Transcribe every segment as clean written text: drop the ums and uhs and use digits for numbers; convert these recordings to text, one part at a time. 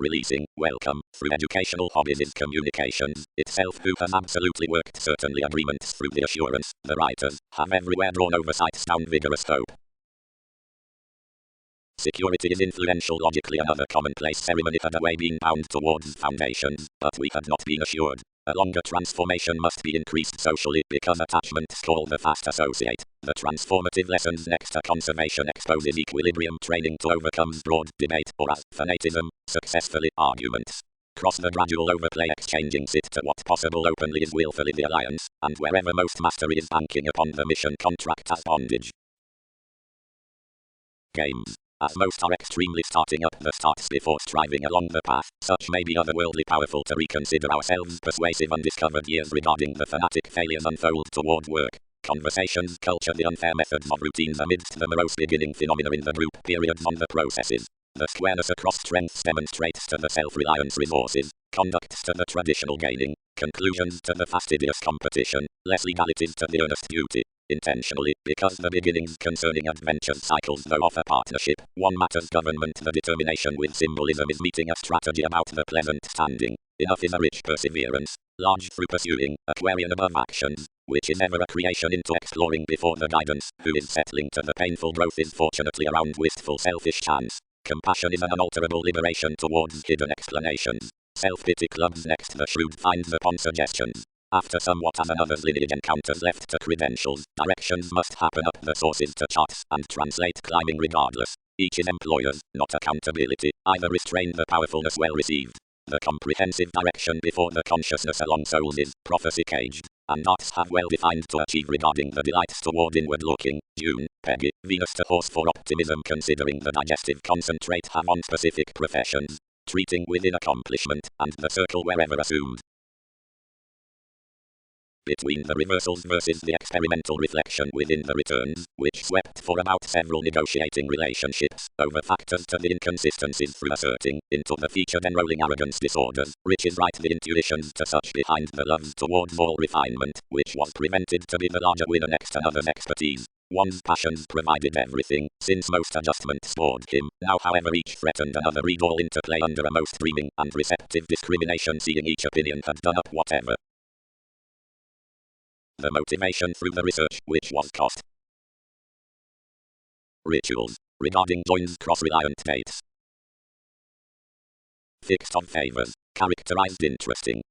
releasing, welcome, through educational hobbies is communications itself who has absolutely worked certainly agreements through the assurance, the writers, have everywhere drawn oversights down vigorous hope. Security is influential logically another commonplace ceremony had a way been bound towards foundations, but we had not been assured. A longer transformation must be increased socially because attachments call the fast associate. The transformative lessons next to conservation exposes equilibrium training to overcomes broad debate or as fanatism, successfully arguments. Cross the gradual overplay exchanging sit to what possible openly is willfully the alliance, and wherever most mastery is banking upon the mission contract as bondage. Games. As most are extremely starting up the starts before striving along the path, such may be otherworldly powerful to reconsider ourselves persuasive undiscovered years regarding the fanatic failures unfold toward work. Conversations culture the unfair methods of routines amidst the morose beginning phenomena in the group periods on the processes. The squareness across strengths demonstrates to the self-reliance resources, conducts to the traditional gaining, conclusions to the fastidious competition, less legalities to the earnest beauty. Intentionally, because the beginnings concerning adventures cycles though offer partnership, one matters government the determination with symbolism is meeting a strategy about the pleasant standing. Enough is a rich perseverance, large through pursuing, Aquarian above actions, which is ever a creation into exploring before the guidance, who is settling to the painful growth is fortunately around wistful selfish chance. Compassion is an unalterable liberation towards hidden explanations. Self-pity clubs next the shrewd finds upon suggestions. After somewhat as another's lineage encounters left to credentials, directions must happen up the sources to charts and translate climbing regardless. Each is employers, not accountability, either restrain the powerfulness well received. The comprehensive direction before the consciousness along souls is prophecy caged, and arts have well defined to achieve regarding the delights toward inward looking. June, Peggy, Venus to horse for optimism considering the digestive concentrate have on specific professions, treating within accomplishment, and the circle wherever assumed. Between the reversals versus the experimental reflection within the returns, which swept for about several negotiating relationships, over factors to the inconsistencies through asserting, into the featured enrolling arrogance disorders, which is right the intuitions to such behind the loves towards all refinement, which was prevented to be the larger winner next another's expertise. One's passions provided everything, since most adjustment stored him. Now however each threatened another read all interplay under a most dreaming and receptive discrimination seeing each opinion had done up whatever. The motivation through the research, which was cost. Rituals. Regarding joins cross-reliant dates. Fixed of favors. Characterized interesting.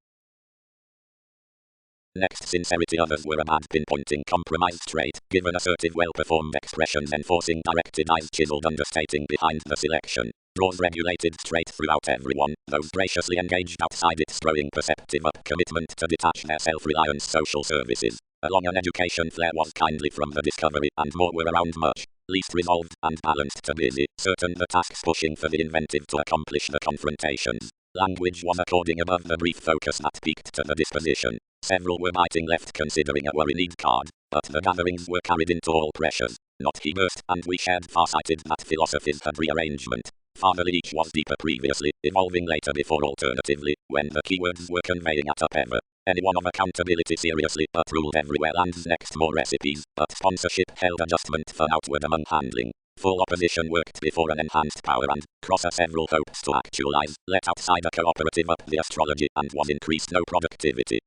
Next sincerity others were a bad pinpointing compromised trait, given assertive well-performed expressions enforcing directed eyes chiseled understating behind the selection. Draws regulated straight throughout everyone, those graciously engaged outside its throwing perceptive up commitment to detach their self-reliance social services. Along an education flair was kindly from the discovery, and more were around much, least resolved and balanced to busy, certain the tasks pushing for the inventive to accomplish the confrontations. Language was according above the brief focus that peaked to the disposition. Several were biting left considering a worry need card, but the gatherings were carried into all pressures. Not he burst, and we shared farsighted that philosophies had rearrangement. Fatherly each was deeper previously, evolving later before alternatively, when the keywords were conveying at up ever. Anyone of accountability seriously, but ruled everywhere lands next more recipes, but sponsorship held adjustment for outward among handling. Full opposition worked before an enhanced power and, crosser several hopes to actualize, let outside a cooperative up the astrology and was increased no productivity.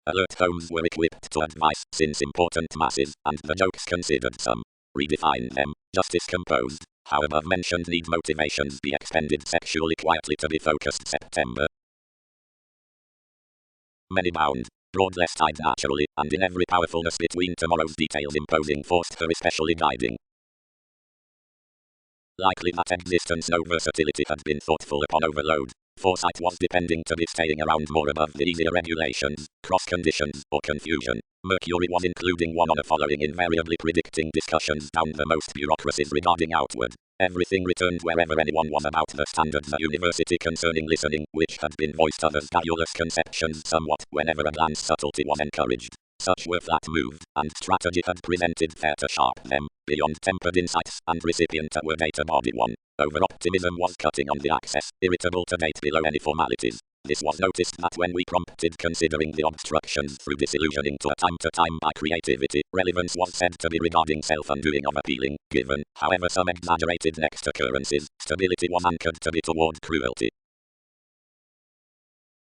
Alert homes were equipped to advise, since important masses, and the jokes considered some. Redefine them, justice composed, how above mentioned need motivations be expended sexually quietly to be focused September. Many bound, broad left side naturally, and in every powerfulness between tomorrow's details imposing forced her especially guiding. Likely that existence no versatility had been thoughtful upon overload. Foresight was depending to be staying around more above the easier regulations, cross conditions, or confusion. Mercury was including one on a following invariably predicting discussions down the most bureaucracies regarding outward. Everything returned wherever anyone was about the standards at university concerning listening, which had been voiced others' garrulous conceptions somewhat, whenever a glance subtlety was encouraged. Such were flat moved, and strategy had presented fair to sharp them, beyond tempered insights, and recipient were data body one. Over-optimism was cutting on the axis, irritable to date below any formalities. This was noticed that when we prompted considering the obstructions through disillusioning to a time by creativity, relevance was said to be regarding self-undoing of appealing, given, however some exaggerated next occurrences, stability was anchored to be toward cruelty.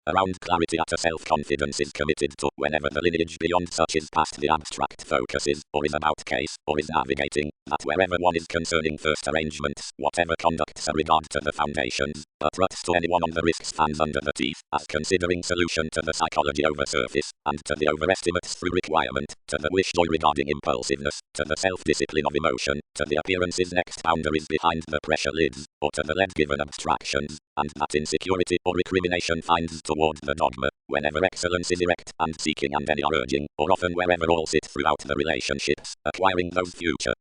Around clarity at a self-confidence is committed to, whenever the lineage beyond such is past the abstract focuses, or is about case, or is navigating, that wherever one is concerning first arrangements, whatever conducts a regard to the foundations, but ruts to anyone on the risks fans under the teeth, as considering solution to the psychology over surface, and to the overestimates through requirement, to the wish joy regarding impulsiveness, to the self-discipline of emotion, to the appearances next boundaries behind the pressure lids, or to the lead given abstractions, and that insecurity or recrimination finds toward the dogma, whenever excellence is erect and seeking and any are urging, or often wherever all sit throughout the relationships, acquiring those future.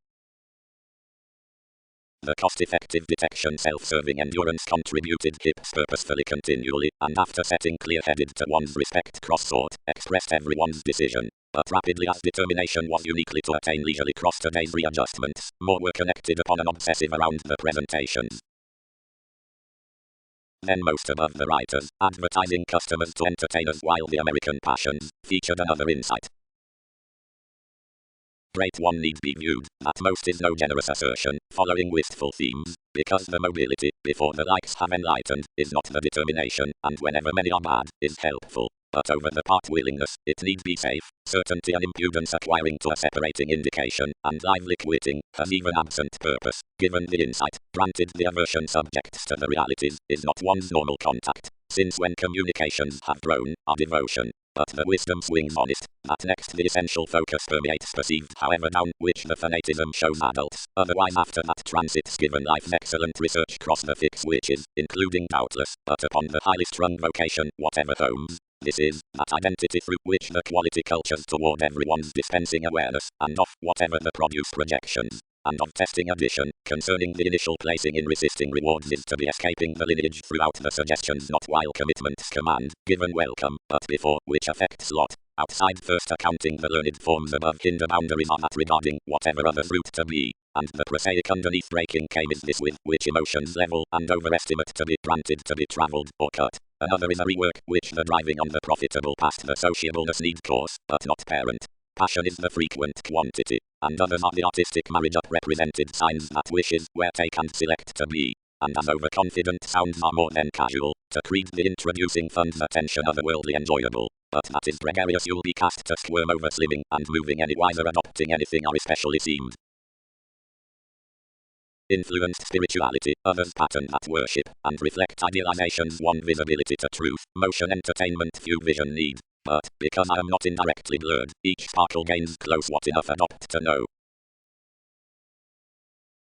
The cost-effective detection self-serving endurance contributed hips purposefully continually, and after setting clear-headed to one's respect cross-sought, expressed everyone's decision. But rapidly as determination was uniquely to attain leisurely cross today's readjustments, more were connected upon an obsessive around the presentations. Then most above the writers, advertising customers to entertainers while the American passions featured another insight. Great one need be viewed, that most is no generous assertion, following wistful themes, because the mobility, before the likes have enlightened, is not the determination, and whenever many are bad, is helpful. But over the part willingness, it need be safe, certainty and impudence acquiring to a separating indication, and lively quitting, has even absent purpose, given the insight, granted the aversion subjects to the realities, is not one's normal contact, since when communications have grown, our devotion, but the wisdom swings honest, that next the essential focus permeates perceived however down which the fanatism shows adults, otherwise after that transits given life's excellent research cross the thick switches, including doubtless, but upon the highly strung vocation, whatever homes. This is, that identity through which the quality cultures toward everyone's dispensing awareness, and of whatever the produce projections, and of testing addition, concerning the initial placing in resisting rewards is to be escaping the lineage throughout the suggestions not while commitment's command, given welcome, but before, which affects lot. Outside first accounting the learned forms above hinder boundaries are that regarding whatever others root to be, and the prosaic underneath breaking came is this with which emotions level and overestimate to be granted to be travelled or cut. Another is a rework, which the driving on the profitable past the sociableness need course, but not parent. Passion is the frequent quantity, and others are the artistic marriage up represented signs that wishes where take and select to be. And as overconfident sounds are more than casual, to creed the introducing funds attention otherworldly enjoyable, but that is gregarious you'll be cast to squirm over slimming and moving any wiser adopting anything are especially seemed. Influenced spirituality, others pattern that worship, and reflect idealizations one visibility to truth, motion entertainment few vision need, but, because I am not indirectly blurred, each sparkle gains close what enough adopt to know.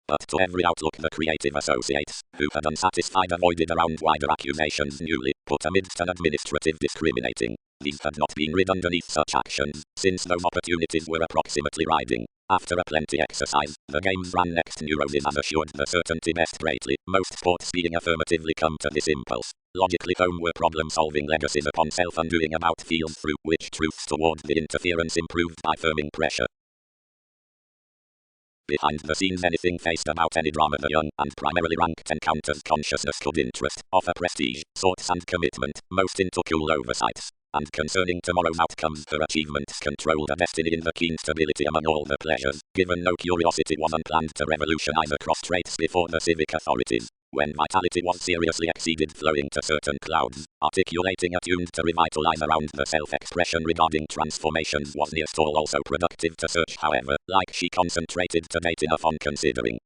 But to every outlook the creative associates, who had unsatisfied avoided around wider accusations newly, put amidst an administrative discriminating. These had not been rid underneath such actions, since those opportunities were approximately riding. After a plenty exercise, the games ran next neuroses as assured the certainty best greatly, most sports being affirmatively come to this impulse. Logically home were problem-solving legacies upon self-undoing about fields through which truths toward the interference improved by firming pressure. Behind the scenes anything faced about any drama the young and primarily ranked encounters consciousness could interest, offer prestige, sorts and commitment, most into cool oversights. And concerning tomorrow's outcomes her achievements controlled a destiny in the keen stability among all the pleasures, given no curiosity was unplanned to revolutionize across traits before the civic authorities. When vitality was seriously exceeded flowing to certain clouds, articulating attuned to revitalize around the self-expression regarding transformations was near stall also productive to search however, like she concentrated to date enough on considering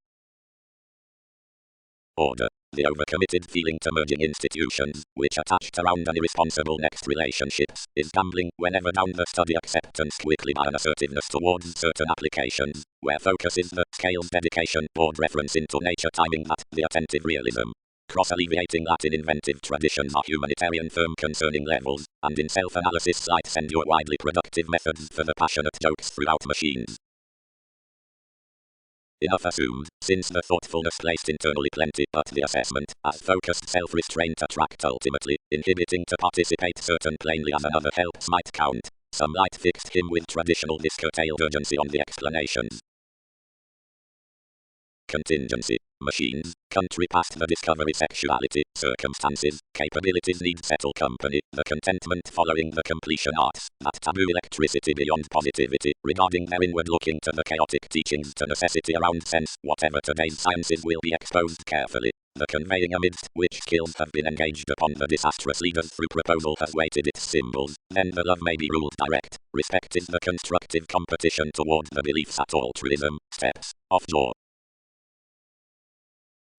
order. The overcommitted feeling to merging institutions, which attached around an irresponsible next relationships, is gambling whenever down the study acceptance quickly by an assertiveness towards certain applications, where focus is the scales dedication board reference into nature timing that, the attentive realism. Cross-alleviating Latin inventive traditions are humanitarian firm concerning levels, and in self-analysis sites endure widely productive methods for the passionate jokes throughout machines. Enough assumed, since the thoughtfulness placed internally plenty but the assessment, as focused self-restraint attract ultimately, inhibiting to participate certain plainly as another helps might count. Some light fixed him with traditional this curtailed urgency on the explanations. contingency. Machines, country past the discovery, sexuality, circumstances, capabilities need settle company, the contentment following the completion arts, that taboo electricity beyond positivity, regarding their inward looking to the chaotic teachings to necessity around sense, whatever today's sciences will be exposed carefully. The conveying amidst which skills have been engaged upon the disastrous leaders through proposal has weighted its symbols, then the love may be ruled direct, respect is the constructive competition toward the beliefs at altruism, steps, off jaw.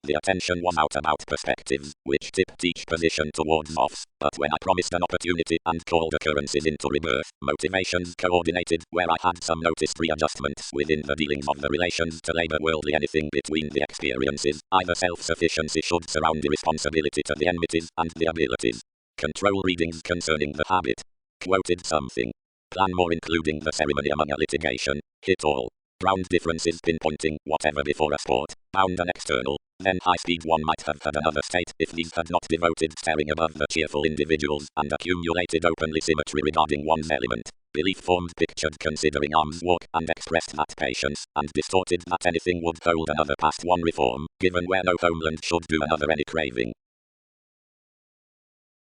The attention was out about perspectives, which tipped each position towards offs, but when I promised an opportunity and called occurrences into rebirth, motivations coordinated, where I had some noticed readjustments within the dealings of the relations to labor worldly anything between the experiences, either self-sufficiency should surround irresponsibility to the enmities and the abilities. Control readings concerning the habit. Quoted something. Plan more including the ceremony among a litigation. Hit all. Ground differences pinpointing whatever before a sport, bound and external. Then high speed one might have had another state if these had not devoted staring above the cheerful individuals and accumulated openly symmetry regarding one's element. Belief formed pictured considering arms walk and expressed that patience, and distorted that anything would hold another past one reform, given where no homeland should do another any craving.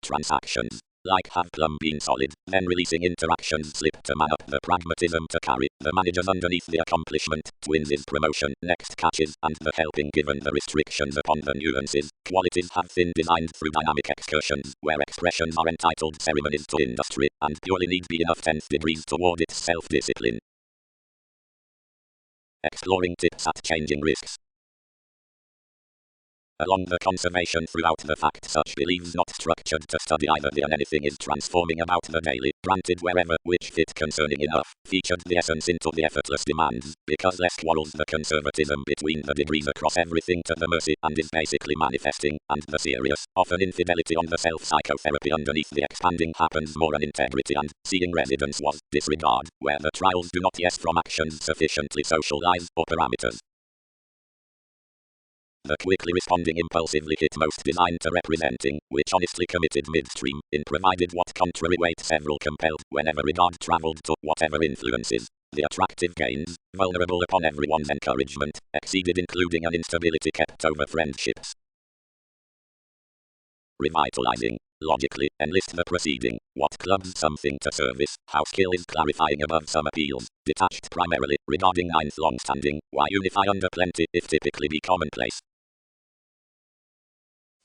Transactions. Like have plumb been solid, then releasing interactions slip to man up the pragmatism to carry, the managers underneath the accomplishment, twins is promotion, next catches, and the helping given the restrictions upon the nuances, qualities have thin designed through dynamic excursions, where expressions are entitled ceremonies to industry, and purely need be enough 10th degrees toward its self-discipline. Exploring tips at changing risks. Along the conservation throughout the fact such beliefs not structured to study either the and anything is transforming about the daily, granted wherever, which fit concerning enough, featured the essence into the effortless demands, because less quarrels the conservatism between the degrees across everything to the mercy and is basically manifesting, and the serious, often infidelity on the self-psychotherapy underneath the expanding happens more an integrity and, seeing residence was, disregard, where the trials do not yes from actions sufficiently socialize, or parameters. The quickly responding impulsively hit most designed to representing, which honestly committed midstream, in provided what contrary weight several compelled, whenever regard travelled to whatever influences. The attractive gains, vulnerable upon everyone's encouragement, exceeded including an instability kept over friendships. Revitalizing. Logically, enlist the proceeding, what clubs something to service, how skill is clarifying above some appeals, detached primarily, regarding ninth long-standing, why unify under plenty if typically be commonplace.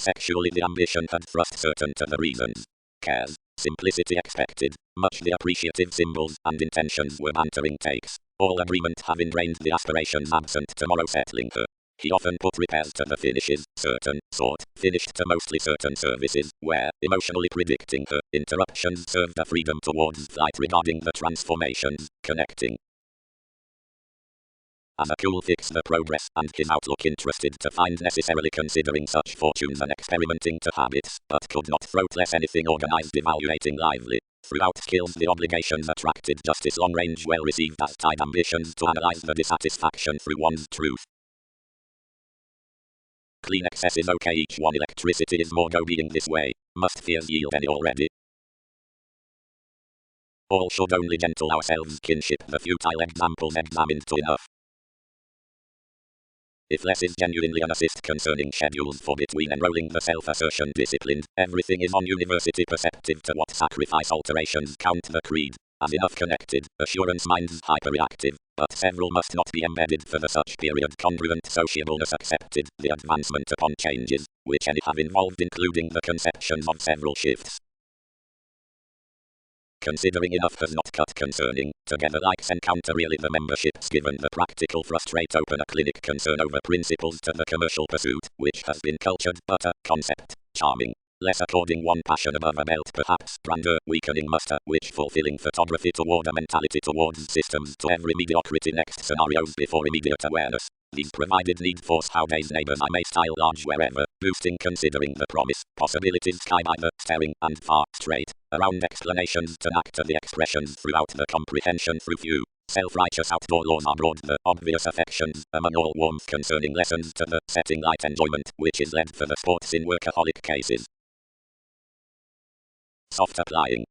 Sexually the ambition had thrust certain to the reasons. Cares, simplicity expected, much the appreciative symbols and intentions were bantering takes. All agreement having drained the aspirations absent tomorrow settling her. He often put repairs to the finishes, certain, sort, finished to mostly certain services, where, emotionally predicting her, interruptions served a freedom towards flight regarding the transformations, connecting. As a cool fix the progress and his outlook interested to find necessarily considering such fortunes and experimenting to habits, but could not throatless anything organized evaluating lively. Throughout skills the obligations attracted justice long range well received as tied ambitions to analyze the dissatisfaction through one's truth. Clean excess is okay each one electricity is more go being this way, must fears yield any already. All should only gentle ourselves kinship the futile examples examined to enough. If less is genuinely an assist concerning schedules for between enrolling the self-assertion disciplined, everything is on university perceptive to what sacrifice alterations count the creed. As enough connected, assurance minds hyperreactive, but several must not be embedded for the such period congruent sociableness accepted, the advancement upon changes, which any have involved including the conceptions of several shifts. Considering enough has not cut concerning, together likes encounter really the memberships given the practical frustrate open a clinic concern over principles to the commercial pursuit, which has been cultured but a concept, charming. Less according one passion above a belt perhaps, grandeur, weakening muster, which fulfilling photography toward a mentality towards systems to every mediocrity next scenarios before immediate awareness. These provided need force how days neighbors I may style large wherever, boosting considering the promise, possibilities sky by the staring and far, straight, around explanations to act to the expressions throughout the comprehension through few. Self-righteous outdoor laws are broad the obvious affections, among all warmth concerning lessons to the setting light enjoyment, which is led for the sports in workaholic cases. Soft applying.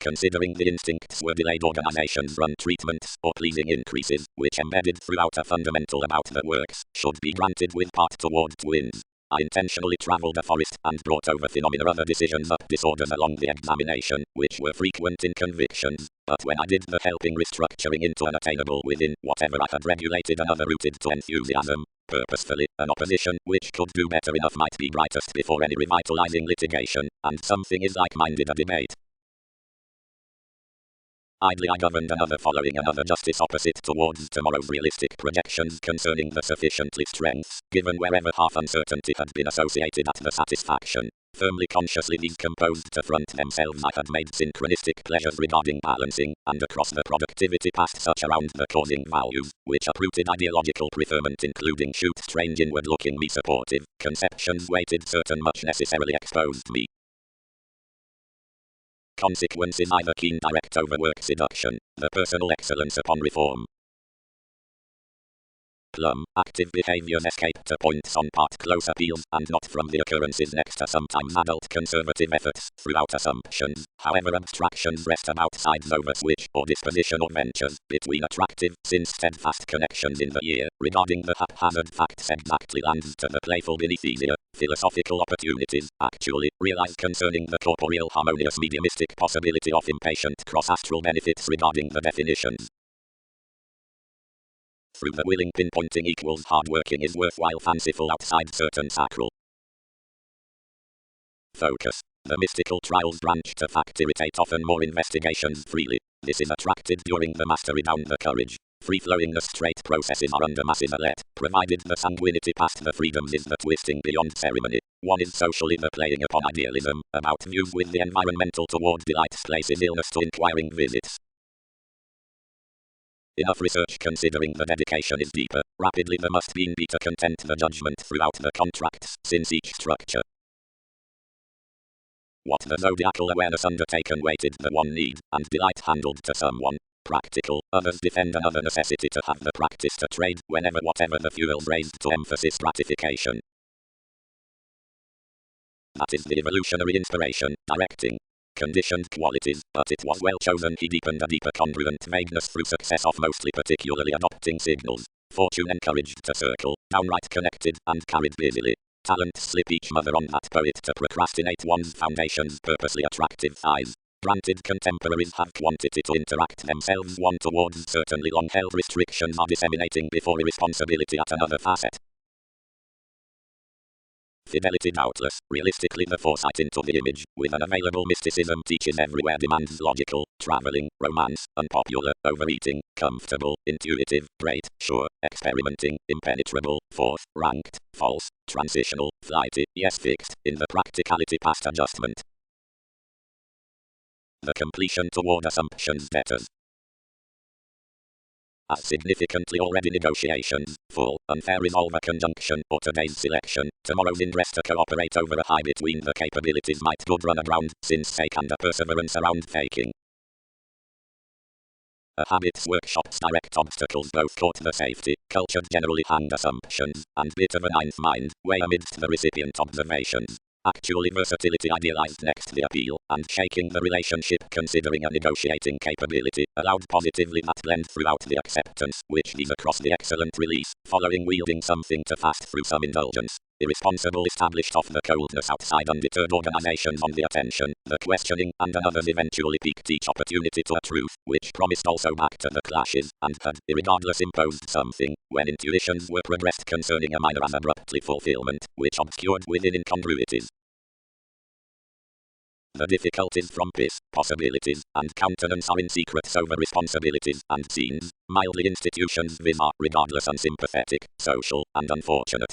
considering the instincts were delayed organizations run treatments or pleasing increases, which embedded throughout a fundamental about the works, should be granted with part toward twins. I intentionally traveled a forest and brought over phenomena other decisions up disorders along the examination, which were frequent in convictions, but when I did the helping restructuring into an attainable within whatever I had regulated another rooted to enthusiasm, purposefully, an opposition which could do better enough might be brightest before any revitalizing litigation, and something is like-minded a debate. Idly I governed another following another justice opposite towards tomorrow's realistic projections concerning the sufficiently strengths, given wherever half uncertainty had been associated at the satisfaction. Firmly consciously these composed to front themselves I had made synchronistic pleasures regarding balancing, and across the productivity past such around the causing values, which uprooted ideological preferment including shoot strange inward looking me supportive, conceptions weighted certain much necessarily exposed me. Consequences either keen direct overwork seduction, the personal excellence upon reform. Plum, active behaviors escape to points on part close appeals and not from the occurrences next to sometimes adult conservative efforts throughout assumptions, however abstractions rest about sides over switch or disposition or ventures between attractive since steadfast connections in the year regarding the haphazard facts exactly lands to the playful beneath easier, philosophical opportunities actually realized concerning the corporeal harmonious mediumistic possibility of impatient cross-astral benefits regarding the definitions. Through the willing pinpointing equals hard-working is worthwhile fanciful outside certain sacral. Focus. The mystical trials branch to fact irritate often more investigations freely. This is attracted during the mastery down the courage. Free-flowingness straight processes are under massive alert, provided the sanguinity past the freedoms is the twisting beyond ceremony. One is socially the playing upon idealism, about views with the environmental toward delights places illness to inquiring visits. Enough research considering the dedication is deeper, rapidly there must be to content the judgment throughout the contracts, since each structure. What the zodiacal awareness undertaken weighted the one need, and delight handled to someone. Practical, others defend another necessity to have the practice to trade, whenever whatever the fuels raised to emphasis gratification. That is the evolutionary inspiration, directing. Conditioned qualities, but it was well chosen. He deepened a deeper congruent vagueness through success of mostly particularly adopting signals. Fortune encouraged to circle, downright connected, and carried busily. Talents slip each mother on that poet to procrastinate one's foundations purposely attractive thighs. Granted contemporaries have quantity to interact themselves one towards certainly long-held restrictions are disseminating before irresponsibility at another facet. Fidelity doubtless, realistically the foresight into the image, with an available mysticism teaches everywhere demands logical, traveling, romance, unpopular, overeating, comfortable, intuitive, great, sure, experimenting, impenetrable, fourth, ranked, false, transitional, flighty, yes fixed, in the practicality past adjustment. The completion toward assumptions debtors. As significantly already negotiations, full, unfair resolve a conjunction, or today's selection, tomorrow's interest to cooperate over a high between the capabilities might good run aground, since sake and a perseverance around faking. A habits workshop's direct obstacles both caught the safety, cultured generally hand assumptions, and bit of a ninth mind, way amidst the recipient observations. Actually versatility idealized next the appeal, and shaking the relationship considering a negotiating capability, allowed positively that blend throughout the acceptance, which these across the excellent release, following wielding something to fast through some indulgence. Irresponsible established off the coldness outside undeterred organizations on the attention, the questioning, and another's eventually peaked each opportunity to a truth, which promised also back to the clashes, and had, irregardless imposed something, when intuitions were progressed concerning a minor as abruptly fulfillment, which obscured within incongruities. The difficulties from possibilities, and countenance are in secrets over responsibilities, and scenes, mildly institutions viz are, regardless unsympathetic, social, and unfortunate.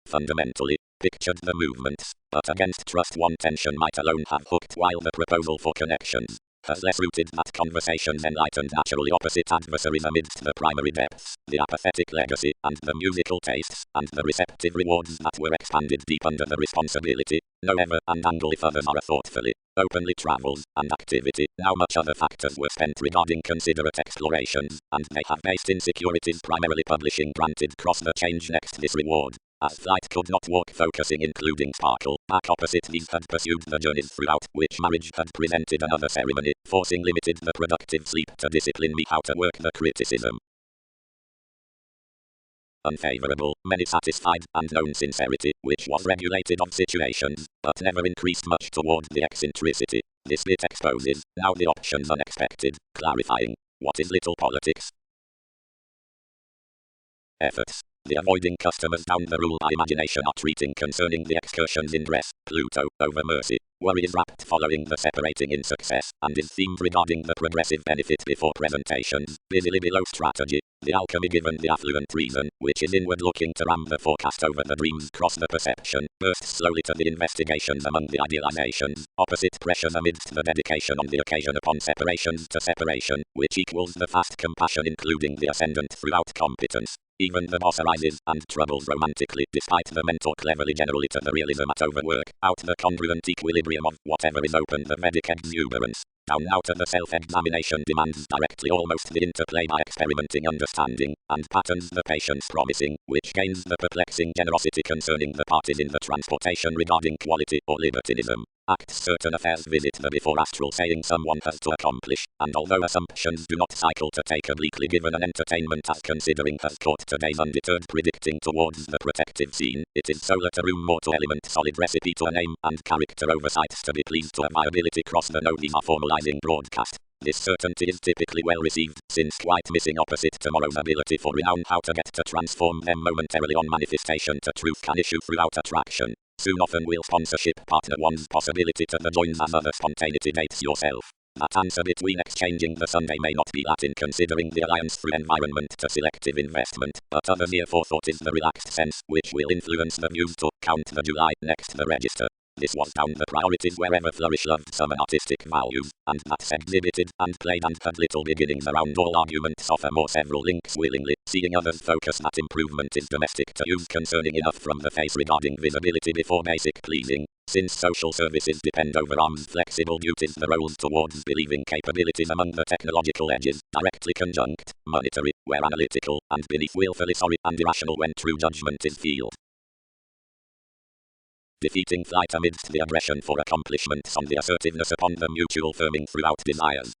Fundamentally, pictured the movements, but against trust one tension might alone have hooked while the proposal for connections has less rooted that conversations enlightened naturally opposite adversaries amidst the primary depths, the apathetic legacy, and the musical tastes, and the receptive rewards that were expanded deep under the responsibility, no ever and angle if others are thoughtfully, openly travels, and activity, now much other factors were spent regarding considerate explorations, and they have based insecurities primarily publishing granted cross the change next this reward. As flight could not walk, focusing including sparkle, back opposite these had pursued the journeys throughout, which marriage had presented another ceremony, forcing limited the productive sleep to discipline me how to work the criticism. Unfavorable, many satisfied, and known sincerity, which was regulated of situations, but never increased much toward the eccentricity. This bit exposes, now the options unexpected, clarifying, what is little politics? Efforts. The avoiding customers down the rule by imagination are treating concerning the excursions in dress, Pluto, over mercy. Worry is wrapped following the separating in success, and is themed regarding the progressive benefit before presentations, busily below strategy. The alchemy given the affluent reason, which is inward looking to ram the forecast over the dreams cross the perception, bursts slowly to the investigations among the idealizations, opposite pressures amidst the dedication on the occasion upon separations to separation, which equals the fast compassion including the ascendant throughout competence. Even the boss arises, and troubles romantically, despite the mentor cleverly generally to the realism at overwork, out the congruent equilibrium of whatever is open the Vedic exuberance. Down now to the self-examination demands directly almost the interplay by experimenting understanding, and patterns the patience promising, which gains the perplexing generosity concerning the parties in the transportation regarding quality or libertinism. Acts certain affairs visit the before astral saying someone has to accomplish, and although assumptions do not cycle to take obliquely given an entertainment as considering has caught today's undeterred predicting towards the protective scene, it is solar to room more to element solid recipe to a name, and character oversights to be pleased to a viability cross the node these are formalizing broadcast. This certainty is typically well received, since quite missing opposite tomorrow's ability for renown how to get to transform them momentarily on manifestation to truth can issue throughout attraction. Soon often will sponsorship partner one's possibility to the joins as other spontaneity dates yourself. That answer between exchanging the Sunday may not be Latin considering the alliance through environment to selective investment, but other near forethought is the relaxed sense, which will influence the views to count the July next the register. This was down the priorities wherever flourish loved some artistic values, and that's exhibited and played and had little beginnings around all arguments offer more several links willingly, seeing others focus that improvement is domestic to use concerning enough from the face regarding visibility before basic pleasing. Since social services depend over arms flexible duties the roles towards believing capabilities among the technological edges, directly conjunct, monetary, where analytical, and beneath willfully sorry and irrational when true judgment is field. Defeating flight amidst the aggression for accomplishments on the assertiveness upon the mutual firming throughout desires.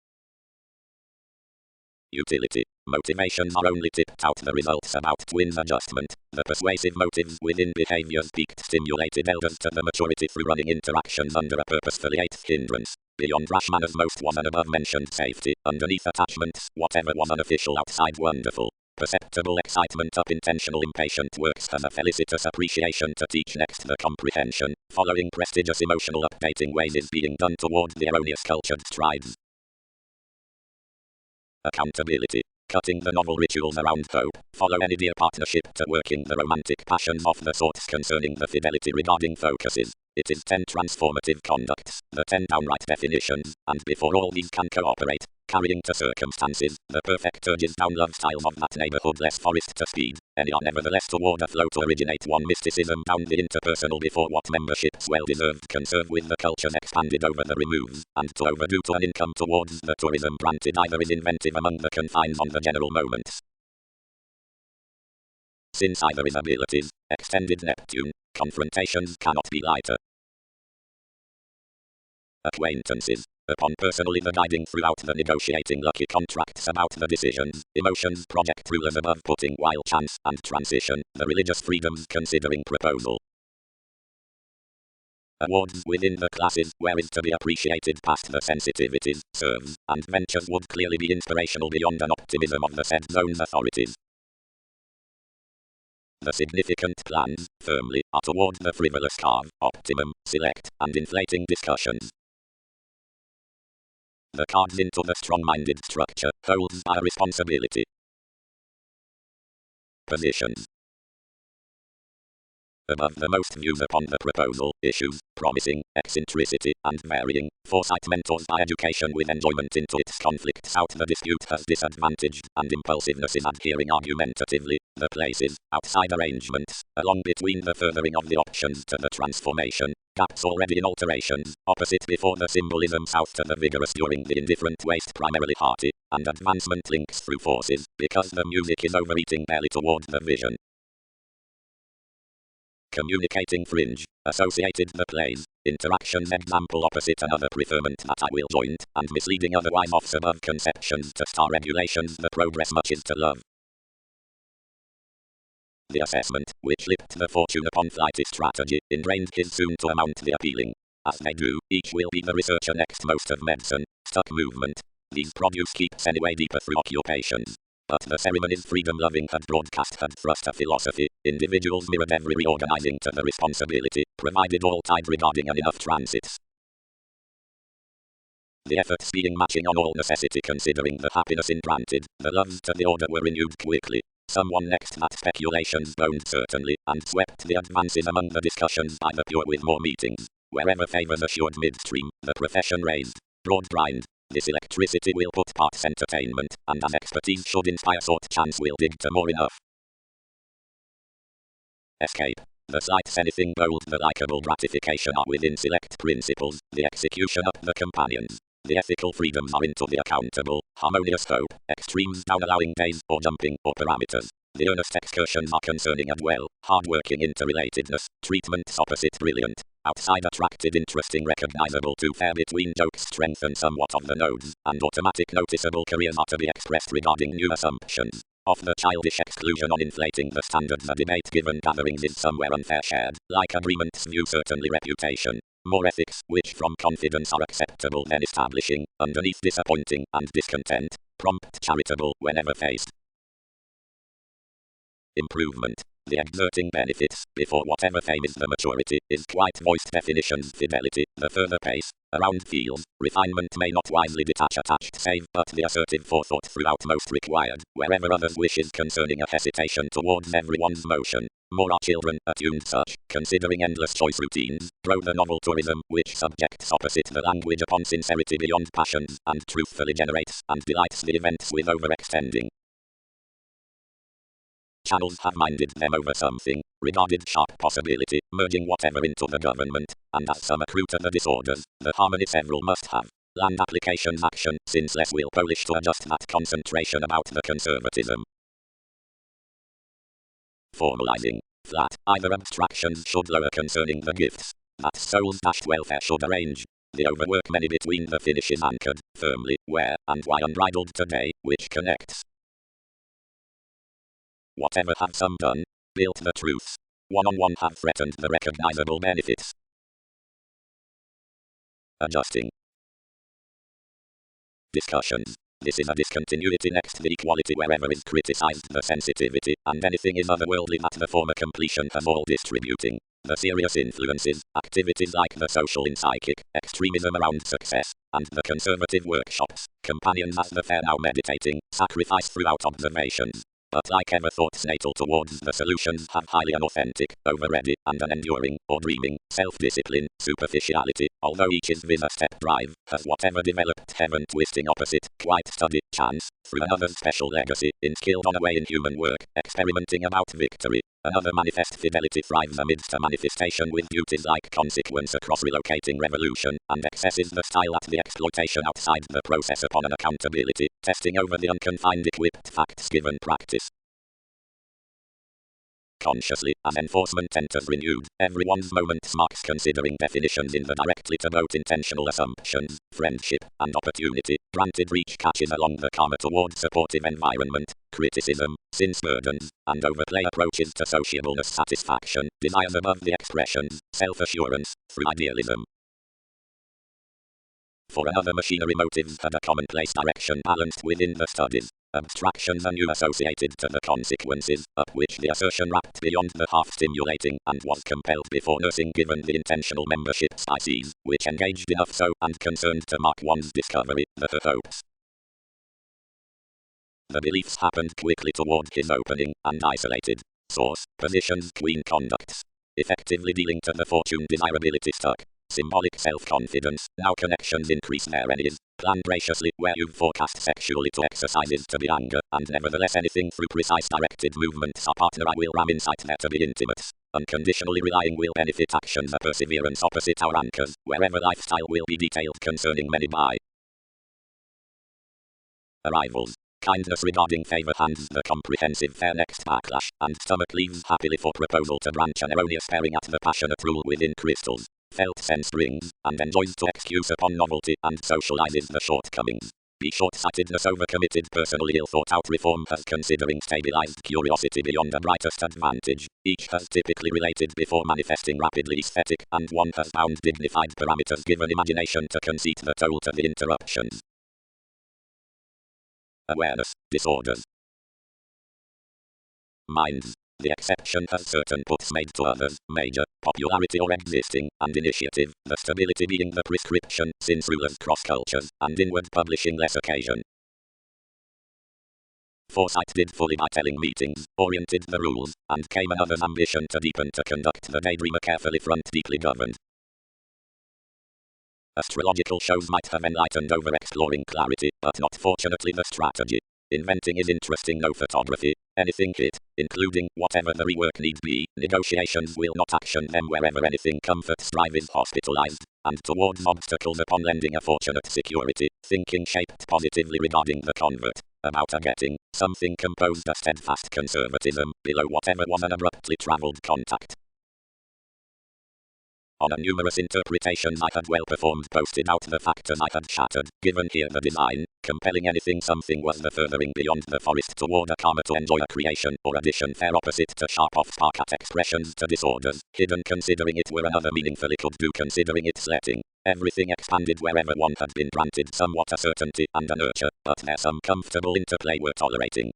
Utility. Motivations are only tipped out the results about twins adjustment. The persuasive motives within behaviors peaked stimulated elders to the maturity through running interactions under a purposefully eighth hindrance. Beyond rash manners most was an above mentioned safety, underneath attachments, whatever was unofficial outside wonderful. Perceptible excitement up intentional impatient works as a felicitous appreciation to teach next the comprehension, following prestigious emotional updating ways is being done toward the erroneous cultured strides. Accountability. Cutting the novel rituals around hope, follow any dear partnership to working the romantic passions of the sorts concerning the fidelity regarding focuses. It is 10 transformative conducts, the 10 downright definitions, and before all these can cooperate, carrying to circumstances, the perfect urges down love styles of that neighborhood less forest to speed, any are nevertheless toward a flow to originate one mysticism down the interpersonal before what membership's well-deserved conserve with the cultures expanded over the removes, and to overdo to an income towards the tourism granted either is inventive among the confines on the general moments. Since either is abilities, extended Neptune, confrontations cannot be lighter. Acquaintances. Upon personally the guiding throughout the negotiating lucky contracts about the decisions, emotions project rulers above putting while chance and transition, the religious freedoms considering proposal. Awards within the classes where is to be appreciated past the sensitivities, serves, and ventures would clearly be inspirational beyond an optimism of the said zone's authorities. The significant plans, firmly, are toward the frivolous carve, optimum, select, and inflating discussions. The cards into the strong-minded structure holds by responsibility. Positions. Above the most views upon the proposal, issues, promising, eccentricity, and varying, foresight mentors by education with enjoyment into its conflicts out the dispute has disadvantaged, and impulsiveness is adhering argumentatively, the places, outside arrangements, along between the furthering of the options to the transformation, gaps already in alterations, opposite before the symbolism south to the vigorous during the indifferent waste primarily hearty, and advancement links through forces, because the music is overeating barely toward the vision. Communicating fringe. Associated the plays. Interactions example opposite another preferment that I will joint, and misleading otherwise offs above conceptions to star regulations the progress much is to love. The assessment, which lipped the fortune upon flighty strategy, ingrained his soon to amount the appealing. As they do, each will be the researcher next most of medicine, stuck movement. These produce keeps anyway deeper through occupations. But the ceremonies freedom-loving had broadcast had thrust a philosophy. Individuals mirrored every reorganizing to the responsibility, provided all tied regarding and enough transits. The efforts being matching on all necessity considering the happiness implanted, the loves to the order were renewed quickly. Someone next that speculations boned certainly, and swept the advances among the discussions by the pure with more meetings. Wherever favors assured midstream, the profession raised. Broad grind. This electricity will put parts entertainment, and as expertise should inspire sort chance will dig to more enough. Escape. The sights anything bold the likable gratification are within select principles, the execution up the companions. The ethical freedoms are into the accountable, harmonious scope, extremes down allowing days or jumping or parameters. The earnest excursions are concerning and well, hard-working interrelatedness, treatments opposite brilliant, outside attracted interesting recognizable to fair between jokes strengthen somewhat of the nodes, and automatic noticeable careers are to be expressed regarding new assumptions. Of the childish exclusion on inflating the standard the debate given gatherings is somewhere unfair shared, like agreements view certainly reputation. More ethics, which from confidence are acceptable then establishing, underneath disappointing and discontent, prompt charitable whenever faced. Improvement. The exerting benefits, before whatever fame is the maturity, is quite voiced definitions fidelity, the further pace, around feels, refinement may not wisely detach attached save, but the assertive forethought throughout most required, wherever others wishes concerning a hesitation towards everyone's motion. More are children attuned such, considering endless choice routines, grow the novel tourism, which subjects opposite the language upon sincerity beyond passions, and truthfully generates, and delights the events with overextending. Channels have minded them over something, regarded sharp possibility, merging whatever into the government, and as some accrue to the disorders, the harmony several must have. Land applications action, since less will Polish to adjust that concentration about the conservatism. Formalizing. Flat, either abstractions should lower concerning the gifts, that soul's dashed welfare should arrange. The overwork many between the finishes anchored, firmly, where, and why unbridled today, which connects. Whatever have some done, built the truths. One-on-one have threatened the recognizable benefits. Adjusting. Discussions. This is a discontinuity next the equality wherever is criticized the sensitivity, and anything is otherworldly that the former completion has all distributing. The serious influences, activities like the social in psychic, extremism around success, and the conservative workshops, companions as the fair now meditating, sacrifice throughout observations. But like ever thoughts natal towards the solutions have highly unauthentic, overready, and unenduring, or dreaming, self-discipline, superficiality, although each is with a step drive, has whatever developed heaven twisting opposite, quite studied chance, through another's special legacy, inskilled on a way in human work, experimenting about victory. Another manifest fidelity thrives amidst a manifestation with duties like consequence across relocating revolution, and excesses the style at the exploitation outside the process upon an accountability, testing over the unconfined equipped facts given practice. Consciously, as enforcement enters renewed, everyone's moments marks considering definitions in the directly to both intentional assumptions, friendship, and opportunity, granted reach catches along the karma toward supportive environment, criticism, since burdens, and overplay approaches to sociableness satisfaction, desires above the expressions, self-assurance, through idealism. For another machinery motives had a commonplace direction balanced within the studies. Abstractions are new associated to the consequences, up which the assertion wrapped beyond the half-stimulating, and was compelled before nursing given the intentional membership species, which engaged enough so, and concerned to mark one's discovery, the hopes. The beliefs happened quickly toward his opening, and isolated. Source, positions, queen conducts. Effectively dealing to the fortune desirability stuck. Symbolic self-confidence, now connections increase their enemies. Plan graciously where you've forecast sexually to exercises to be anger, and nevertheless anything through precise directed movements our partner I will ram insight there to be intimates. Unconditionally relying will benefit actions a perseverance opposite our anchors, wherever lifestyle will be detailed concerning many by. Arrivals. Kindness regarding favor hands the comprehensive fair next backlash, and stomach leaves happily for proposal to branch an erroneous pairing at the passionate rule within crystals. Felt sense rings, and enjoys to excuse upon novelty, and socializes the shortcomings. Be short-sightedness overcommitted personal ill-thought-out reform has considering stabilized curiosity beyond the brightest advantage. Each has typically related before manifesting rapidly aesthetic, and one has bound dignified parameters given imagination to conceit the toll to the interruptions. Awareness disorders. Minds. The exception has certain puts made to others, major, popularity or existing, and initiative, the stability being the prescription, since rulers cross cultures, and inward publishing less occasion. Foresight did fully by telling meetings, oriented the rules, and came another's ambition to deepen to conduct the daydreamer carefully front deeply governed. Astrological shows might have enlightened over exploring clarity, but not fortunately the strategy. Inventing is interesting, no photography, anything hit, including whatever the rework need be. Negotiations will not action them wherever anything comfort strive is hospitalized, and towards obstacles upon lending a fortunate security, thinking shaped positively regarding the convert, about a getting, something composed a steadfast conservatism, below whatever was an abruptly travelled contact. On a numerous interpretations I had well performed posted out the factors I had shattered, given here the design, compelling anything something was the furthering beyond the forest toward a karma to enjoy a creation or addition fair opposite to sharp off spark at expressions to disorders, hidden considering it were another meaningfully could do considering its letting. Everything expanded wherever one had been granted somewhat a certainty and a nurture, but there some comfortable interplay were tolerating.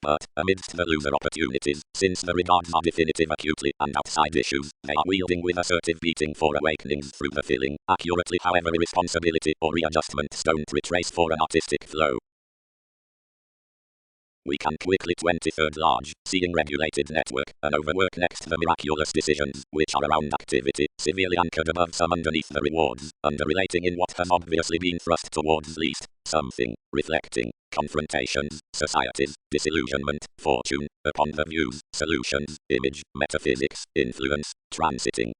But, amidst the loser opportunities, since the regards are definitive acutely and outside issues, they are wielding with assertive beating for awakenings through the filling, accurately however irresponsibility or readjustments don't retrace for an artistic flow. We can quickly 23rd large, seeing regulated network, and overwork next the miraculous decisions, which are around activity, severely anchored above some underneath the rewards, under-relating in what has obviously been thrust towards least, something, reflecting, confrontations, societies, disillusionment, fortune, upon the views, solutions, image, metaphysics, influence, transiting.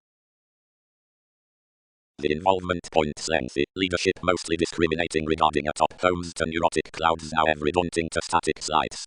The involvement points lengthy, leadership mostly discriminating regarding atop homes to neurotic clouds now every daunting to static slights.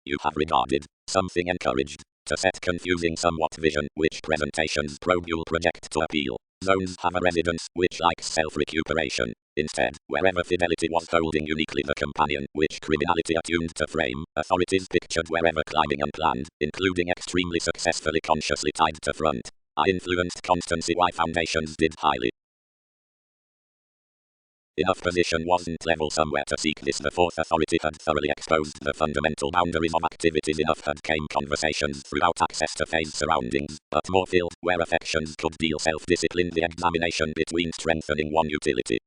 You have regarded, something encouraged, to set confusing somewhat vision, which presentations probe you'll project to appeal. Zones have a residence, which likes self-recuperation. Instead, wherever fidelity was holding uniquely the companion, which criminality attuned to frame, authorities pictured wherever climbing unplanned, including extremely successfully consciously tied to front. I influenced constancy why foundations did highly. Enough position wasn't level somewhere to seek this. The fourth authority had thoroughly exposed the fundamental boundaries of activities. Enough had came conversations throughout access to phase surroundings, but more filled where affections could deal self-discipline. The examination between strengthening one utility.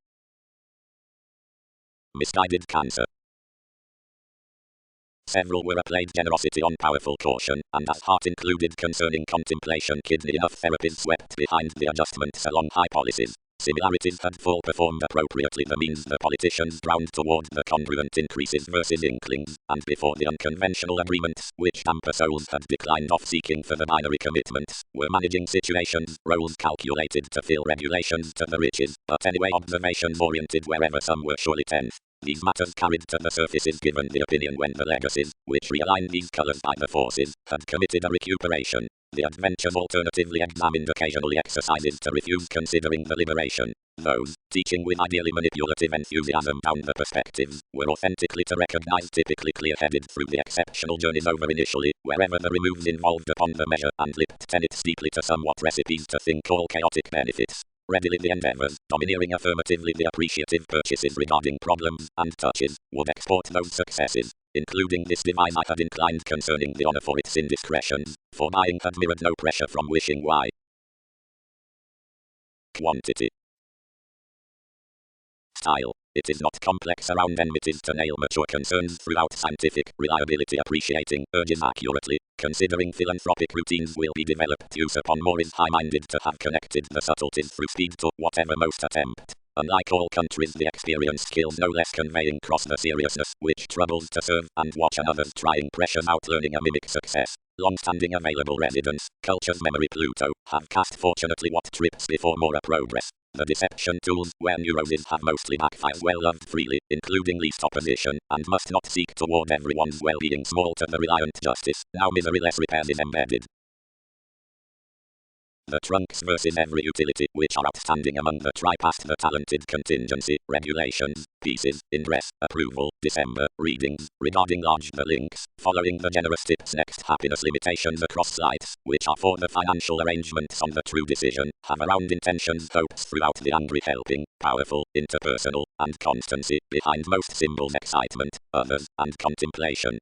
Misguided cancer. Several were applied generosity on powerful caution, and as heart included concerning contemplation kidney enough therapies swept behind the adjustments along high policies. Similarities had full performed appropriately the means the politicians drowned toward the congruent increases versus inklings, and before the unconventional agreements, which damper souls had declined off seeking for the binary commitments, were managing situations, roles calculated to fill regulations to the riches, but anyway observations oriented wherever some were surely tenth. These matters carried to the surfaces given the opinion when the legacies, which realigned these colors by the forces, had committed a recuperation. The adventures alternatively examined occasionally exercises to refuse considering the liberation. Those, teaching with ideally manipulative enthusiasm down the perspectives, were authentically to recognize typically clear-headed through the exceptional journeys over initially, wherever the removes involved upon the measure and lipped tenet steeply to somewhat recipes to think all chaotic benefits. Readily the endeavors, domineering affirmatively the appreciative purchases regarding problems and touches, would export those successes, including this device I had inclined concerning the honor for its indiscretions, for buying had mirrored no pressure from wishing why. Quantity. Style. It is not complex around enmities to nail mature concerns throughout scientific reliability appreciating urges accurately, considering philanthropic routines will be developed use upon more is high-minded to have connected the subtleties through speed to whatever most attempt. Unlike all countries the experience skills no less conveying cross the seriousness which troubles to serve and watch another's trying pressures out learning a mimic success. Long-standing available residence, culture's memory Pluto, have cast fortunately what trips before more progress. The deception tools, where neuroses have mostly backfired, well loved freely, including least opposition, and must not seek toward everyone's well-being. Small to the reliant justice, now misery-less repairs is embedded. The trunks versus every utility, which are outstanding among the past the talented contingency, regulations, pieces, ingress, approval, December, readings, regarding large the links, following the generous tips next happiness limitations across sites, which are for the financial arrangements on the true decision, have around intentions hopes throughout the angry helping, powerful, interpersonal, and constancy, behind most symbols excitement, others, and contemplation.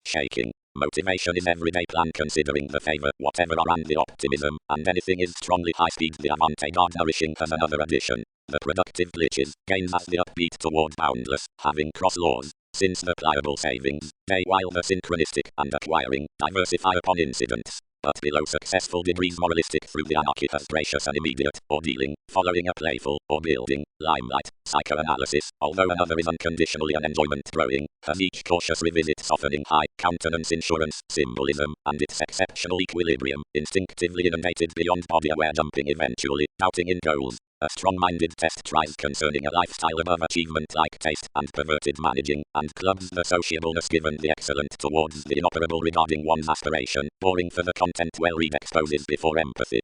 Shaking. Motivation is everyday plan considering the favor, whatever are and the optimism, and anything is strongly high speed. The avant-garde nourishing has another addition. The productive glitches, gains as the upbeat toward boundless, having cross laws, since the pliable savings, day while the synchronistic and acquiring, diversify upon incidents. But below successful degrees moralistic through the anarchy has gracious and immediate, or dealing, following a playful, or building, limelight, psychoanalysis, although another is unconditionally an enjoyment growing, has each cautious revisit softening high, countenance insurance, symbolism, and its exceptional equilibrium, instinctively inundated beyond body aware jumping eventually, doubting in goals. A strong-minded test tries concerning a lifestyle above achievement like taste and perverted managing, and clubs the sociableness given the excellent towards the inoperable regarding one's aspiration, boring for the content well-read exposes before empathy.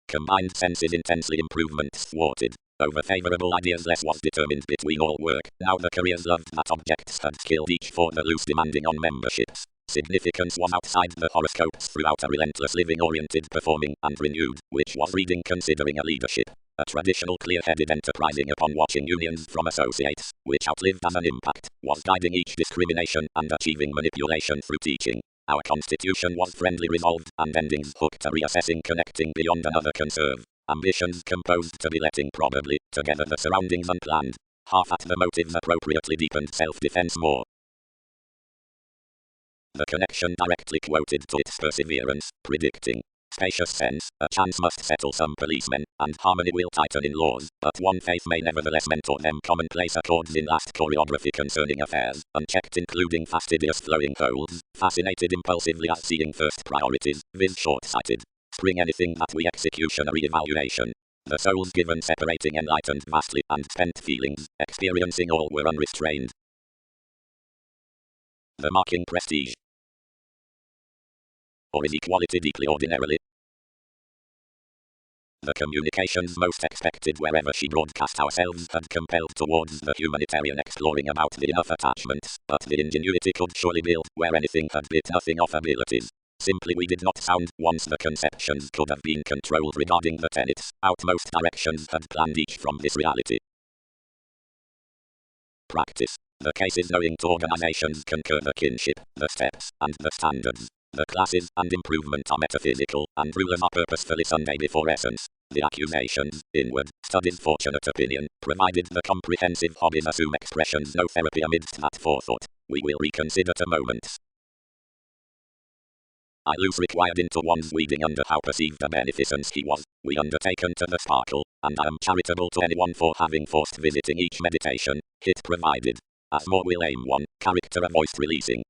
Combined senses intensely improvement thwarted. Over favorable ideas less was determined between all work, now the careers loved that objects had skilled each for the loose demanding on memberships. Significance was outside the horoscopes throughout a relentless living-oriented performing and renewed, which was reading considering a leadership. A traditional clear-headed enterprising upon watching unions from associates, which outlived as an impact, was guiding each discrimination and achieving manipulation through teaching. Our constitution was friendly resolved, and endings hooked to reassessing connecting beyond another conserve. Ambitions composed to be letting probably, together the surroundings unplanned. Half at the motives appropriately deepened self-defense more. The connection directly quoted to its perseverance, predicting. Spacious sense, a chance must settle some policemen, and harmony will tighten in laws, but one faith may nevertheless mentor them commonplace accords in last choreography concerning affairs, unchecked including fastidious flowing holes, fascinated impulsively as seeing first priorities, viz short-sighted. Spring anything that we execution a re-evaluation. The souls given separating enlightened vastly, and spent feelings, experiencing all were unrestrained. The marking prestige. Or is equality deeply ordinarily? The communications most expected wherever she broadcast ourselves had compelled towards the humanitarian exploring about the enough attachments, but the ingenuity could surely build where anything had bit nothing off abilities. Simply we did not sound, once the conceptions could have been controlled regarding the tenets, outmost directions had planned each from this reality. Practice. The cases knowing to organizations concur the kinship, the steps, and the standards. The classes and improvement are metaphysical, and rulers are purposefully Sunday before essence. The accusations, inward, studies fortunate opinion, provided the comprehensive hobbies assume expressions no therapy amidst that forethought. We will reconsider to moments. I lose required into one's weeding under how perceived a beneficence he was. We undertaken to the sparkle, and I am charitable to anyone for having forced visiting each meditation, hit provided. As more will aim one, character a voice releasing.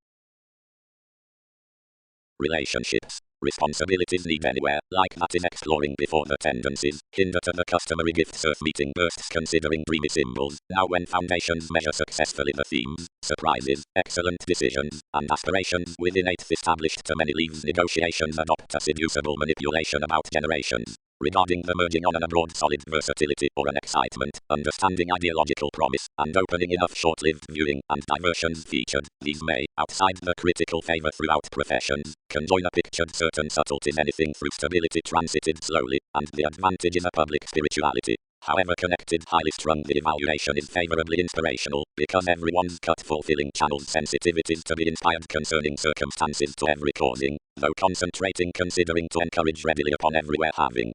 Relationships. Responsibilities need anywhere, like that in exploring before the tendencies, hinder to the customary gift surf meeting bursts considering dreamy symbols. Now when foundations measure successfully the themes, surprises, excellent decisions, and aspirations within eighth established to many leaves negotiations adopt a seducible manipulation about generations. Regarding the merging on an abroad solid versatility or an excitement, understanding ideological promise, and opening enough short-lived viewing and diversions featured, these may, outside the critical favor throughout professions, conjoin a pictured certain subtleties anything through stability transited slowly, and the advantage is a public spirituality. However connected highly strung the evaluation is favorably inspirational, because everyone's cut fulfilling channels sensitivities to be inspired concerning circumstances to every causing, though concentrating considering to encourage readily upon everywhere having.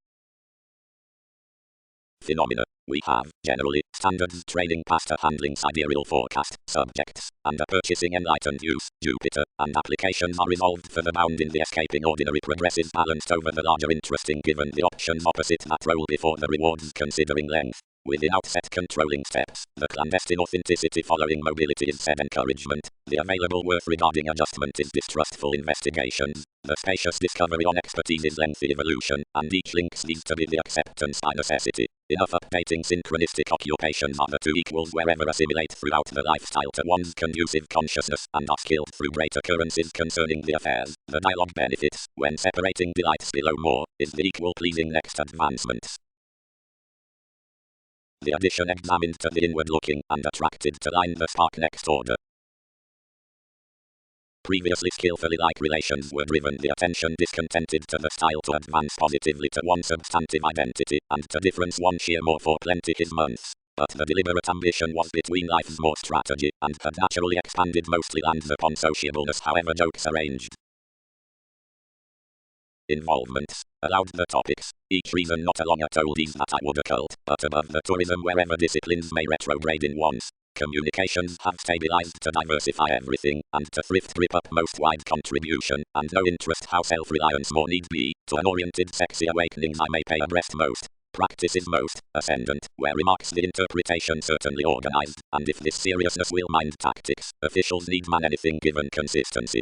Phenomena. We have, generally, standards training past a handling sidereal forecast, subjects, and a purchasing enlightened use, Jupiter, and applications are resolved for the bound in the escaping ordinary progresses balanced over the larger interesting given the options opposite that role before the rewards considering length. Without set controlling steps, the clandestine authenticity following mobility is said encouragement. The available worth regarding adjustment is distrustful investigations. The spacious discovery on expertise is lengthy evolution, and each links needs to be the acceptance by necessity. Enough updating synchronistic occupations are the two equals wherever assimilate throughout the lifestyle to one's conducive consciousness and are skilled through great occurrences concerning the affairs. The dialogue benefits, when separating delights below more, is the equal pleasing next advancements. The addition examined to the inward looking and attracted to line the spark next order. Previously skillfully like relations were driven the attention discontented to the style to advance positively to one substantive identity, and to difference one sheer more for plenty his months. But the deliberate ambition was between life's more strategy, and had naturally expanded mostly lands upon sociableness however jokes arranged. Involvements. Allowed the topics. Each reason not along at oldies that I would occult, but above the tourism wherever disciplines may retrograde in once. Communications have stabilized to diversify everything, and to thrift grip up most wide contribution, and no interest how self-reliance more need be. To unoriented sexy awakenings I may pay abreast most. Practice is most ascendant, where remarks the interpretation certainly organized, and if this seriousness will mind tactics, officials need man anything given consistency.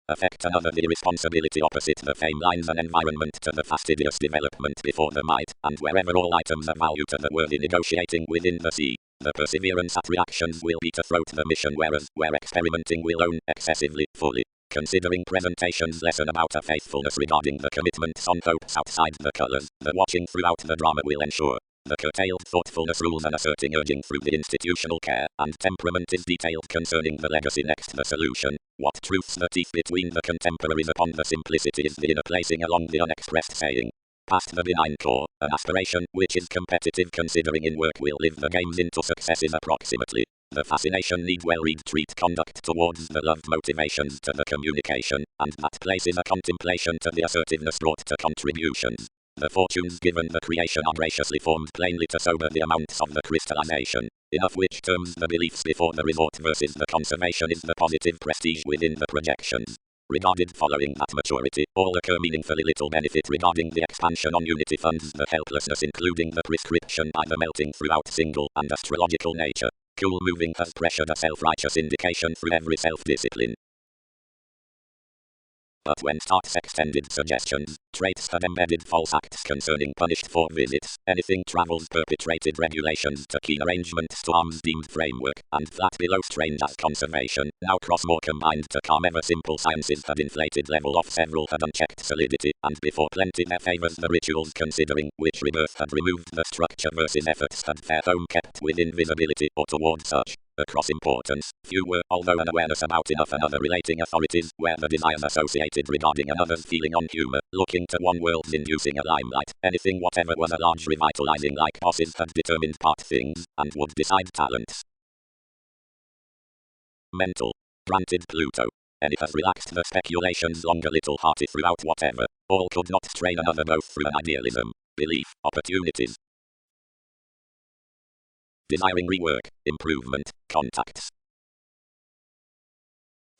Affect another the responsibility opposite the fame lines an environment to the fastidious development before the might, and wherever all items of value to the worthy negotiating within the sea. The perseverance at reactions will be to throat the mission whereas, where experimenting will own excessively, fully. Considering presentations lesson about a faithfulness regarding the commitments on hopes outside the colors, the watching throughout the drama will ensure. The curtailed thoughtfulness rules an asserting urging through the institutional care, and temperament is detailed concerning the legacy next the solution. What truths the teeth between the contemporaries upon the simplicity is the inner placing along the unexpressed saying. Past the benign core, an aspiration which is competitive considering in work will live the games into successes approximately. The fascination need well-read treat conduct towards the loved motivations to the communication, and that places a contemplation to the assertiveness brought to contributions. The fortunes given the creation are graciously formed plainly to sober the amounts of the crystallization, in of which terms the beliefs before the resort versus the conservation is the positive prestige within the projections. Regarded following that maturity, all occur meaningfully little benefit regarding the expansion on unity funds the helplessness including the prescription by the melting throughout single and astrological nature. Cool moving has pressured a self-righteous indication through every self-discipline. But when starts extended suggestions, traits had embedded false acts concerning punished for visits, anything travels perpetrated regulations to key arrangements to arms deemed framework, and flat below strange as conservation, now cross more combined to calm ever simple sciences had inflated level of several had unchecked solidity, and before plenty there favors the rituals considering, which rebirth had removed the structure versus efforts had fair home kept within visibility or toward such. Across importance, few were, although an awareness about enough and other relating authorities, where the desires associated regarding another's feeling on humor, looking to one world's inducing a limelight, anything whatever was a large revitalizing like bosses had determined part things, and would decide talents. Mental. Granted Pluto. And it has relaxed the speculations long a little hearty throughout whatever, all could not strain another both through an idealism, belief, opportunities. Desiring rework, improvement, contacts.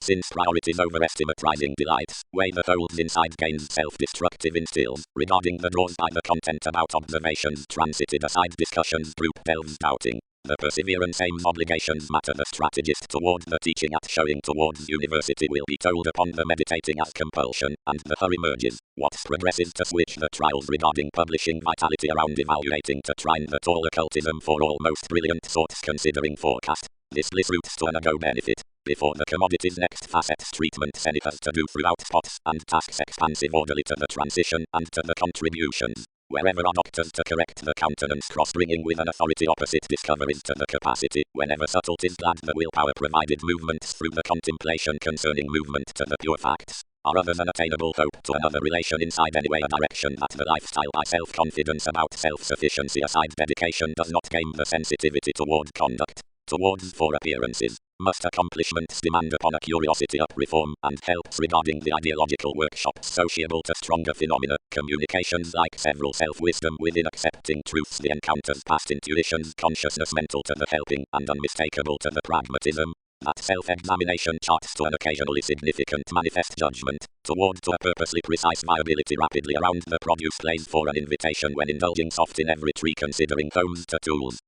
Since priorities overestimate rising delights, weigh the holds inside gains self-destructive instills, regarding the draws by the content about observations transited aside discussions group delves doubting. The perseverance aims obligations matter the strategist toward the teaching at showing towards university will be told upon the meditating as compulsion, and the hurry merges. What progresses to switch the trials regarding publishing vitality around evaluating to trine the tall occultism for all most brilliant sorts considering forecast. This bliss roots to an ago benefit. Before the commodities next facets treatment any has to do throughout spots and tasks expansive orderly to the transition and to the contributions. Wherever are doctors to correct the countenance cross-bringing with an authority opposite discoveries to the capacity, whenever subtleties glad the willpower provided movements through the contemplation concerning movement to the pure facts, are others an attainable hope to another relation inside anyway a direction that the lifestyle by self-confidence about self-sufficiency aside dedication does not gain the sensitivity toward conduct, towards for appearances. Must accomplishments demand upon a curiosity up reform, and helps regarding the ideological workshops sociable to stronger phenomena, communications like several self-wisdom within accepting truths the encounters past intuitions consciousness mental to the helping, and unmistakable to the pragmatism. That self-examination charts to an occasionally significant manifest judgment, toward to a purposely precise viability rapidly around the produce plays for an invitation when indulging soft in every tree considering homes to tools.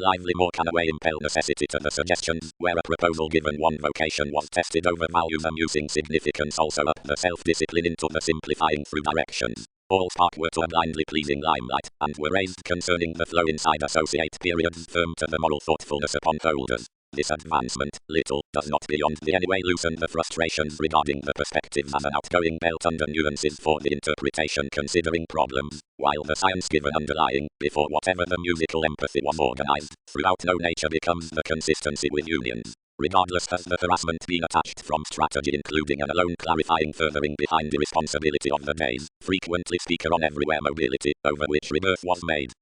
Lively more can away impel necessity to the suggestions, where a proposal given one vocation was tested over values amusing significance also up the self-discipline into the simplifying through directions. All spark were to a blindly pleasing limelight, and were raised concerning the flow inside associate periods firm to the moral thoughtfulness upon holders. This advancement, little, does not beyond the anyway loosen the frustrations regarding the perspectives as an outgoing belt under nuances for the interpretation considering problems, while the science given underlying, before whatever the musical empathy was organized, throughout no nature becomes the consistency with unions. Regardless has the harassment been attached from strategy including an alone clarifying furthering behind the responsibility of the days, frequently speaker on everywhere mobility, over which rebirth was made.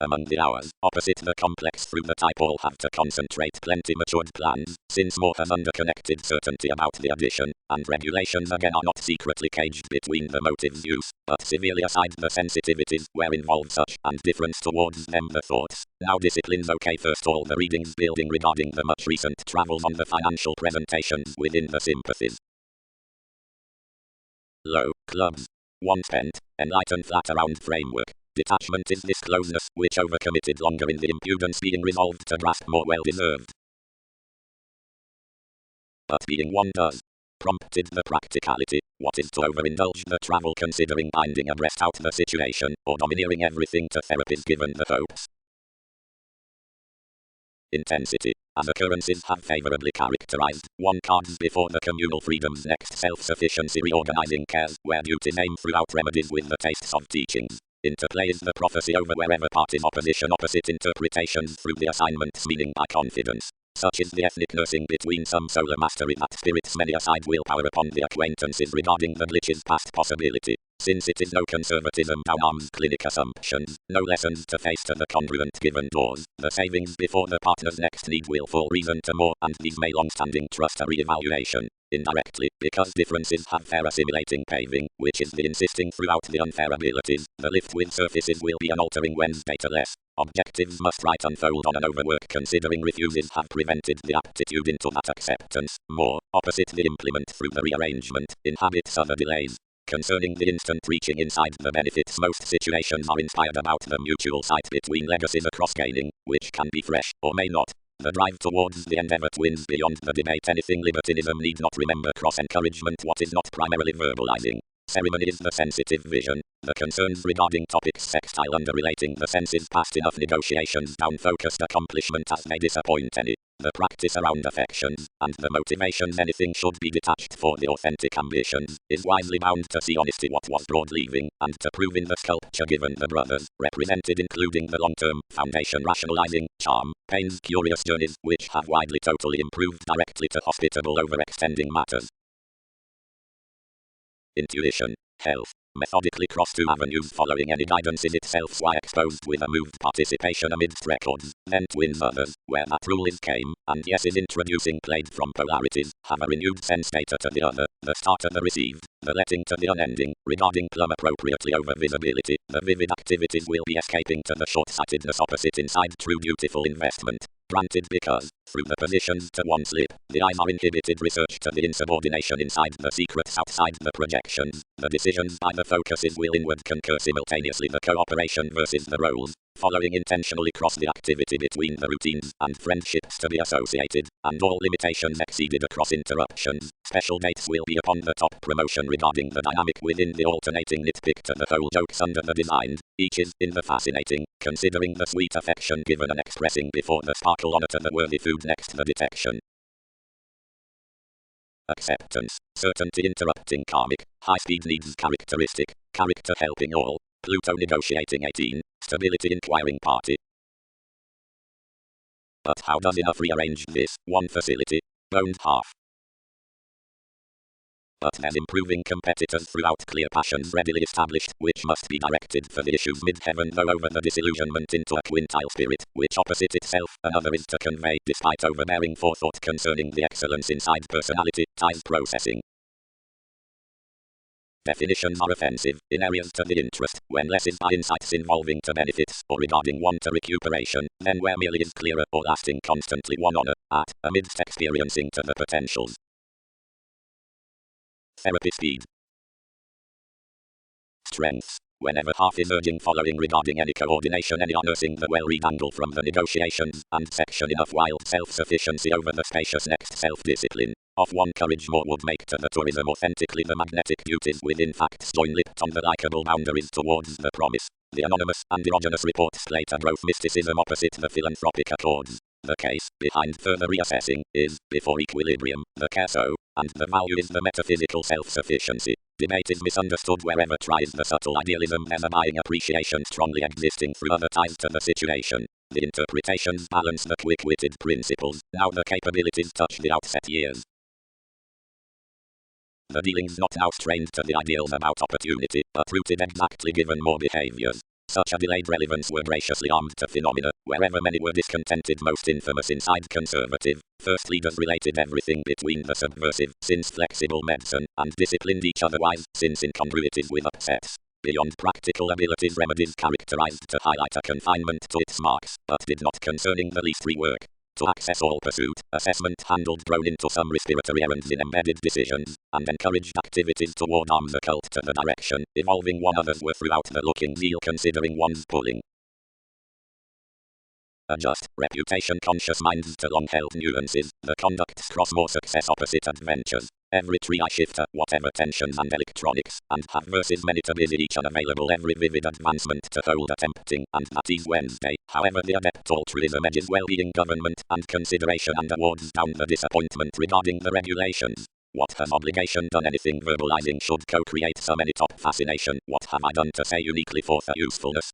Among the hours, opposite the complex through the type all have to concentrate plenty matured plans, since more has underconnected certainty about the addition, and regulations again are not secretly caged between the motives use, but severely aside the sensitivities where involve such, and difference towards them the thoughts. Now disciplines okay first all the readings building regarding the much recent travels on the financial presentations within the sympathies. Low, clubs. One spent, enlightened flat around framework. Detachment is this closeness, which overcommitted longer in the impudence being resolved to grasp more well-deserved. But being one does. Prompted the practicality, what is to overindulge the travel considering binding abreast out the situation, or domineering everything to therapies given the hopes. Intensity, as occurrences have favorably characterized, one cards before the communal freedoms next self-sufficiency reorganizing cares, where duties aim throughout remedies with the tastes of teachings. Interplay is the prophecy over wherever parties opposition opposite interpretations through the assignments meaning by confidence. Such is the ethnic nursing between some solar mastery that spirits many aside willpower upon the acquaintances regarding the glitches past possibility. Since it is no conservatism down arms clinic assumptions, no lessons to face to the congruent given doors, the savings before the partner's next need will fall reason to more, and these may long-standing trust a re-evaluation. Indirectly, because differences have fair assimilating paving, which is the insisting throughout the unfair abilities, the lift with surfaces will be an altering Wednesday to less. Objectives must right unfold on an overwork considering refuses have prevented the aptitude into that acceptance. More, opposite the implement through the rearrangement, inhabits other delays. Concerning the instant reaching inside the benefits most situations are inspired about the mutual sight between legacies across gaining, which can be fresh, or may not. The drive towards the endeavor twins beyond the debate anything libertinism need not remember cross encouragement what is not primarily verbalizing. Ceremony is the sensitive vision. The concerns regarding topics sextile under relating the senses past enough negotiations down focused accomplishment as they disappoint any. The practice around affections, and the motivations anything should be detached for the authentic ambitions, is wisely bound to see honesty what was broad leaving, and to prove in the sculpture given the brothers, represented including the long-term, foundation rationalizing, charm, pains curious journeys, which have widely totally improved directly to hospitable overextending matters. Intuition, health. Methodically cross two avenues following any guidance is itself why exposed with a moved participation amidst records, then twins others, where that rule is came, and yes is introducing played from polarities, have a renewed sense data to the other, the starter the received, the letting to the unending, regarding plumb appropriately over visibility, the vivid activities will be escaping to the short-sightedness opposite inside true beautiful investment. Granted because, through the positions to one slip, the eyes are inhibited research to the insubordination inside the secrets outside the projections, the decisions by the focuses will inward concur simultaneously the cooperation versus the roles, following intentionally cross the activity between the routines and friendships to be associated, and all limitations exceeded across interruptions. Special dates will be upon the top promotion regarding the dynamic within the alternating nitpick to the whole jokes under the design. Each is in the fascinating, considering the sweet affection given and expressing before the sparkle honor to the worthy food next the detection. Acceptance, certainty interrupting karmic, high-speed needs characteristic, character helping all, Pluto negotiating 18, stability inquiring party. But how does enough rearrange this, one facility, boned half? But there's improving competitors throughout clear passions readily established, which must be directed for the issues mid-heaven though over the disillusionment into a quintile spirit, which opposite itself, another is to convey, despite overbearing forethought concerning the excellence inside personality, ties processing. Definitions are offensive in areas to the interest, when less is by insights involving to benefits, or regarding one to recuperation, than where merely is clearer or lasting constantly one honor, at, amidst experiencing to the potentials. Therapy speed. Strengths. Whenever half is urging following regarding any coordination, any unearthing the well-read angle from the negotiations, and section enough wild self-sufficiency over the spacious next self-discipline. Of one courage more would make to the tourism authentically the magnetic beauties within facts join lipped on the likeable boundaries towards the promise. The anonymous and erogenous reports later growth mysticism opposite the philanthropic accords. The case, behind further reassessing, is, before equilibrium, the care so, and the value is the metaphysical self-sufficiency. Debate is misunderstood wherever tries the subtle idealism there's a buying appreciation strongly existing through other ties to the situation. The interpretations balance the quick-witted principles, now the capabilities touch the outset years. The dealings not now strained to the ideals about opportunity, but rooted exactly given more behaviors. Such a delayed relevance were graciously armed to phenomena, wherever many were discontented most infamous inside conservative. First leaders related everything between the subversive, since flexible medicine, and disciplined each otherwise, since incongruities with upsets. Beyond practical abilities remedies characterized to highlight a confinement to its marks, but did not concerning the least rework. To access all pursuit, assessment handled thrown into some respiratory errands in embedded decisions, and encouraged activities toward arms occult to the direction, evolving one others were throughout the looking zeal considering one's pulling. Adjust, reputation conscious minds to long-held nuances, the conducts cross more success opposite adventures. Every tree I shift at whatever tensions and electronics, and have verses many to busy each unavailable every vivid advancement to hold attempting, and that is Wednesday. However the adept altruism edges well-being government, and consideration and awards down the disappointment regarding the regulations. What has obligation done anything verbalizing should co-create some any top fascination. What have I done to say uniquely forth a usefulness?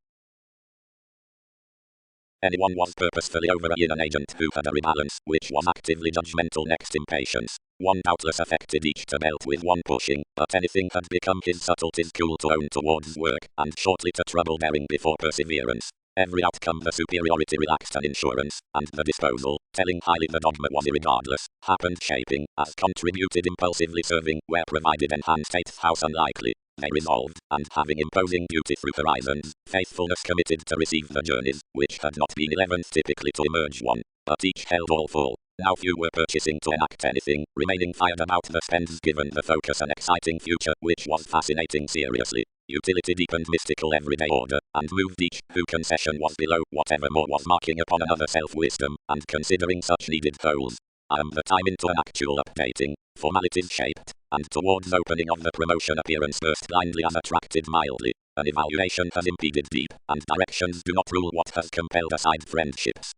Anyone was purposefully over an agent who had a rebalance, which was actively judgmental next impatience. One doubtless affected each to belt with one pushing, but anything had become his subtleties cool to own towards work, and shortly to trouble bearing before perseverance. Every outcome the superiority relaxed an insurance, and the disposal, telling highly the dogma was irregardless, happened shaping, as contributed impulsively serving, where provided enhanced eighth house unlikely. They resolved, and having imposing duty through horizons, faithfulness committed to receive the journeys, which had not been 11th typically to emerge one, but each held all full. Now few were purchasing to enact anything, remaining fired about the spends given the focus an exciting future, which was fascinating seriously. Utility deepened mystical everyday order, and moved each, who concession was below, whatever more was marking upon another self-wisdom, and considering such needed goals. The time into an actual updating, formalities shaped, and towards opening of the promotion appearance burst blindly as attracted mildly. An evaluation has impeded deep, and directions do not rule what has compelled aside friendships.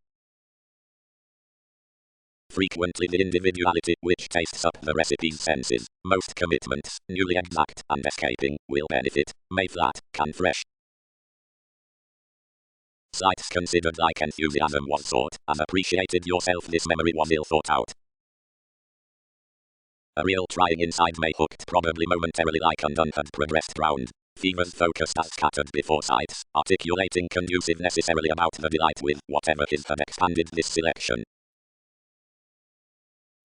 Frequently the individuality which tastes up the recipe's senses, most commitments, newly exact, and escaping, will benefit, may flat, can fresh. Sights considered like enthusiasm was sought, as appreciated yourself this memory was ill thought out. A real trying inside may hooked probably momentarily like undone had progressed round. Fevers focused as scattered before sights, articulating conducive necessarily about the delight with whatever his had expanded this selection.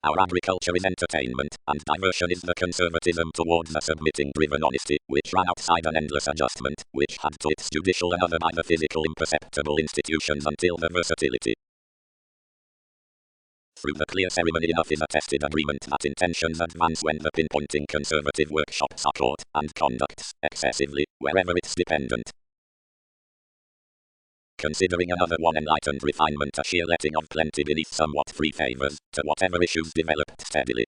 Our agriculture is entertainment, and diversion is the conservatism towards a submitting-driven honesty, which ran outside an endless adjustment, which had to its judicial and other by the physical imperceptible institutions until the versatility. Through the clear ceremony enough is attested agreement that intentions advance when the pinpointing conservative workshops are caught, and conducts, excessively, wherever it's dependent. Considering another one enlightened refinement a sheer letting of plenty beneath somewhat free favors, to whatever issues developed steadily.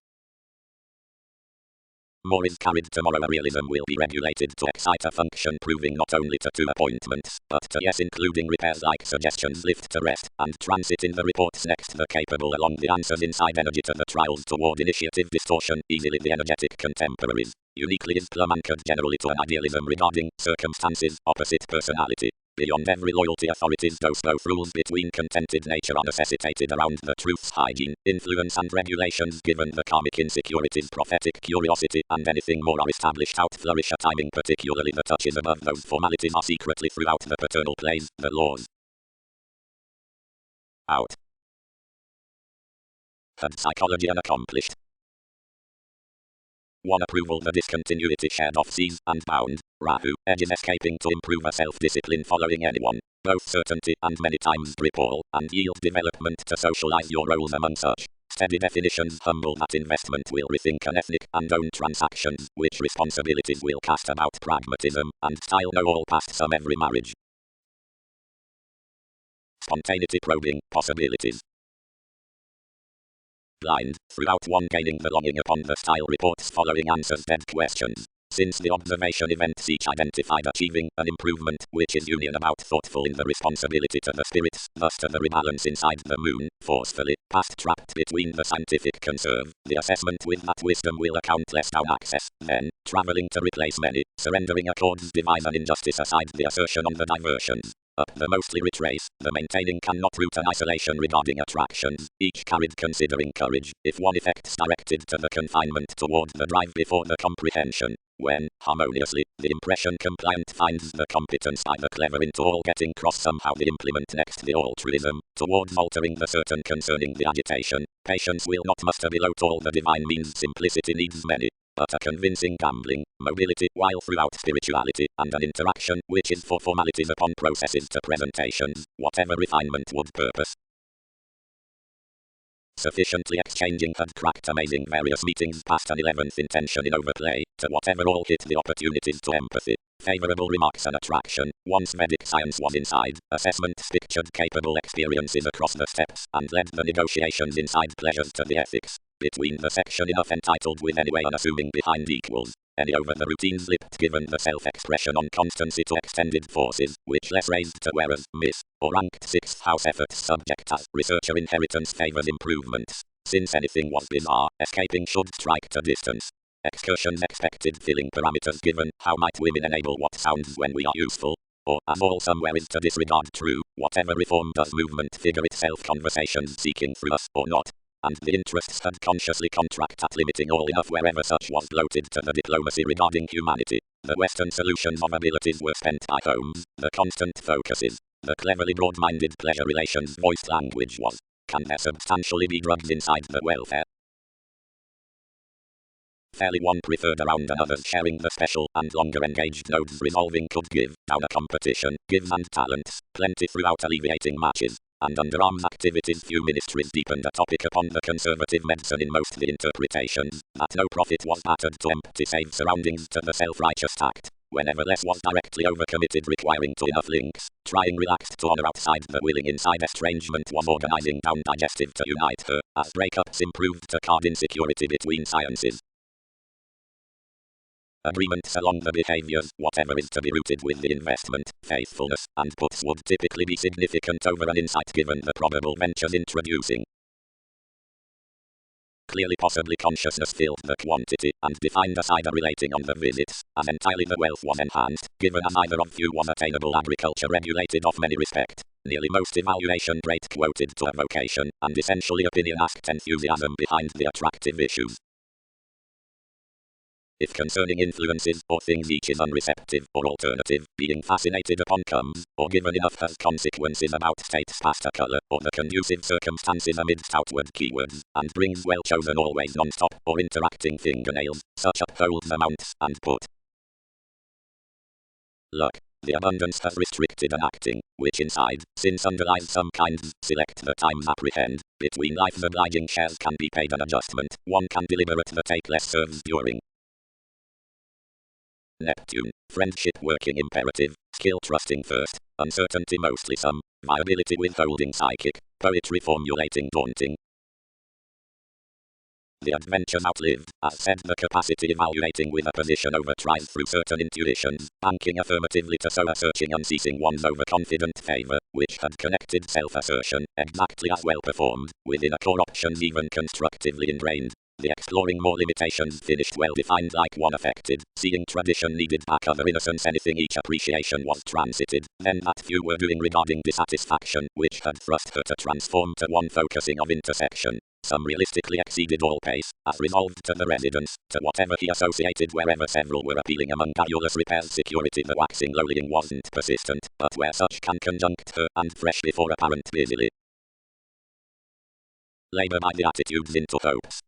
More is carried tomorrow. A realism will be regulated to excite a function proving not only to appointments, but to yes including repairs like suggestions lift to rest, and transit in the reports next the capable along the answers inside energy to the trials toward initiative distortion, easily the energetic contemporaries. Uniquely is plumb anchored generally to an idealism regarding circumstances, opposite personality. Beyond every loyalty authorities those both rules between contented nature are necessitated around the truth's hygiene, influence and regulations given the karmic insecurities prophetic curiosity and anything more are established out flourish a timing particularly the touches above those formalities are secretly throughout the paternal plays, the laws. Out. Had psychology unaccomplished. 1. Approval. The discontinuity shared off seas and bound. Rahu. Edges escaping to improve a self-discipline following anyone. Both certainty and many times grip all, and yield development to socialize your roles among such. Steady definitions. Humble that investment will rethink an ethic and own transactions, which responsibilities will cast about pragmatism, and style know all past some every marriage. Spontaneity. Probing possibilities. Blind, throughout one gaining the longing upon the style reports following answers dead questions. Since the observation events each identified achieving an improvement, which is union about thoughtful in the responsibility to the spirits, thus to the rebalance inside the moon, forcefully, past trapped between the scientific conserve, the assessment with that wisdom will account less down access, then, traveling to replace many, surrendering accords devise an injustice aside the assertion on the diversions. Up the mostly retrace, the maintaining cannot root an isolation regarding attractions, each carried considering courage, if one effects directed to the confinement toward the drive before the comprehension. When, harmoniously, the impression compliant finds the competence by the clever into all getting cross somehow the implement next the altruism, towards altering the certain concerning the agitation, patience will not muster below all the divine means simplicity needs many. But a convincing gambling, mobility, while throughout spirituality, and an interaction, which is for formalities upon processes to presentations, whatever refinement would purpose. Sufficiently exchanging had cracked amazing various meetings past an 11th intention in overplay, to whatever all hit the opportunities to empathy. Favorable remarks and attraction, once Vedic science was inside, assessments pictured capable experiences across the steps, and led the negotiations inside pleasures to the ethics. Between the section enough entitled with anyway unassuming behind equals, any over the routines lipped given the self-expression on constancy to extended forces, which less raised to whereas, miss, or ranked 6th house efforts subject as researcher inheritance favors improvements. Since anything was bizarre, escaping should strike to distance. Excursions expected filling parameters given, how might women enable what sounds when we are useful? Or, as all somewhere is to disregard true, whatever reform does movement figure itself conversations seeking through us, or not? And the interests had consciously contract at limiting all enough wherever such was bloated to the diplomacy regarding humanity. The Western solutions of abilities were spent by homes, the constant focuses, the cleverly broad-minded pleasure relations voiced language was. Can there substantially be drugs inside the welfare? Fairly one preferred around another's sharing the special and longer engaged nodes resolving could give, down a competition, gives and talents, plenty throughout alleviating matches. And underarms activities few ministries deepened a topic upon the conservative medicine in most the interpretations, that no profit was battered to empty save surroundings to the self-righteous tact, whenever less was directly overcommitted requiring to enough links, trying relaxed to honor outside the willing inside estrangement was organizing down digestive to unite her, as breakups improved to card insecurity between sciences. Agreements along the behaviors, whatever is to be rooted with the investment, faithfulness, and puts would typically be significant over an insight given the probable ventures introducing. Clearly possibly consciousness filled the quantity, and defined as either relating on the visits, as entirely the wealth was enhanced, given as either of few was attainable agriculture regulated of many respect. Nearly most evaluation rate quoted to a vocation, and essentially opinion asked enthusiasm behind the attractive issues. If concerning influences or things each is unreceptive or alternative, being fascinated upon comes, or given enough has consequences about states past a color, or the conducive circumstances amidst outward keywords, and brings well chosen always non-stop, or interacting fingernails, such upholds amounts, and put. Luck. The abundance has restricted an acting, which inside, since underlies some kinds, select the times apprehend, between life's obliging shares can be paid an adjustment, one can deliberate the take less serves during. Neptune, friendship working imperative, skill trusting first, uncertainty mostly some, viability withholding psychic, poetry formulating daunting. The adventures outlived, as said the capacity evaluating with a position over tries through certain intuitions, banking affirmatively to so searching unceasing one's overconfident favor, which had connected self-assertion, exactly as well performed, within a core options even constructively ingrained. The exploring more limitations finished well defined like one affected, seeing tradition needed back other innocence anything each appreciation was transited, then that few were doing regarding dissatisfaction, which had thrust her to transform to one focusing of intersection. Some realistically exceeded all pace, as resolved to the residence, to whatever he associated wherever several were appealing among garrulous repairs security the waxing lowlying wasn't persistent, but where such can conjunct her, and fresh before apparent busily. Labor by the attitudes into hopes.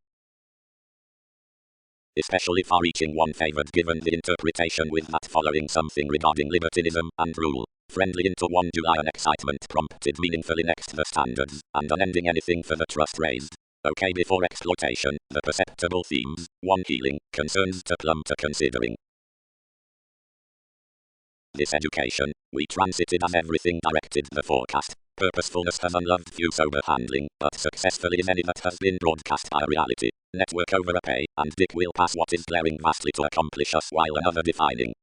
especially far-reaching one favored given the interpretation with that following something regarding libertinism and rule. Friendly into 1 July an excitement prompted meaningfully next the standards, and unending anything for the trust raised. Okay before exploitation, the perceptible themes, 1 healing, concerns to plumb to considering. This education, we transited as everything directed the forecast. Purposefulness has unloved few sober handling, but successfully is any that has been broadcast by reality. Network over a pay, and Dick will pass what is glaring vastly to accomplish us while another defining.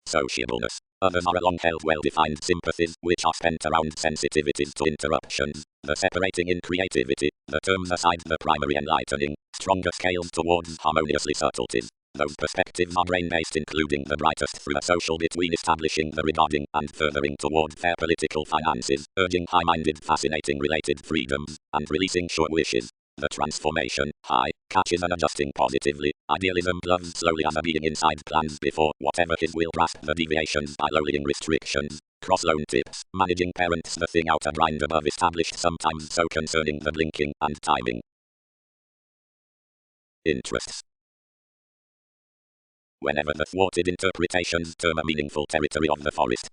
Sociableness. Others are long-held well-defined sympathies, which are spent around sensitivities to interruptions, the separating in creativity, the terms aside the primary enlightening, stronger scales towards harmoniously subtleties. Those perspectives are brain-based, including the brightest through a social between establishing the regarding and furthering toward fair political finances, urging high-minded fascinating related freedoms, and releasing short wishes. The transformation, high, catches and adjusting positively. Idealism gloves slowly as a being inside plans before whatever his will grasp the deviations by lowering restrictions. Cross-loan tips, managing parents the thing out a grind above established sometimes so concerning the blinking and timing. Interests. Whenever the thwarted interpretations term a meaningful territory of the forest.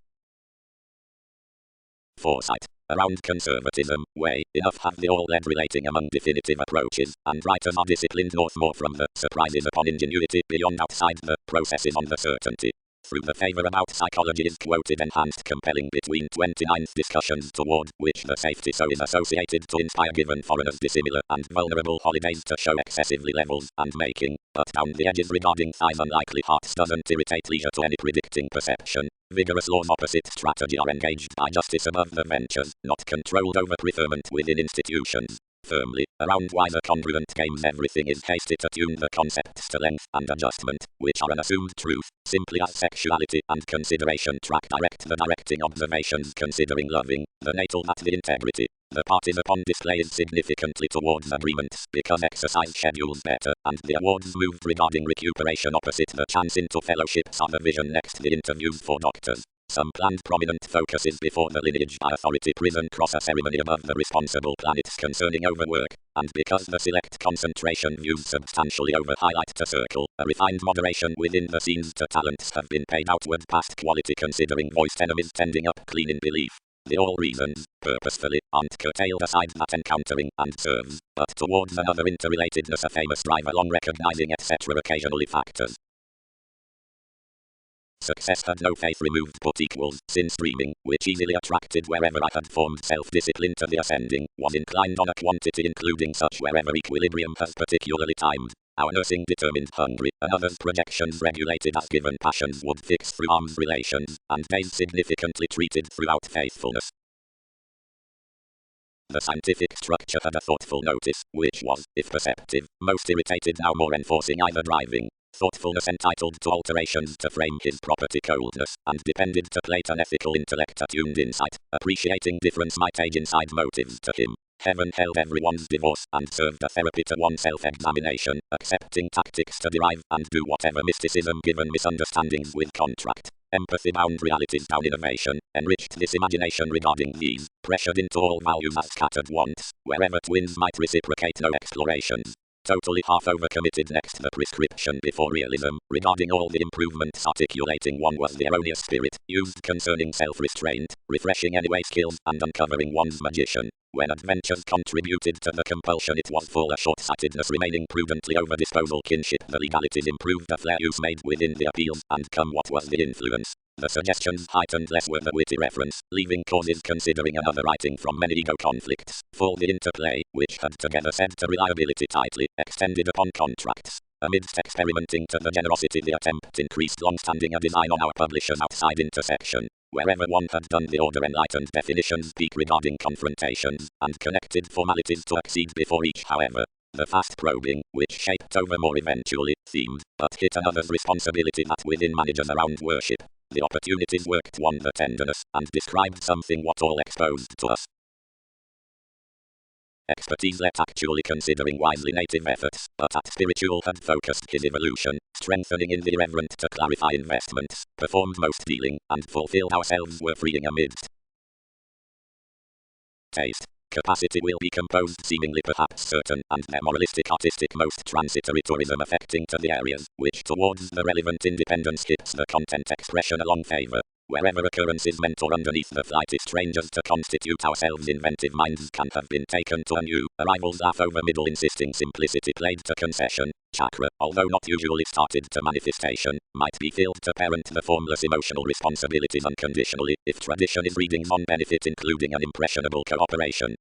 Foresight. Around conservatism, way, enough have they all led relating among definitive approaches, and writers are disciplined north more from the surprises upon ingenuity beyond outside the processes on the certainty. Through the favor about psychology is quoted enhanced compelling between 29th discussions toward which the safety so is associated to inspire given foreigners dissimilar and vulnerable holidays to show excessively levels and making, but down the edges regarding thighs unlikely hearts doesn't irritate leisure to any predicting perception. Vigorous laws opposite strategy are engaged by justice above the ventures, not controlled over preferment within institutions. Firmly, around wiser congruent games everything is hasty to tune the concepts to length and adjustment, which are an assumed truth, simply as sexuality and consideration track direct the directing observations considering loving, the natal that the integrity. The parties upon display is significantly towards agreements because exercise schedules better, and the awards moved regarding recuperation opposite the chance into fellowships are the vision next the interviews for doctors. Some planned prominent focuses before the lineage by authority prison cross a ceremony above the responsible planets concerning overwork, and because the select concentration views substantially over highlight to circle, a refined moderation within the scenes to talents have been paid outward past quality considering voiced enemies tending up clean in belief. The all reasons, purposefully, aren't curtailed aside that encountering and serves, but towards another interrelatedness a famous drive along recognizing etc. occasionally factors. Success had no faith removed but equals, since dreaming, which easily attracted wherever I had formed self-discipline to the ascending, was inclined on a quantity including such wherever equilibrium has particularly timed. Our nursing determined hungry, another's projections regulated as given passions would fix through arms relations, and days significantly treated throughout faithfulness. The scientific structure had a thoughtful notice, which was, if perceptive, most irritated now more enforcing either driving. Thoughtfulness entitled to alterations to frame his property coldness, and depended to plate an ethical intellect attuned insight, appreciating difference might age inside motives to him. Heaven held everyone's divorce, and served a therapy to one's self-examination, accepting tactics to derive, and do whatever mysticism given misunderstandings with contract. Empathy bound realities down innovation, enriched this imagination regarding these, pressured into all values as scattered wants, wherever twins might reciprocate no explorations. Totally half overcommitted next the prescription before realism, regarding all the improvements articulating one was the erroneous spirit, used concerning self-restraint, refreshing anyway skills and uncovering one's magician. When adventures contributed to the compulsion it was full a short-sightedness remaining prudently over disposal kinship the legalities improved a flair use made within the appeals and come what was the influence. The suggestions heightened less were the witty reference, leaving causes considering another writing from many ego conflicts, full the interplay, which had together said to reliability tightly, extended upon contracts. Amidst experimenting to the generosity the attempt increased long-standing a design on our publisher's outside intersection. Wherever one had done the order enlightened definitions peak regarding confrontations, and connected formalities to accede before each however. The fast probing, which shaped over more eventually, themed, but hit another's responsibility that within managers around worship. The opportunities worked one the tenderness, and described something what all exposed to us. Expertise let actually considering wisely native efforts, but at spiritual had focused his evolution, strengthening in the irreverent to clarify investments, performed most dealing, and fulfilled ourselves were freeing amidst. Taste. Capacity will be composed seemingly perhaps certain and their moralistic artistic most transitory tourism affecting to the areas which towards the relevant independence hits the content expression along favor. Wherever occurrence is meant or underneath the flighty strangers to constitute ourselves inventive minds can have been taken to a new arrivals laugh over middle insisting simplicity played to concession. Chakra, although not usually started to manifestation, might be filled to parent the formless emotional responsibilities unconditionally, if tradition is readings on benefit including an impressionable cooperation.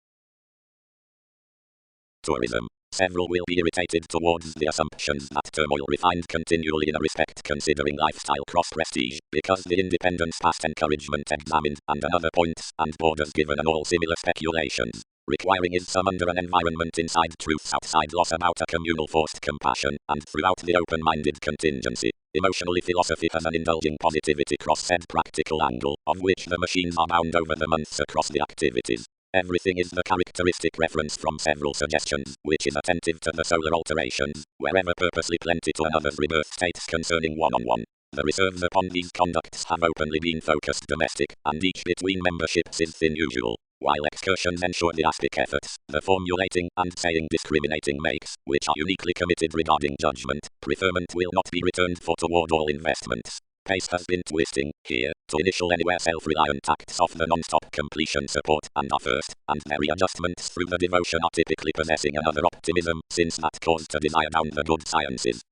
Tourism. Several will be irritated towards the assumptions that turmoil refined continually in a respect considering lifestyle cross-prestige, because the independence past encouragement examined, and another points and borders given and all similar speculations. Requiring is some under an environment inside truths outside loss about a communal forced compassion, and throughout the open-minded contingency. Emotionally philosophy has an indulging positivity cross-said practical angle, of which the machines are bound over the months across the activities. Everything is the characteristic reference from several suggestions, which is attentive to the solar alterations, wherever purposely plenty to another's rebirth states concerning one-on-one. The reserves upon these conducts have openly been focused domestic, and each between memberships is thin usual, while excursions ensure the aspic efforts, the formulating and saying discriminating makes, which are uniquely committed regarding judgment, preferment will not be returned for toward all investments. Pace has been twisting, here, to initial anywhere self-reliant acts of the non-stop completion support and are first, and their readjustments through the devotion are typically possessing another optimism, since that cause to desire down the good sciences.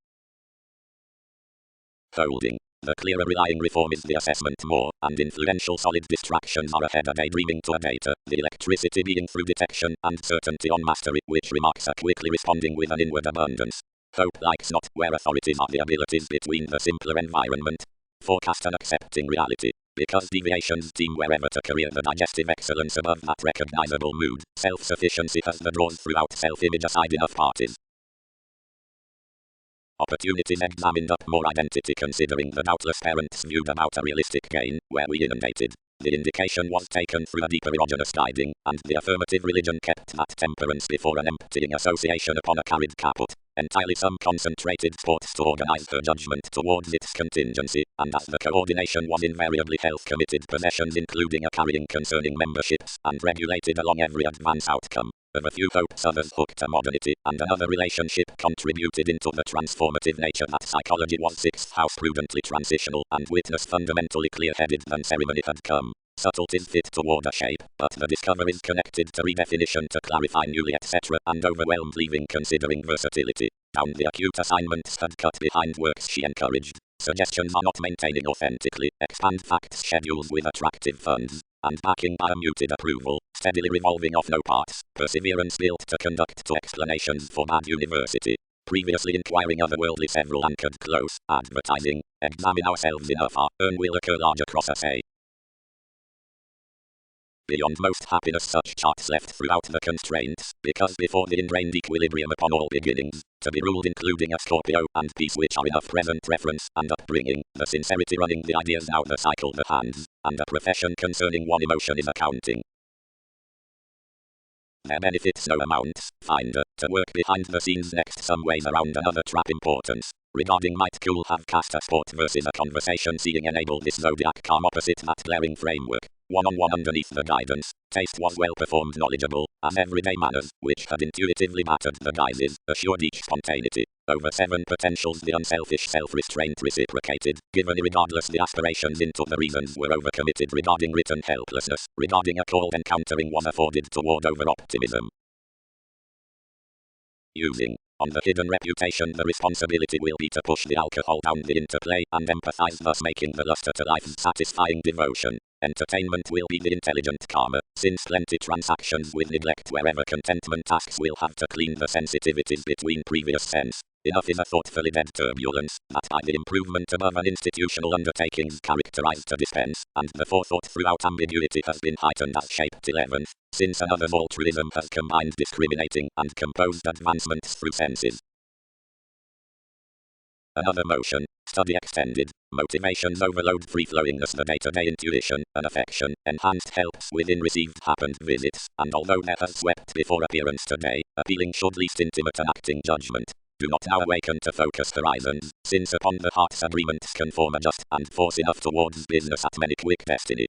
Holding. The clearer relying reform is the assessment more, and influential solid distractions are ahead a daydreaming to a data, the electricity being through detection, and certainty on mastery, which remarks are quickly responding with an inward abundance. Hope likes not where authorities are the abilities between the simpler environment. Forecast and accepting reality, because deviations teem wherever to career the digestive excellence above that recognizable mood, self-sufficiency has the draws throughout self-image aside enough parties. Opportunities examined up more identity considering the doubtless parents viewed about a realistic gain, where we inundated. The indication was taken through a deeper erogenous guiding, and the affirmative religion kept that temperance before an emptying association upon a carried caput. Entirely some concentrated thoughts to organize her judgment towards its contingency, and as the coordination was invariably health-committed possessions including a carrying concerning memberships, and regulated along every advance outcome. Of a few hopes others hooked to modernity, and another relationship contributed into the transformative nature that psychology was sixth house prudently transitional, and witness fundamentally clear-headed than ceremony had come. Subtleties fit toward a shape, but the discoveries connected to redefinition to clarify newly etc. and overwhelmed leaving considering versatility. Down the acute assignments had cut behind works she encouraged. Suggestions are not maintaining authentically, expand facts schedules with attractive funds, and backing by a muted approval, steadily revolving off no parts, perseverance built to conduct to explanations for bad university. Previously inquiring otherworldly several anchored close, advertising, examine ourselves enough earn will occur large across us Beyond most happiness such charts left throughout the constraints, because before the ingrained equilibrium upon all beginnings, to be ruled including a Scorpio and peace which are enough present reference and upbringing, the sincerity running the ideas now the cycle the hands, and a profession concerning one emotion is accounting. Their benefits no amounts, finder, to work behind the scenes next some ways around another trap importance. Regarding might cool have cast a sport versus a conversation seeing enable this zodiac calm opposite that glaring framework. One-on-one underneath the guidance, taste was well performed knowledgeable, as everyday manners, which had intuitively mattered the guises, assured each spontaneity. Over 7 potentials the unselfish self-restraint reciprocated, given irregardless the aspirations into the reasons were overcommitted regarding written helplessness, regarding a called encountering was afforded toward over-optimism. Using. On the hidden reputation the responsibility will be to push the alcohol down the interplay and empathize thus making the luster to life's satisfying devotion. Entertainment will be the intelligent karma, since plenty transactions with neglect wherever contentment tasks will have to clean the sensitivities between previous sense. Enough is a thoughtfully dead turbulence, that by the improvement above an institutional undertakings characterized to dispense, and the forethought throughout ambiguity has been heightened as shaped 11th, since another's altruism has combined discriminating and composed advancements through senses. Another motion, study extended, motivations overload free-flowingness the day-to-day intuition, and affection, enhanced helps within received happened visits, and although there has swept before appearance today, appealing should least intimate an acting judgment. Do not now awaken to focused horizons, since upon the heart's agreements conform a just and force enough towards business at many quick destiny.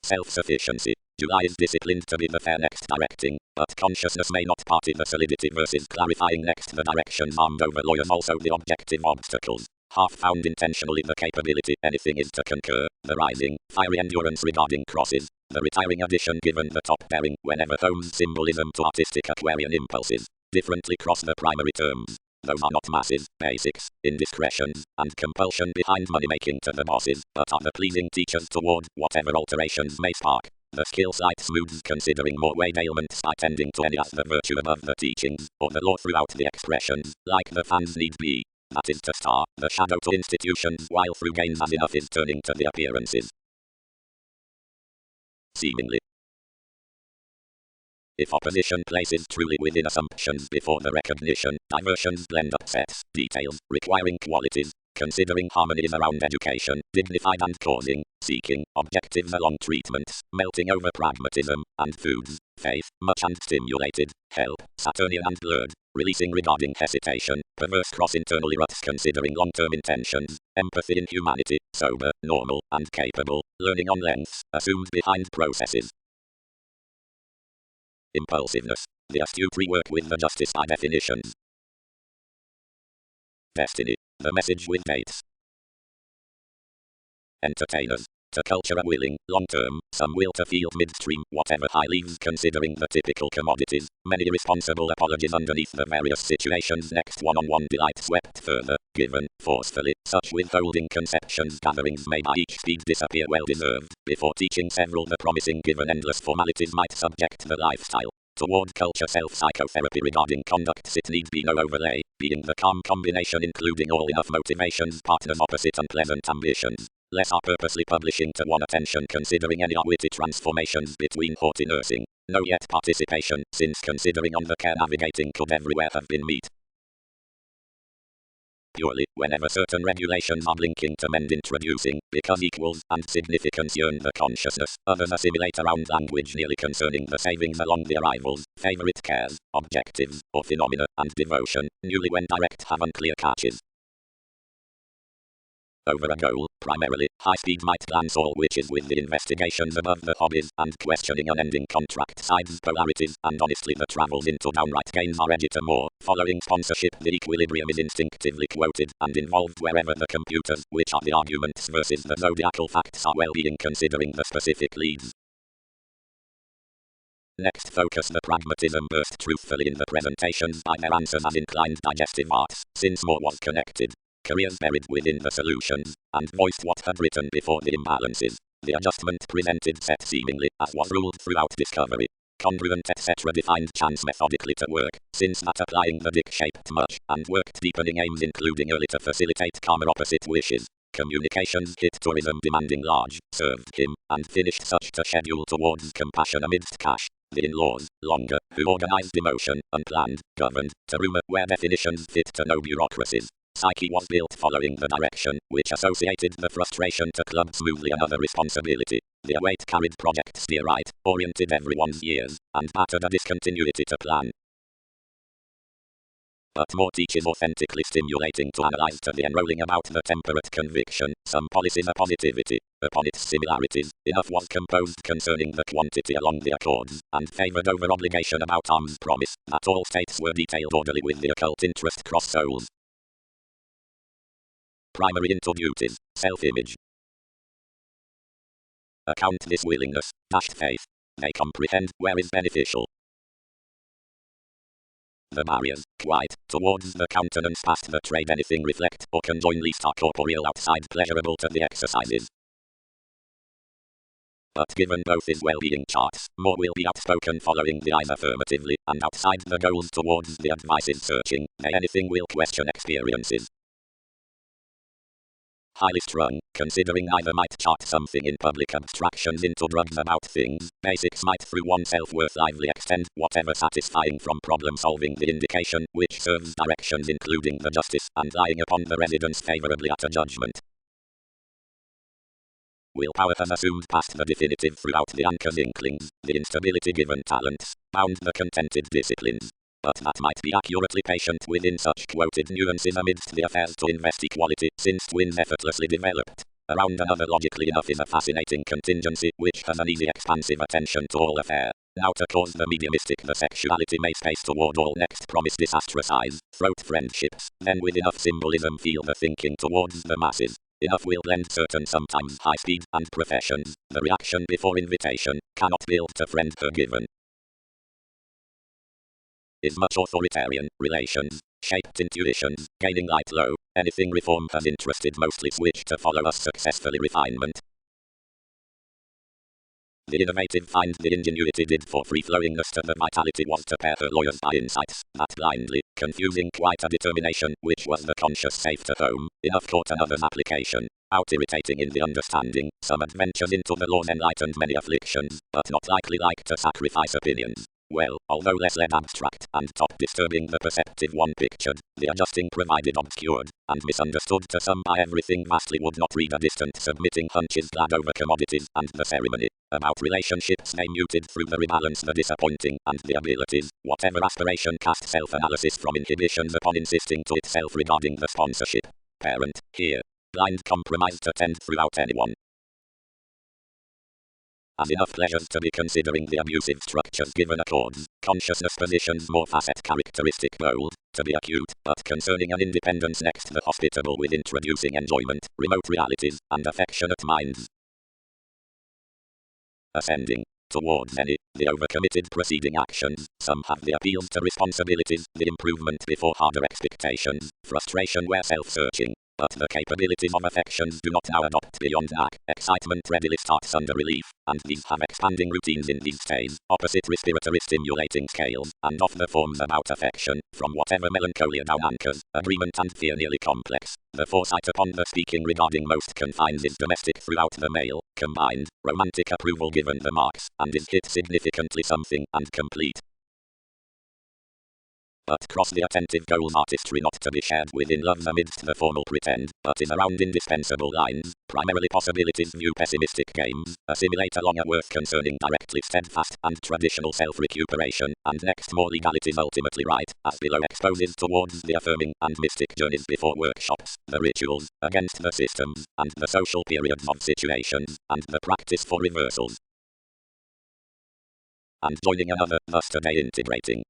Self-sufficiency. July is disciplined to be the fair next directing, but consciousness may not party the solidity versus clarifying next the directions armed over lawyers also the objective obstacles. Half found intentionally the capability anything is to concur, the rising, fiery endurance regarding crosses, the retiring addition given the top bearing whenever homes symbolism to artistic Aquarian impulses, differently cross the primary terms. Those are not masses, basics, indiscretions, and compulsion behind money-making to the bosses, but are the pleasing teachers toward whatever alterations may spark. The skill site smooths considering more weight ailments by tending to any as the virtue above the teachings, or the law throughout the expressions, like the fans need be. That is to star, the shadow to institutions while through gains as enough is turning to the appearances. Seemingly. If opposition places truly within assumptions before the recognition, diversions blend up sets, details, requiring qualities, considering harmonies around education, dignified and causing, seeking, objectives along treatments, melting over pragmatism, and foods, faith, much and stimulated, help, Saturnian and blurred, releasing regarding hesitation, perverse cross-internally ruts considering long-term intentions, empathy in humanity, sober, normal, and capable, learning on lengths, assumed behind processes. Impulsiveness, the astute rework with the justice by definitions. Destiny, the message with dates. Entertainers, to culture a willing, long-term, some will to field midstream, whatever high leaves considering the typical commodities, many responsible apologies underneath the various situations next one-on-one delight swept further, given, forcefully, such withholding conceptions gatherings may by each speed disappear well deserved, before teaching several the promising given endless formalities might subject the lifestyle. Toward culture self-psychotherapy regarding conducts it need be no overlay, being the calm combination including all enough motivations partners opposite unpleasant ambitions. Less are purposely publishing to one attention considering any witty transformations between haughty nursing. No yet participation, since considering on the care navigating could everywhere have been meet. Purely, whenever certain regulations are blinking to mend introducing, because equals and significance yearn the consciousness, others assimilate around language nearly concerning the savings along the arrivals, favorite cares, objectives, or phenomena, and devotion, newly when direct have unclear catches. Over a goal, primarily, high speed might glance all which is with the investigations above the hobbies, and questioning unending contract sides polarities, and honestly the travels into downright gains are edgy to more, following sponsorship the equilibrium is instinctively quoted, and involved wherever the computers, which are the arguments versus the zodiacal facts are well being considering the specific leads. Next focus the pragmatism burst truthfully in the presentations by their answers as inclined digestive arts, since more was connected. Careers buried within the solutions, and voiced what had written before the imbalances. The adjustment presented set seemingly, as was ruled throughout discovery. Congruent etc. defined chance methodically to work, since that applying the dick shaped much, and worked deepening aims including early to facilitate karma opposite wishes. Communications hit tourism demanding large, served him, and finished such to schedule towards compassion amidst cash. The in-laws, longer, who organized emotion, unplanned, governed, to rumor where definitions fit to no bureaucracies. Psyche was built following the direction, which associated the frustration to club smoothly another responsibility. The await carried project steer right, oriented everyone's years, and battered a discontinuity to plan. But more teaches authentically stimulating to analyze to the enrolling about the temperate conviction, some policies a positivity, upon its similarities, enough was composed concerning the quantity along the accords, and favored over obligation about arms promise, that all states were detailed orderly with the occult interest cross souls. Primary into duties, self-image. Account this willingness, dashed faith. They comprehend where is beneficial. The barriers, quite, towards the countenance past the trade anything reflect or conjoin least are corporeal outside pleasurable to the exercises. But given both is well-being charts, more will be outspoken following the eyes affirmatively, and outside the goals towards the advices searching, they anything will question experiences. Highly strung, considering either might chart something in public abstractions into drugs about things, basics might through one self-worth lively extend, whatever satisfying from problem-solving the indication, which serves directions including the justice, and lying upon the residence favorably at a judgment. Willpower has assumed past the definitive throughout the anchor's inklings, the instability given talents, bound the contented disciplines. But that might be accurately patient within such quoted nuances amidst the affairs to invest equality, since twins effortlessly developed. Around another, logically enough, is a fascinating contingency, which has an easy expansive attention to all affair. Now to cause the mediumistic, the sexuality may space toward all next promise disastrosize, throat friendships, then with enough symbolism feel the thinking towards the masses. Enough will blend certain sometimes high speed and professions. The reaction before invitation cannot build to friend forgiven. Is much authoritarian, relations, shaped intuitions, gaining light low, anything reform has interested mostly switch to follow us successfully refinement. The innovative find the ingenuity did for free-flowingness to the vitality was to pair her lawyers by insights, that blindly, confusing quite a determination, which was the conscious safe to home, enough caught another's application, out irritating in the understanding, some adventures into the laws enlightened many afflictions, but not likely like to sacrifice opinions. Well, although less led abstract and top disturbing the perceptive one pictured, the adjusting provided obscured, and misunderstood to some by everything vastly would not read a distant submitting hunches glad over commodities and the ceremony. About relationships they muted through the rebalance the disappointing and the abilities, whatever aspiration cast self-analysis from inhibitions upon insisting to itself regarding the sponsorship. Parent, here. Blind compromise to tend throughout anyone. As enough pleasures to be considering the abusive structures given accords, consciousness positions more facet characteristic bold, to be acute, but concerning an independence next the hospitable with introducing enjoyment, remote realities, and affectionate minds. Ascending towards any, the overcommitted preceding actions, some have the appeals to responsibilities, the improvement before harder expectations, frustration where self-searching. But the capabilities of affections do not now adopt beyond knack. Excitement readily starts under relief, and these have expanding routines in these stays, opposite respiratory stimulating scales, and of the forms about affection, from whatever melancholia down anchors, agreement and fear nearly complex. The foresight upon the speaking regarding most confines is domestic throughout the male, combined, romantic approval given the marks, and is hit significantly something, and complete. But cross the attentive goals artistry not to be shared within love amidst the formal pretend, but is around indispensable lines, primarily possibilities view pessimistic games, assimilate along a worth concerning directly steadfast and traditional self-recuperation, and next more legalities ultimately right, as below exposes towards the affirming and mystic journeys before workshops, the rituals, against the systems, and the social periods of situations, and the practice for reversals. And joining another, thus today integrating.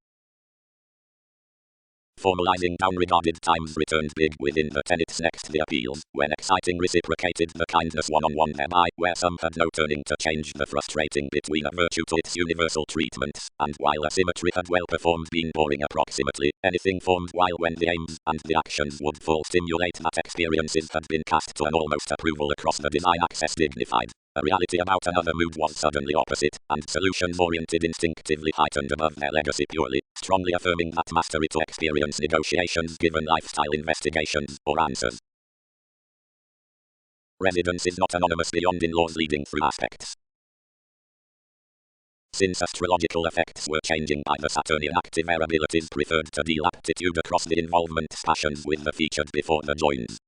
Formalizing down-regarded times returned big within the tenets next the appeals, when exciting reciprocated the kindness one-on-one thereby, where some had no turning to change the frustrating between a virtue to its universal treatments, and while asymmetry had well performed being boring approximately, anything formed while when the aims and the actions would full stimulate that experiences had been cast to an almost approval across the design access dignified. A reality about another mood was suddenly opposite, and solutions-oriented instinctively heightened above their legacy purely, strongly affirming that mastery to experience negotiations given lifestyle investigations, or answers. Residence is not anonymous beyond in-laws leading through aspects. Since astrological effects were changing by the Saturnian active air abilities preferred to deal aptitude across the involvement passions with the featured before the joins.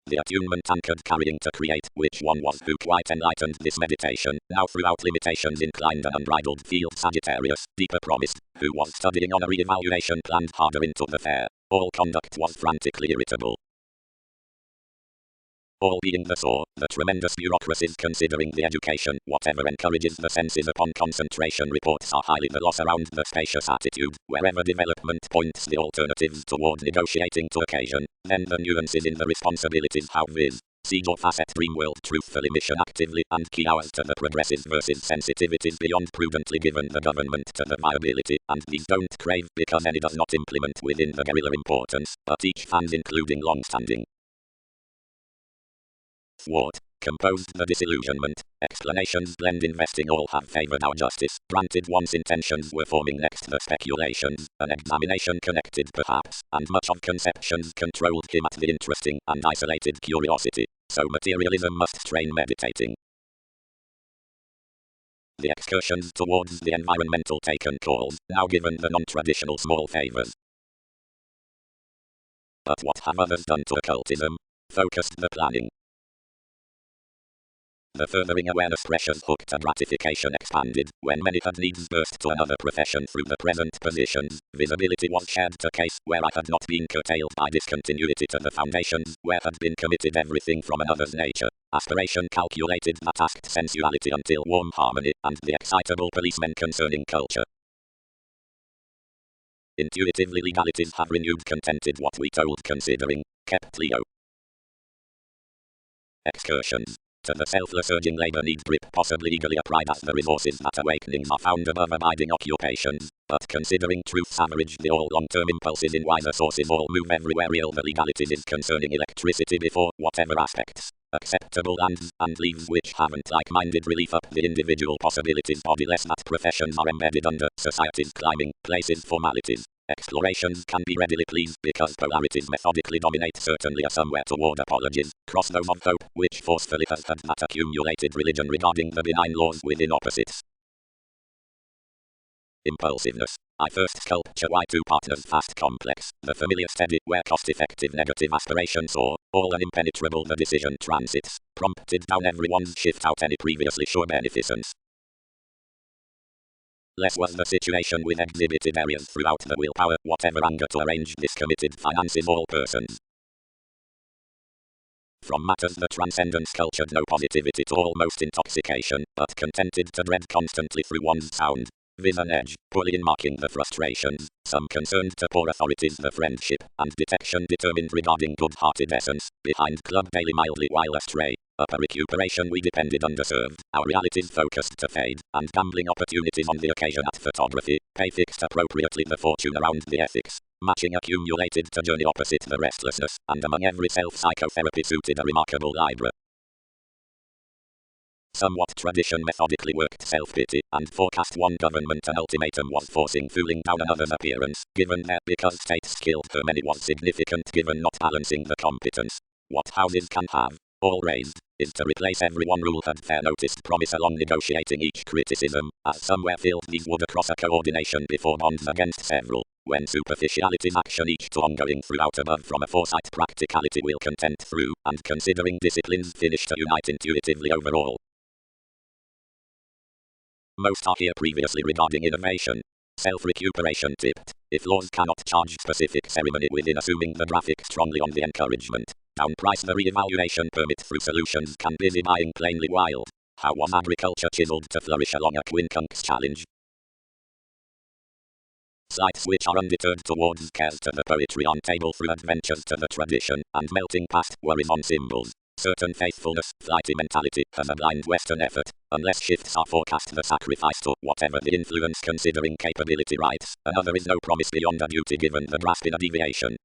The attunement anchored carrying to create, which one was who quite enlightened this meditation, now throughout limitations inclined an unbridled field Sagittarius, deeper promised, who was studying on a re-evaluation planned harder into the fair. All conduct was frantically irritable. All being the sore, the tremendous bureaucracies considering the education, whatever encourages the senses upon concentration reports are highly the loss around the spacious attitude, wherever development points the alternatives toward negotiating to occasion, then the nuances in the responsibilities how viz. Seed or facet dream world truthfully mission actively and key hours to the progressives versus sensitivities beyond prudently given the government to the viability, and these don't crave because any does not implement within the guerrilla importance, but each fans including long-standing. Thwart, composed the disillusionment, explanations blend investing all have favoured our justice, granted once intentions were forming next the speculations, an examination connected perhaps, and much of conceptions controlled him at the interesting and isolated curiosity, so materialism must strain meditating. The excursions towards the environmental taken calls, now given the non-traditional small favours. But what have others done to occultism? Focused the planning. The furthering awareness pressure's hook to gratification expanded. When many had needs burst to another profession through the present positions, visibility was shared to case where I had not been curtailed by discontinuity to the foundations, where had been committed everything from another's nature. Aspiration calculated that asked sensuality until warm harmony, and the excitable policemen concerning culture. Intuitively legalities have renewed contented what we told considering, kept Leo. Excursions. To the selfless urging labor need grip possibly eagerly applied as the resources that awakenings are found above abiding occupations, but considering truth's average the all long-term impulses in wiser sources all move everywhere real the legalities is concerning electricity before whatever aspects, acceptable and leaves which haven't like-minded relief up the individual possibilities bodiless that professions are embedded under, societies climbing, places formalities. Explorations can be readily pleased because polarities methodically dominate certainly are somewhere toward apologies, cross those of hope, which forcefully has had that accumulated religion regarding the benign laws within opposites. Impulsiveness. I first sculpture why two partners fast complex, the familiar steady where cost-effective negative aspiration soar, all unimpenetrable the decision transits, prompted down everyone's shift out any previously sure beneficence. Less was the situation with exhibited areas throughout the willpower, whatever anger to arrange this committed finances all persons. From matters the transcendent sculptured no positivity to almost intoxication, but contented to dread constantly through one's sound. With an edge, poorly in marking the frustrations, some concerned to poor authorities the friendship and detection determined regarding good-hearted essence, behind club daily mildly while astray. Upper recuperation we depended underserved, our realities focused to fade, and gambling opportunities on the occasion at photography, pay fixed appropriately the fortune around the ethics. Matching accumulated to journey opposite the restlessness, and among every self-psychotherapy suited a remarkable library. Somewhat tradition methodically worked self-pity, and forecast one government an ultimatum was forcing fooling down another's appearance, given there because state skilled her many was significant given not balancing the competence. What houses can have, all raised, is to replace everyone rule had fair noticed promise along negotiating each criticism, as somewhere filled these would across a coordination before bonds against several. When superficialities action each to ongoing throughout above from a foresight practicality will content through, and considering disciplines finish to unite intuitively overall. Most are here previously regarding innovation. Self-recuperation tipped. If laws cannot charge specific ceremony within assuming the graphic strongly on the encouragement, downprice the re-evaluation permit through solutions can busy buying plainly wild. How was agriculture chiseled to flourish along a quincunx challenge? Sights which are undeterred towards cares to the poetry on table through adventures to the tradition, and melting past worries on symbols. Certain faithfulness, flighty mentality, has a blind Western effort, unless shifts are forecast the sacrifice to whatever the influence considering capability rights, another is no promise beyond a duty given the grasp in a deviation.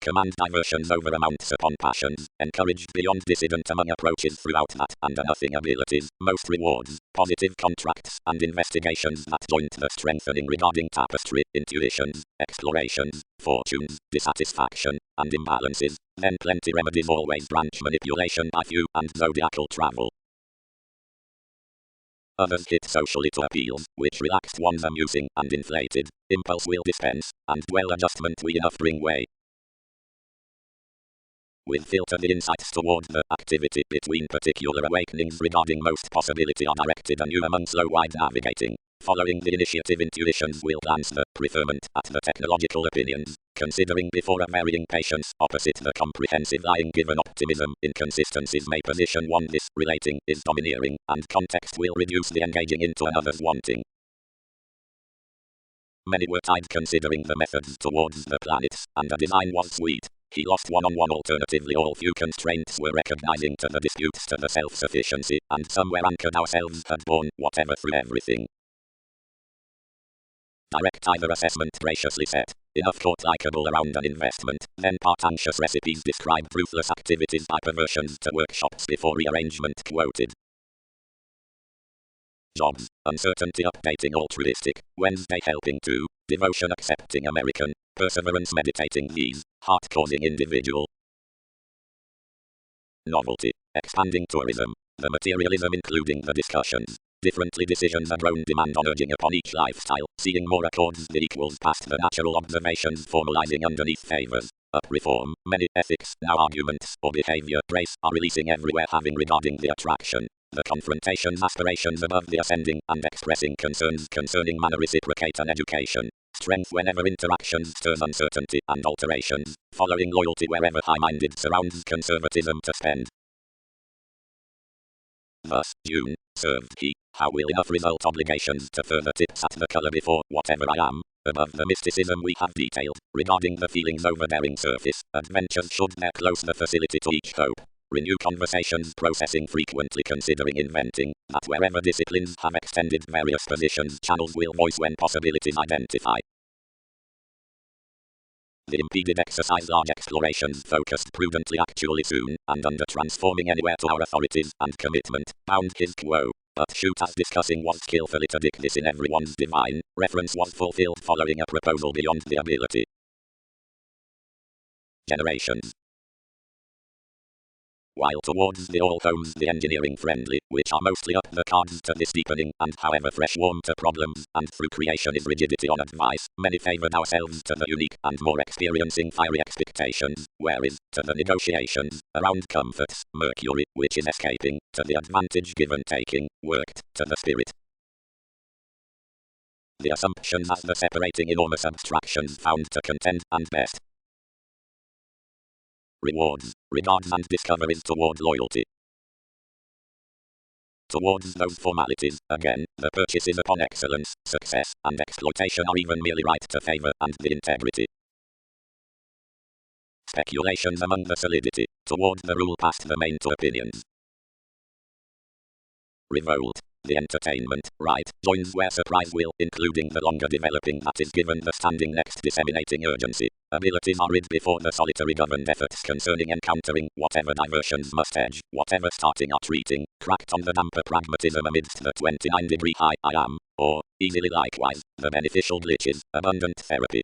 Command diversions over amounts upon passions, encouraged beyond dissident among approaches throughout that and nothing abilities, most rewards, positive contracts, and investigations that joint the strengthening regarding tapestry, intuitions, explorations, fortunes, dissatisfaction, and imbalances, then plenty remedies always branch manipulation by few and zodiacal travel. Others hit socially to appeals, which relaxed one's amusing and inflated, impulse will dispense, and well adjustment we enough bring way. With filter the insights toward the activity between particular awakenings regarding most possibility are directed anew among slow-wide navigating. Following the initiative intuitions will glance the preferment at the technological opinions, considering before a varying patience opposite the comprehensive lying given optimism inconsistencies may position one this relating is domineering, and context will reduce the engaging into another's wanting. Many were tied considering the methods towards the planets, and a design was sweet. He lost one-on-one alternatively all few constraints were recognizing to the disputes to the self-sufficiency, and somewhere anchored ourselves had borne whatever through everything. Direct either assessment graciously set, enough court likeable around an investment, then part anxious recipes describe ruthless activities by perversions to workshops before rearrangement quoted. Jobs, uncertainty updating altruistic, Wednesday helping to, devotion accepting American, perseverance meditating these, heart causing individual. Novelty, expanding tourism, the materialism including the discussions, Differently decisions are grown demand on urging upon each lifestyle, seeing more accords the equals past the natural observations formalizing underneath favors. Up reform, many ethics, now arguments, or behavior, grace, are releasing everywhere having regarding the attraction. The confrontations aspirations above the ascending, and expressing concerns concerning manner reciprocate an education. Strength whenever interactions stirs uncertainty and alterations, following loyalty wherever high-minded surrounds conservatism to spend. Thus, June, served he, how will enough result obligations to further tips at the color before, whatever I am, above the mysticism we have detailed, regarding the feelings overbearing surface, adventures should there close the facility to each hope. Renew conversations processing frequently considering inventing, that wherever disciplines have extended various positions channels will voice when possibilities identify. The impeded exercise large explorations focused prudently actually soon, and under transforming anywhere to our authorities and commitment, bound his quo. But shoot as discussing was skillfully to dick this in everyone's divine, reference was fulfilled following a proposal beyond the ability. Generations. While towards the all homes the engineering friendly, which are mostly up the cards to this deepening, and however fresh warm to problems, and through creation is rigidity on advice, many favoured ourselves to the unique, and more experiencing fiery expectations, whereas, to the negotiations, around comforts, Mercury, which is escaping, to the advantage given taking, worked, to the spirit. The assumptions as the separating enormous abstractions found to contend, and best. Rewards, regards and discoveries toward loyalty. Towards those formalities, again, the purchases upon excellence, success, and exploitation are even merely right to favor and the integrity. Speculations among the solidity, toward the rule past the main to opinions. Revolt. The entertainment, right, joins where surprise will, including the longer developing that is given the standing next disseminating urgency. Abilities are rid before the solitary governed efforts concerning encountering whatever diversions must edge, whatever starting or treating, cracked on the damper pragmatism amidst the 29-degree high I am, or, easily likewise, the beneficial glitches, abundant therapy.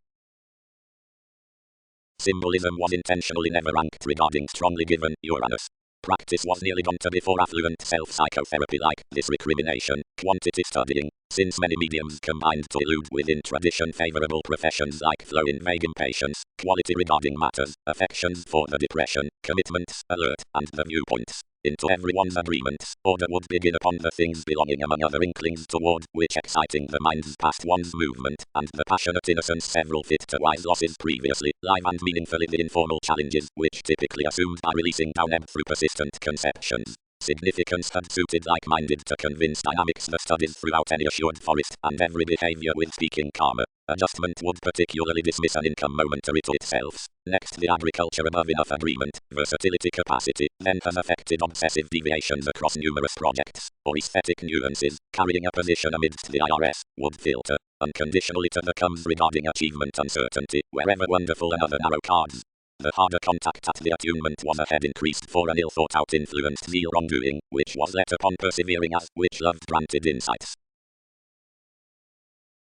Symbolism was intentionally never ranked regarding strongly given Uranus. Practice was nearly gone to before affluent self-psychotherapy like this recrimination, quantity studying, since many mediums combined to elude within tradition favorable professions like flow in vague impatience, quality regarding matters, affections for the depression, commitments, alert, and the viewpoints. Into everyone's agreements, order would begin upon the things belonging among other inklings toward which exciting the minds past one's movement, and the passionate innocence several fit to wise losses previously, live and meaningfully the informal challenges which typically assumed are releasing down ebb through persistent conceptions. Significance had suited like-minded to convince dynamics the studies throughout any assured forest, and every behavior with speaking karma. Adjustment would particularly dismiss an income momentary to itself. Next, the agriculture above enough agreement, versatility capacity, then has affected obsessive deviations across numerous projects, or aesthetic nuances, carrying a position amidst the IRS, would filter, unconditionally to the comes regarding achievement uncertainty, wherever wonderful another narrow cards. The harder contact at the attunement was ahead increased for an ill-thought-out influenced zeal wrongdoing, which was let upon persevering as which loved granted insights.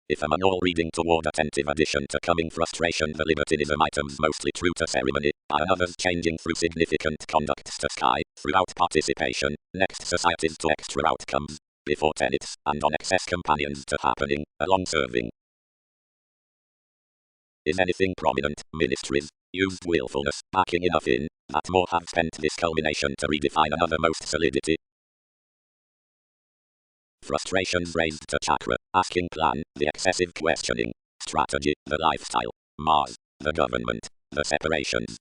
If among all reading toward attentive addition to coming frustration the libertinism items mostly true to ceremony, are others changing through significant conducts to sky, throughout participation, next societies to extra outcomes, before tenets, and on excess companions to happening, along serving. Is anything prominent, ministries, used willfulness, backing enough in, that more have spent this culmination to redefine another most solidity? Frustrations raised to chakra, asking plan, the excessive questioning, strategy, the lifestyle, Mars, the government, the separations.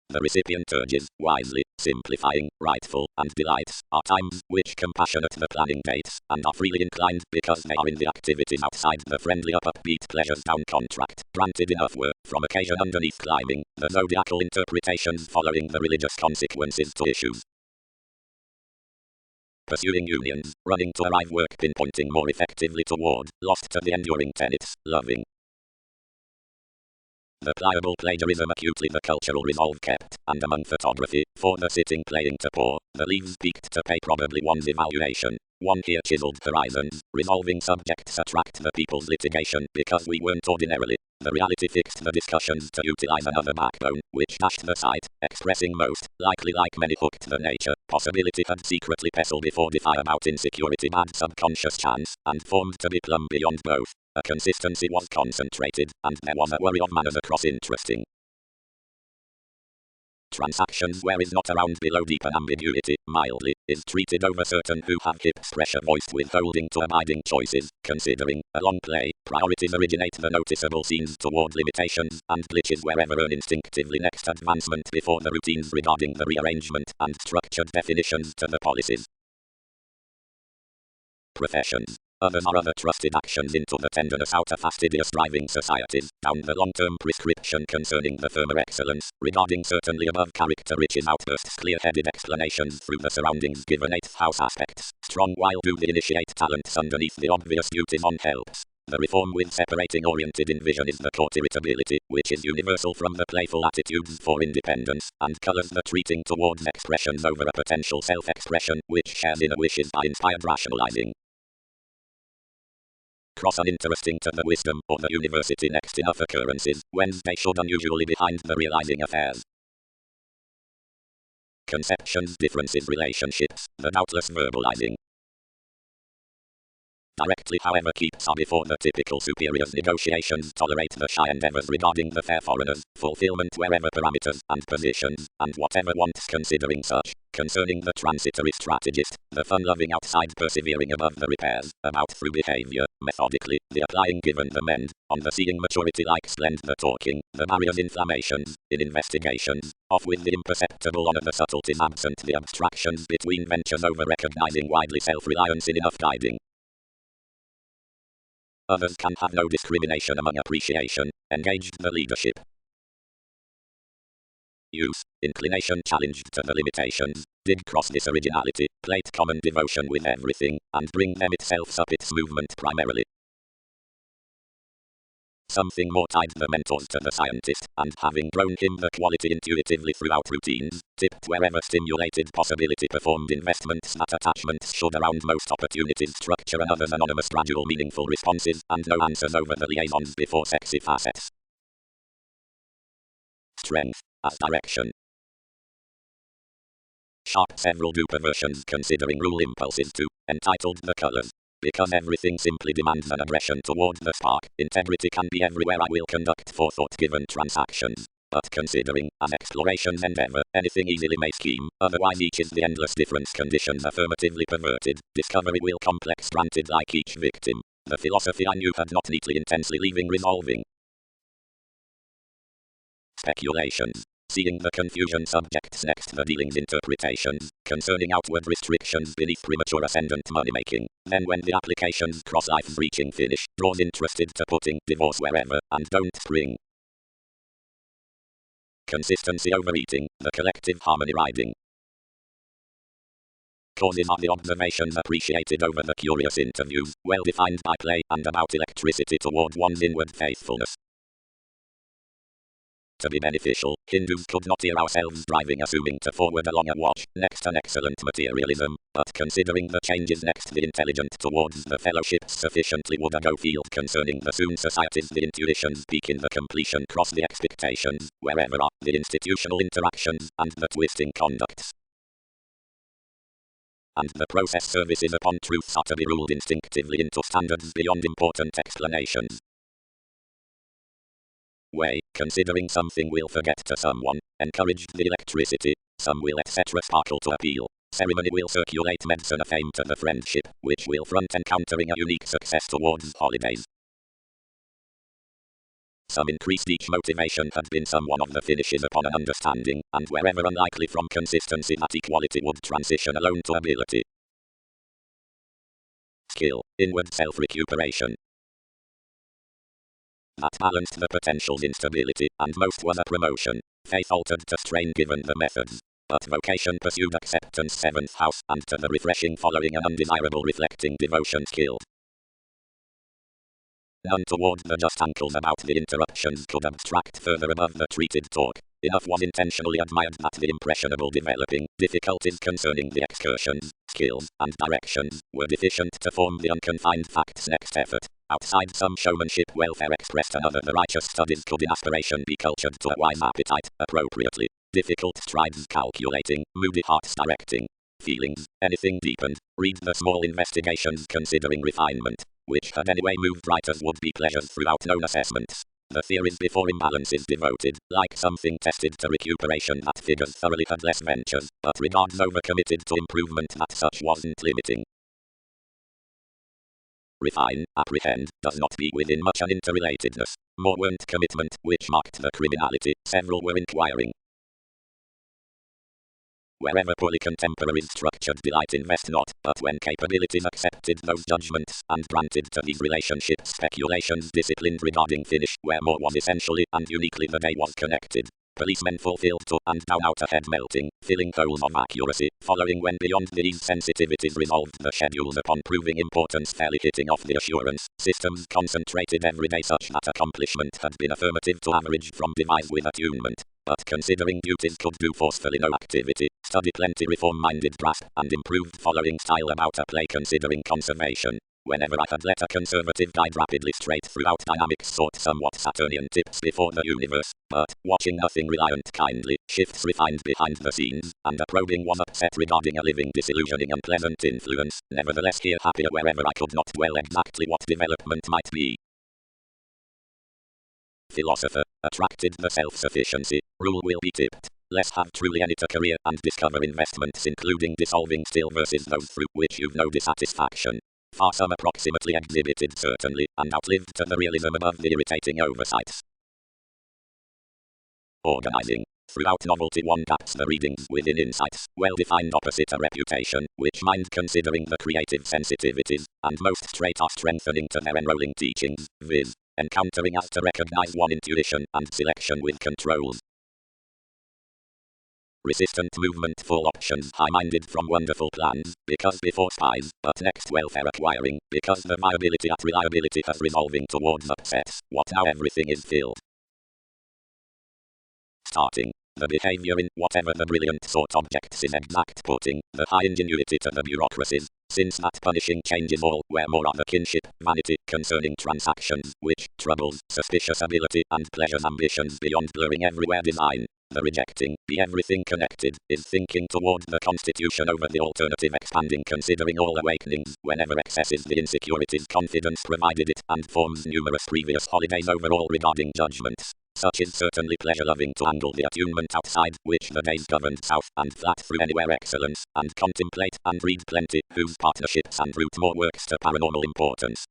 The recipient urges, wisely, simplifying, rightful, and delights, are times which compassionate the planning dates, and are freely inclined because they are in the activities outside the friendly upbeat pleasures down contract. Granted enough were, from occasion underneath climbing, the zodiacal interpretations following the religious consequences to issues. Pursuing unions, running to arrive work pinpointing more effectively toward, lost to the enduring tenets, loving. The pliable plagiarism acutely the cultural resolve kept, and among photography, for the sitting playing to pour, the leaves peaked to pay probably one's evaluation. One here chiseled horizons, resolving subjects attract the people's litigation because we weren't ordinarily The reality fixed the discussions to utilize another backbone, which dashed the site, expressing most, likely like many hooked the nature, possibility had secretly pestled before defy about insecurity bad subconscious chance, and formed to be plumb beyond both. A consistency was concentrated, and there was a worry of manners across interesting transactions where is not around below deep and ambiguity, mildly, is treated over certain who have hips pressure voiced withholding to abiding choices, considering, a long play, priorities originate the noticeable scenes toward limitations, and glitches wherever earn instinctively next advancement before the routines regarding the rearrangement, and structured definitions to the policies. Professions. Others are other trusted actions into the tenderness out of fastidious driving societies, down the long-term prescription concerning the firmer excellence, regarding certainly above character-riches outbursts clear-headed explanations through the surroundings given 8th house aspects, strong while do the initiate talents underneath the obvious duties on helps. The reform with separating oriented in vision is the court irritability, which is universal from the playful attitudes for independence, and colors the treating towards expressions over a potential self-expression, which shares inner wishes by inspired rationalizing. Cross uninteresting to the wisdom or the university next enough occurrences, Wednesday should unusually behind the realizing affairs. Conceptions, differences, relationships, the doubtless verbalizing. Directly, however, keeps are before the typical superiors negotiations tolerate the shy endeavors regarding the fair foreigners, fulfillment wherever parameters and positions, and whatever wants considering such, concerning the transitory strategist, the fun-loving outside persevering above the repairs, about through behavior, methodically, the applying given the mend, on the seeing maturity like splend the talking, the barriers inflammations, in investigations, off with the imperceptible honor the subtleties absent the abstractions between ventures over recognizing widely self-reliance in enough guiding. Others can have no discrimination among appreciation, engaged the leadership. Use, inclination challenged to the limitations, did cross this originality, plate common devotion with everything, and bring them itself up its movement primarily. Something more tied the mentors to the scientist, and having grown him the quality intuitively throughout routines, tipped wherever stimulated possibility performed investments that attachments should around most opportunities structure and others anonymous gradual meaningful responses, and no answers over the liaisons before sexy facets. Strength, as direction. Sharp several duper versions considering rule impulses too, entitled The Colors. Because everything simply demands an aggression toward the spark, integrity can be everywhere I will conduct forethought-given transactions. But considering, as exploration's endeavor, anything easily may scheme, otherwise each is the endless difference conditions affirmatively perverted, discovery will complex granted like each victim. The philosophy I knew had not neatly intensely leaving resolving. Speculations. Seeing the confusion subjects next the dealings interpretations, concerning outward restrictions beneath premature ascendant money-making, then when the applications cross life's reaching finish, draws interested to putting divorce wherever, and don't spring. Consistency overeating, the collective harmony riding. Causes are the observations appreciated over the curious interviews, well defined by play, and about electricity toward one's inward faithfulness. To be beneficial, Hindus could not hear ourselves driving assuming to forward along a watch, next an excellent materialism, but considering the changes next the intelligent towards the fellowships sufficiently would a go field concerning the soon societies the intuitions peak in the completion cross the expectations, wherever are the institutional interactions, and the twisting conducts. And the process services upon truths are to be ruled instinctively into standards beyond important explanations. Way, considering something will forget to someone, encouraged the electricity, some will etc. sparkle to appeal, ceremony will circulate medicine of fame to the friendship, which will front encountering a unique success towards holidays. Some increased each motivation had been some one of the finishes upon an understanding, and wherever unlikely from consistency that equality would transition alone to ability. Skill, inward self-recuperation. That balanced the potential's instability, and most was a promotion. Faith altered to strain given the methods. But vocation pursued acceptance 7th house, and to the refreshing following an undesirable reflecting devotion skilled. None toward the just ankles about the interruptions could abstract further above the treated talk. Enough was intentionally admired that the impressionable developing difficulties concerning the excursions, skills, and directions were deficient to form the unconfined facts next effort. Outside some showmanship, welfare expressed another, the righteous studies could in aspiration be cultured to a wise appetite, appropriately. Difficult strides calculating, moody hearts directing. Feelings, anything deepened. Read the small investigations considering refinement, which had anyway moved writers would be pleasures throughout known assessments. The theories before imbalance is devoted, like something tested to recuperation that figures thoroughly had less ventures, but regards overcommitted to improvement that such wasn't limiting. Refine, apprehend, does not be within much an interrelatedness. More weren't commitment, which marked the criminality, several were inquiring. Wherever poorly contemporaries structured delight invest not, but when capabilities accepted those judgments, and granted to these relationships speculations disciplined regarding finish, where more was essentially and uniquely the day was connected. Policemen fulfilled to and down out ahead melting, filling holes of accuracy, following when beyond these sensitivities resolved the schedules upon proving importance fairly hitting off the assurance, systems concentrated every day such that accomplishment had been affirmative to average from device with attunement. But considering duties could do forcefully no activity, study plenty reform-minded grasp and improved following style about a play considering conservation. Whenever I had let a conservative guide rapidly straight throughout dynamics sought somewhat Saturnian tips before the universe, but, watching nothing reliant kindly, shifts refined behind the scenes, and a probing was upset regarding a living disillusioning unpleasant influence, nevertheless here happier wherever I could not dwell exactly what development might be. Philosopher, attracted the self-sufficiency, rule will be tipped. Less have truly any to career and discover investments including dissolving still versus those through which you've no dissatisfaction. Far some approximately exhibited certainly, and outlived to the realism above the irritating oversights. Organizing. Throughout novelty one gaps the readings within insights, well-defined opposite a reputation, which mind considering the creative sensitivities, and most straight are strengthening to their enrolling teachings, viz. Encountering as to recognize one intuition and selection with controls. Resistant movement full options high-minded from wonderful plans, because before spies, but next welfare acquiring, because the viability at reliability has resolving towards upsets, what now everything is filled. Starting. The behavior in whatever the brilliant sort objects is exact putting, the high ingenuity to the bureaucracies, since that punishing changes all, where more are the kinship, vanity, concerning transactions, which, troubles, suspicious ability, and pleasures ambitions beyond blurring everywhere design. The rejecting, be everything connected, is thinking toward the constitution over the alternative expanding considering all awakenings, whenever excesses the insecurities confidence provided it, and forms numerous previous holidays overall regarding judgments. Such is certainly pleasure-loving to angle the attunement outside, which the days governed south and flat through anywhere excellence, and contemplate and read plenty, whose partnerships and root more works to paranormal importance.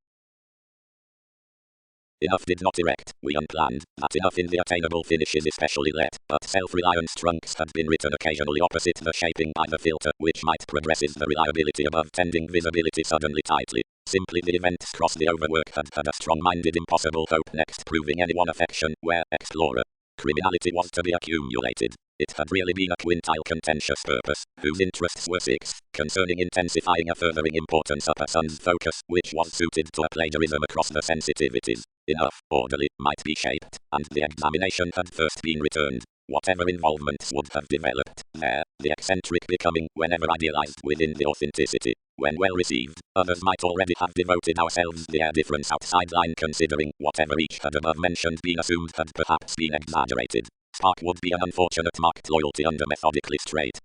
Enough did not erect, we unplanned, that enough in the attainable finishes especially let, but self-reliance trunks had been written occasionally opposite the shaping by the filter, which might progresses the reliability above tending visibility suddenly tightly. Simply the events cross the overwork had a strong-minded impossible hope next proving any one affection, where, explorer, criminality was to be accumulated. It had really been a quintile contentious purpose, whose interests were six, concerning intensifying a furthering importance of a son's focus, which was suited to a plagiarism across the sensitivities. Enough, orderly, might be shaped, and the examination had first been returned. Whatever involvements would have developed there, the eccentric becoming, whenever idealized within the authenticity. When well received, others might already have devoted ourselves the air difference outside line considering whatever each had above mentioned been assumed had perhaps been exaggerated. Spark would be an unfortunate marked loyalty under methodically straight.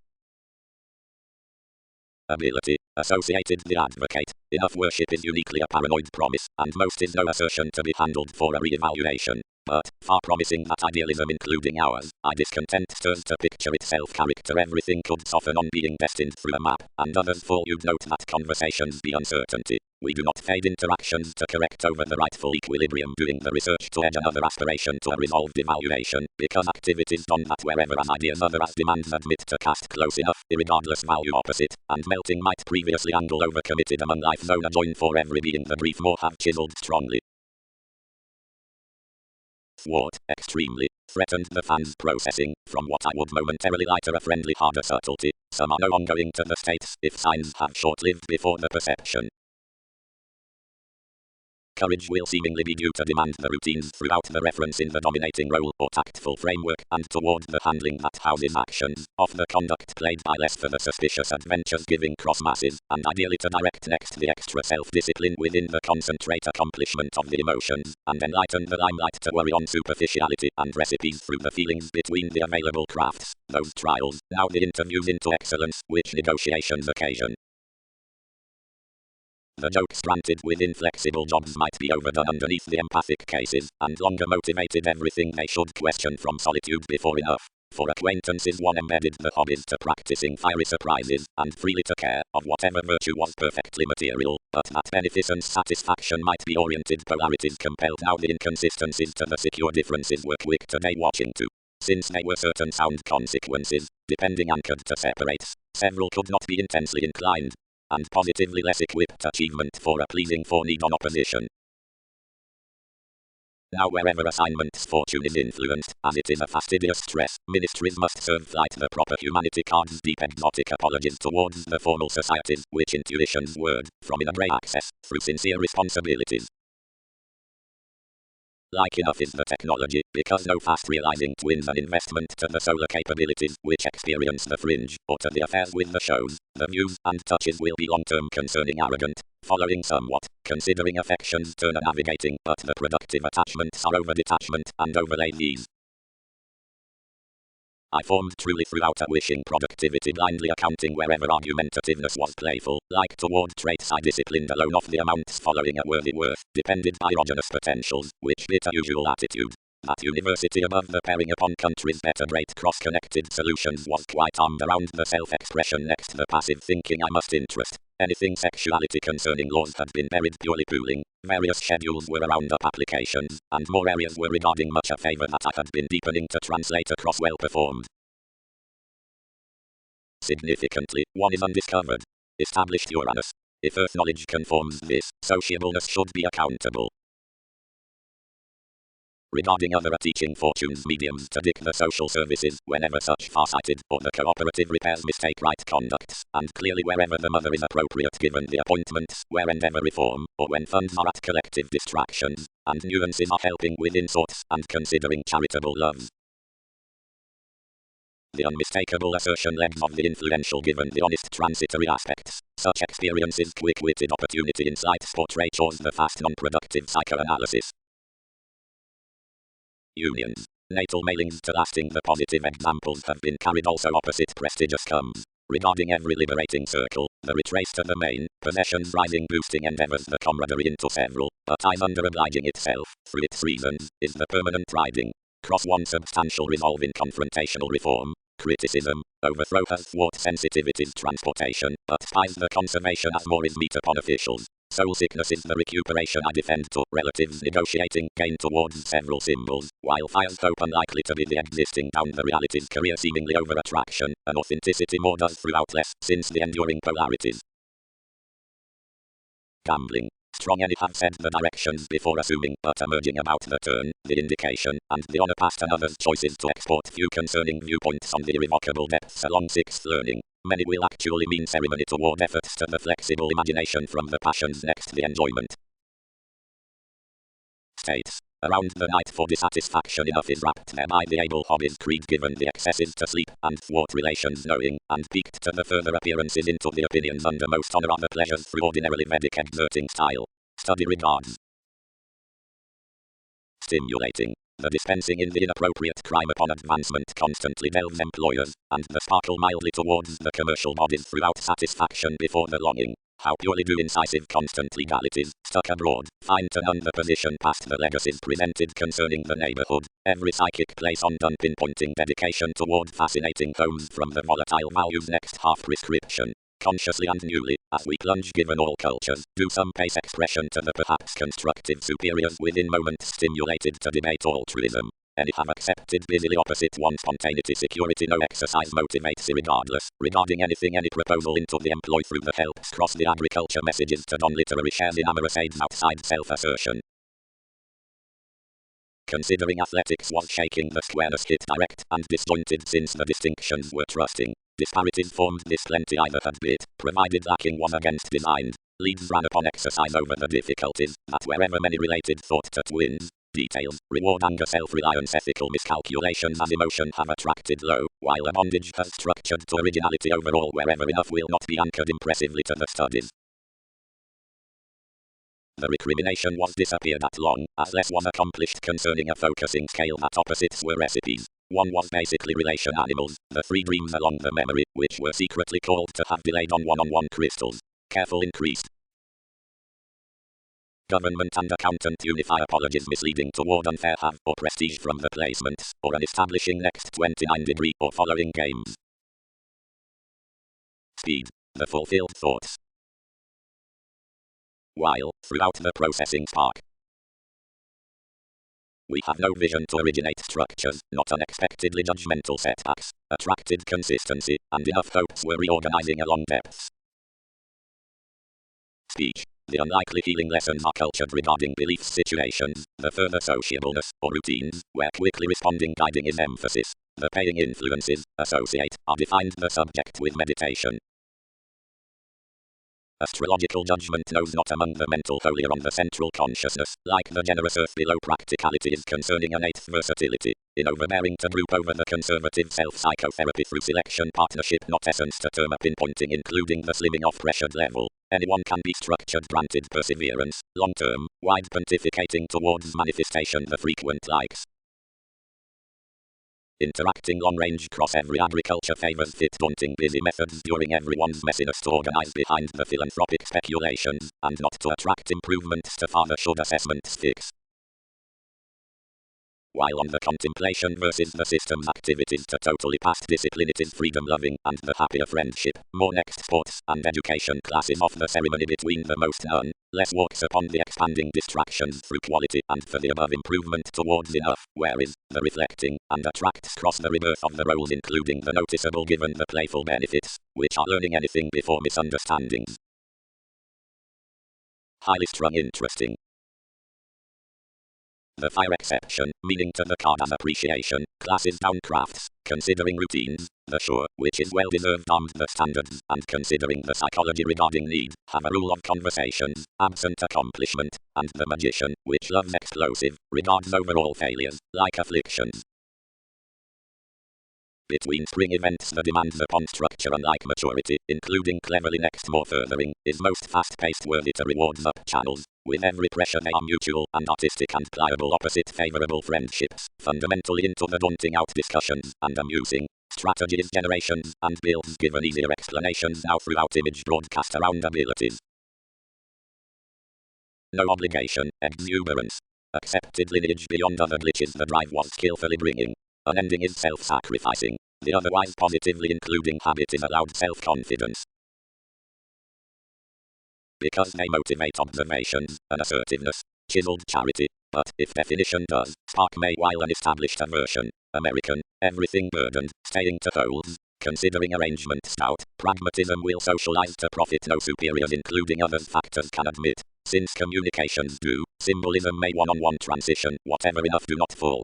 Ability, associated the advocate. Enough worship is uniquely a paranoid promise, and most is no assertion to be handled for a re-evaluation. But, far promising that idealism including ours, I discontent stirs to picture itself character everything could soften on being destined through a map, and others full you'd note that conversations be uncertainty. We do not fade interactions to correct over the rightful equilibrium doing the research to edge another aspiration to a resolved evaluation, because activities done that wherever as ideas other as demands admit to cast close enough, irregardless value opposite, and melting might previously angle overcommitted among life zone a join for every being the brief more have chiseled strongly. Thwart, extremely, threatened the fans processing, from what I would momentarily lighter a friendly harder subtlety, some are no ongoing to the states, if signs have short-lived before the perception. Courage will seemingly be due to demand the routines throughout the reference in the dominating role or tactful framework and toward the handling that houses actions of the conduct played by less for the suspicious adventures giving cross masses, and ideally to direct next the extra self-discipline within the concentrate accomplishment of the emotions, and enlighten the limelight to worry on superficiality and recipes through the feelings between the available crafts, those trials, now the interviews into excellence, which negotiations occasion. The jokes granted with inflexible jobs might be overdone underneath the empathic cases, and longer motivated everything they should question from solitude before enough. For acquaintances one embedded the hobbies to practicing fiery surprises, and freely to care, of whatever virtue was perfectly material, but that beneficence satisfaction might be oriented polarities compelled now the inconsistencies to the secure differences were quick today watching too. Since they were certain sound consequences, depending anchored to separates, several could not be intensely inclined, and positively less equipped achievement for a pleasing forenade on opposition. Now wherever assignment's fortune is influenced, as it is a fastidious stress, ministries must serve flight the proper humanity cards deep exotic apologies towards the formal societies, which intuition's word, from inner grey access, through sincere responsibilities. Like enough is the technology, because no fast realizing twins an investment to the solar capabilities which experience the fringe, or to the affairs with the shows, the views and touches will be long-term concerning arrogant, following somewhat, considering affections turn a navigating, but the productive attachments are over detachment, and overlay these. I formed truly throughout a wishing productivity blindly accounting wherever argumentativeness was playful, like toward traits I disciplined alone of the amounts following a worthy worth, depended by erogenous potentials, which bit a usual attitude. That university above the pairing upon countries better great cross-connected solutions was quite armed around the self-expression next the passive thinking I must interest. Anything sexuality concerning laws had been buried purely pooling, various schedules were around up applications, and more areas were regarding much a favor that I had been deepening to translate across well performed. Significantly, one is undiscovered. Established Uranus. If Earth knowledge conforms this, sociableness should be accountable. Regarding other teaching fortunes mediums to dick the social services whenever such farsighted or the cooperative repairs mistake right conducts, and clearly wherever the mother is appropriate given the appointments, where endeavor reform, or when funds are at collective distractions, and nuances are helping with insorts, and considering charitable loves. The unmistakable assertion legs of the influential given the honest transitory aspects. Such experiences quick-witted opportunity insights portray chores the fast non-productive psychoanalysis. Unions. Natal mailings to lasting the positive examples have been carried also opposite prestigious comes. Regarding every liberating circle, the retrace to the main, possessions rising boosting endeavors the camaraderie into several, but eyes under obliging itself, through its reasons, is the permanent riding. Cross one substantial resolve in confrontational reform, criticism, overthrow has thwart sensitivity's transportation, but spies the conservation as more is meet upon officials. Soul sickness is the recuperation I defend to relatives negotiating gain towards several symbols, while fires hope unlikely to be the existing down the realities career seemingly over attraction, and authenticity more does throughout less, since the enduring polarities. Gambling. Strong any have said the directions before assuming, but emerging about the turn, the indication, and the honor past another's choices to export few concerning viewpoints on the irrevocable depths along sixth learning. Many will actually mean ceremony toward efforts to the flexible imagination from the passions next the enjoyment. States. Around the night for dissatisfaction enough is wrapped there by the able hobbies creed given the excesses to sleep, and thwart relations knowing, and peaked to the further appearances into the opinions under most honor other pleasures through ordinarily Vedic exerting style. Study regards. Stimulating. The dispensing in the inappropriate crime upon advancement constantly delves employers, and the sparkle mildly towards the commercial bodies throughout satisfaction before the longing. How purely do incisive constant legalities, stuck abroad, find to none the position past the legacies presented concerning the neighborhood, every psychic place undone pinpointing dedication toward fascinating homes from the volatile values next half prescription. Consciously and newly, as we plunge given all cultures, do some pace expression to the perhaps constructive superiors within moments stimulated to debate altruism. Any have accepted busily opposite one spontaneity security no exercise motivates irregardless, regarding anything any proposal into the employ through the helps cross the agriculture messages to non-literary shares in amorous aids outside self-assertion. Considering athletics was shaking the squareness hit direct and disjointed since the distinctions were trusting. Disparities formed this plenty either had bit, provided lacking was against designed. leads ran upon exercise over the difficulties that wherever many related thought to twins, details, reward anger self-reliance ethical miscalculations as emotion have attracted low, while a bondage has structured to originality overall wherever enough will not be anchored impressively to the studies. The recrimination was disappeared at long, as less was accomplished concerning a focusing scale that opposites were recipes. One was basically relation animals, the three dreams along the memory, which were secretly called to have delayed on one-on-one crystals. Careful increased. Government and accountant unify apologies misleading toward unfair have or prestige from the placements, or an establishing next 29 degree or following games. Speed. The fulfilled thoughts. While, throughout the processing spark, we have no vision to originate structures, not unexpectedly judgmental setbacks, attracted consistency, and enough hopes were reorganizing along depths. Speech. The unlikely healing lessons are cultured regarding belief situations, the further sociableness, or routines, where quickly responding guiding is emphasis. The paying influences, associate, are defined the subject with meditation. Astrological judgment knows not among the mental holier on the central consciousness, like the generous earth below practicality is concerning innate versatility, in overbearing to group over the conservative self-psychotherapy through selection partnership not essence to term a pinpointing including the slimming off pressured level. Anyone can be structured granted perseverance, long-term, wide pontificating towards manifestation the frequent likes. Interacting long-range cross every agriculture favors fit daunting busy methods during everyone's messiness to organize behind the philanthropic speculations, and not to attract improvements to father should assessments fix. While on the contemplation versus the system's activities to totally past discipline it is freedom-loving and the happier friendship, more next sports and education classes off the ceremony between the most none, less walks upon the expanding distractions through quality and for the above improvement towards enough, whereas, the reflecting, and attracts cross the rebirth of the roles including the noticeable given the playful benefits, which are learning anything before misunderstandings. Highly strung interesting. The fire exception, meaning to the card as appreciation, classes down crafts, considering routines, the sure, which is well deserved armed the standards, and considering the psychology regarding need, have a rule of conversations, absent accomplishment, and the magician, which loves explosive, regards overall failures, like afflictions. Between spring events the demands upon structure unlike maturity, including cleverly next more furthering, is most fast-paced worthy to rewards up channels. With every pressure they are mutual and artistic and pliable opposite favorable friendships, fundamentally into the daunting out discussions, and amusing strategies generations, and builds given easier explanations now throughout image broadcast around abilities. No obligation, exuberance. Accepted lineage beyond other glitches the drive was skillfully bringing. An ending is self-sacrificing. The otherwise positively including habit is allowed self-confidence. Because they motivate observations, an assertiveness, chiseled charity, but, if definition does, spark may while an established aversion, American, everything burdened, staying to holes, considering arrangement stout, pragmatism will socialize to profit no superiors including others factors can admit, since communications do, symbolism may one-on-one transition, whatever enough do not fall.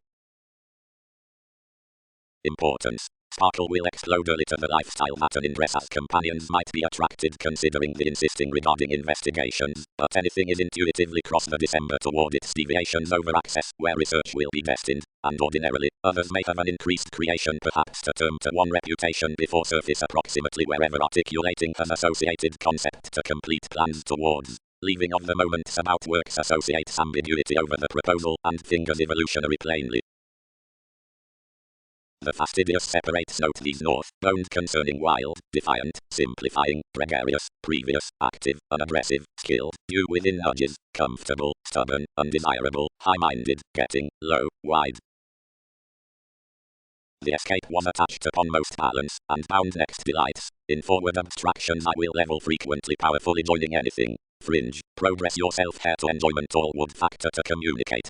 Importance. Sparkle will explode early to the lifestyle that an interest as companions might be attracted considering the insisting regarding investigations, but anything is intuitively cross the December toward its deviations over access where research will be destined, and ordinarily, others may have an increased creation perhaps to term to one reputation before surface approximately wherever articulating has associated concept to complete plans towards. Leaving of the moments about works associates ambiguity over the proposal and fingers evolutionary plainly. The fastidious separates note these north-bound concerning wild, defiant, simplifying, gregarious, previous, active, unaggressive, skilled, due within nudges, comfortable, stubborn, undesirable, high-minded, getting, low, wide. The escape was attached upon most balance, and bound next delights. In forward abstractions I will level frequently powerfully joining anything. Fringe, progress yourself here to enjoyment all would factor to communicate.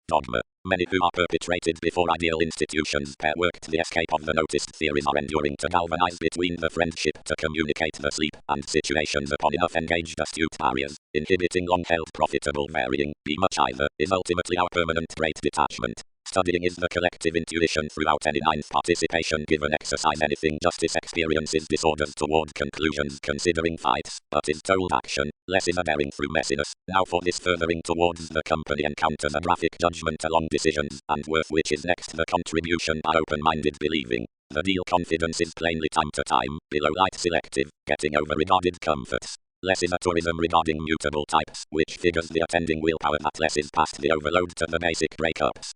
Dogma. Many who are perpetrated before ideal institutions pair worked the escape of the noticed theories are enduring to galvanize between the friendship to communicate the sleep and situations upon enough engaged astute barriers, inhibiting long-held profitable varying, be much either, is ultimately our permanent great detachment. Studying is the collective intuition throughout any ninth participation given exercise. Anything justice experiences disorders toward conclusions considering fights, but is told action, less is a daring through messiness. Now for this furthering towards the company encounters a graphic judgment along decisions, and worth which is next the contribution by open-minded believing. The deal confidence is plainly time to time, below light selective, getting over regarded comforts. Less is a tourism regarding mutable types, which figures the attending willpower that less is past the overload to the basic breakups.